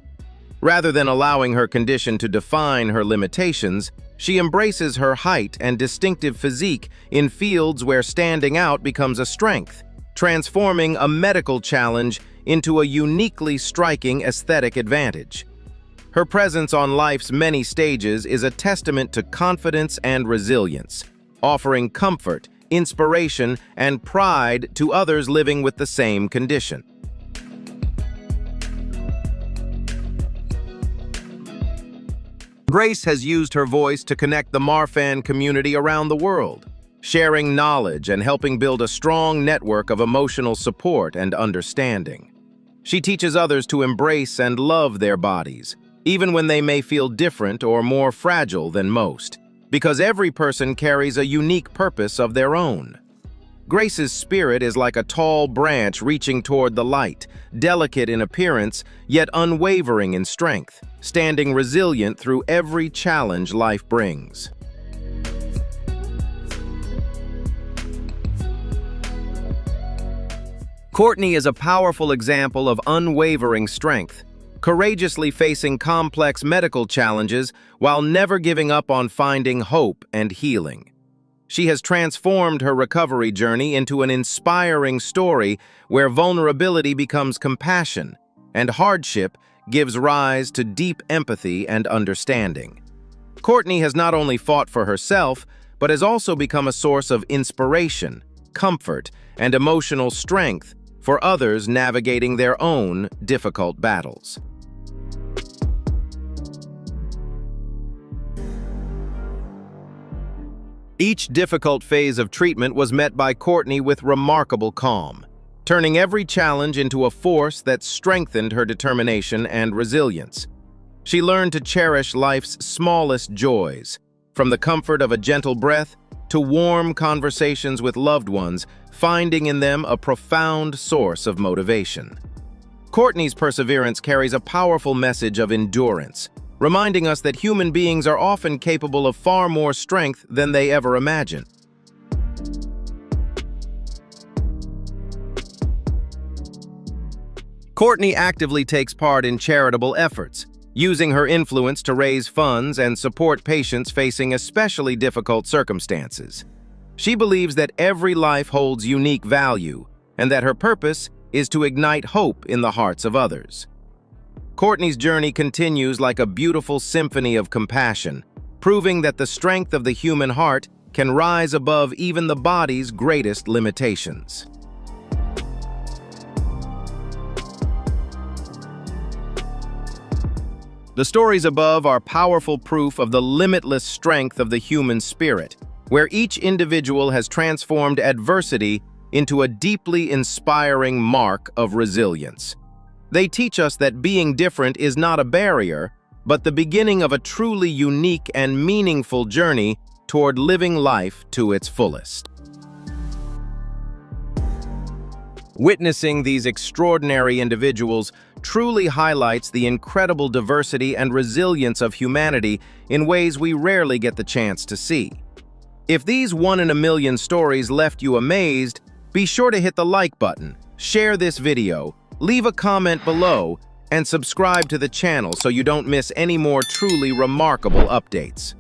Rather than allowing her condition to define her limitations, she embraces her height and distinctive physique in fields where standing out becomes a strength, transforming a medical challenge into a uniquely striking aesthetic advantage. Her presence on life's many stages is a testament to confidence and resilience, offering comfort, inspiration, and pride to others living with the same condition. Grace has used her voice to connect the Marfan community around the world, sharing knowledge and helping build a strong network of emotional support and understanding. She teaches others to embrace and love their bodies, even when they may feel different or more fragile than most, because every person carries a unique purpose of their own. Grace's spirit is like a tall branch reaching toward the light, delicate in appearance, yet unwavering in strength, standing resilient through every challenge life brings. Courtney is a powerful example of unwavering strength, courageously facing complex medical challenges while never giving up on finding hope and healing. She has transformed her recovery journey into an inspiring story where vulnerability becomes compassion and hardship gives rise to deep empathy and understanding. Courtney has not only fought for herself, but has also become a source of inspiration, comfort, and emotional strength for others navigating their own difficult battles. Each difficult phase of treatment was met by Courtney with remarkable calm, turning every challenge into a force that strengthened her determination and resilience. She learned to cherish life's smallest joys, from the comfort of a gentle breath to warm conversations with loved ones, finding in them a profound source of motivation. Courtney's perseverance carries a powerful message of endurance, reminding us that human beings are often capable of far more strength than they ever imagine. Courtney actively takes part in charitable efforts, using her influence to raise funds and support patients facing especially difficult circumstances. She believes that every life holds unique value, and that her purpose is to ignite hope in the hearts of others. Courtney's journey continues like a beautiful symphony of compassion, proving that the strength of the human heart can rise above even the body's greatest limitations. The stories above are powerful proof of the limitless strength of the human spirit, where each individual has transformed adversity into a deeply inspiring mark of resilience. They teach us that being different is not a barrier, but the beginning of a truly unique and meaningful journey toward living life to its fullest. Witnessing these extraordinary individuals truly highlights the incredible diversity and resilience of humanity in ways we rarely get the chance to see. If these one-in-a-million stories left you amazed, be sure to hit the like button, share this video, leave a comment below, and subscribe to the channel so you don't miss any more truly remarkable updates.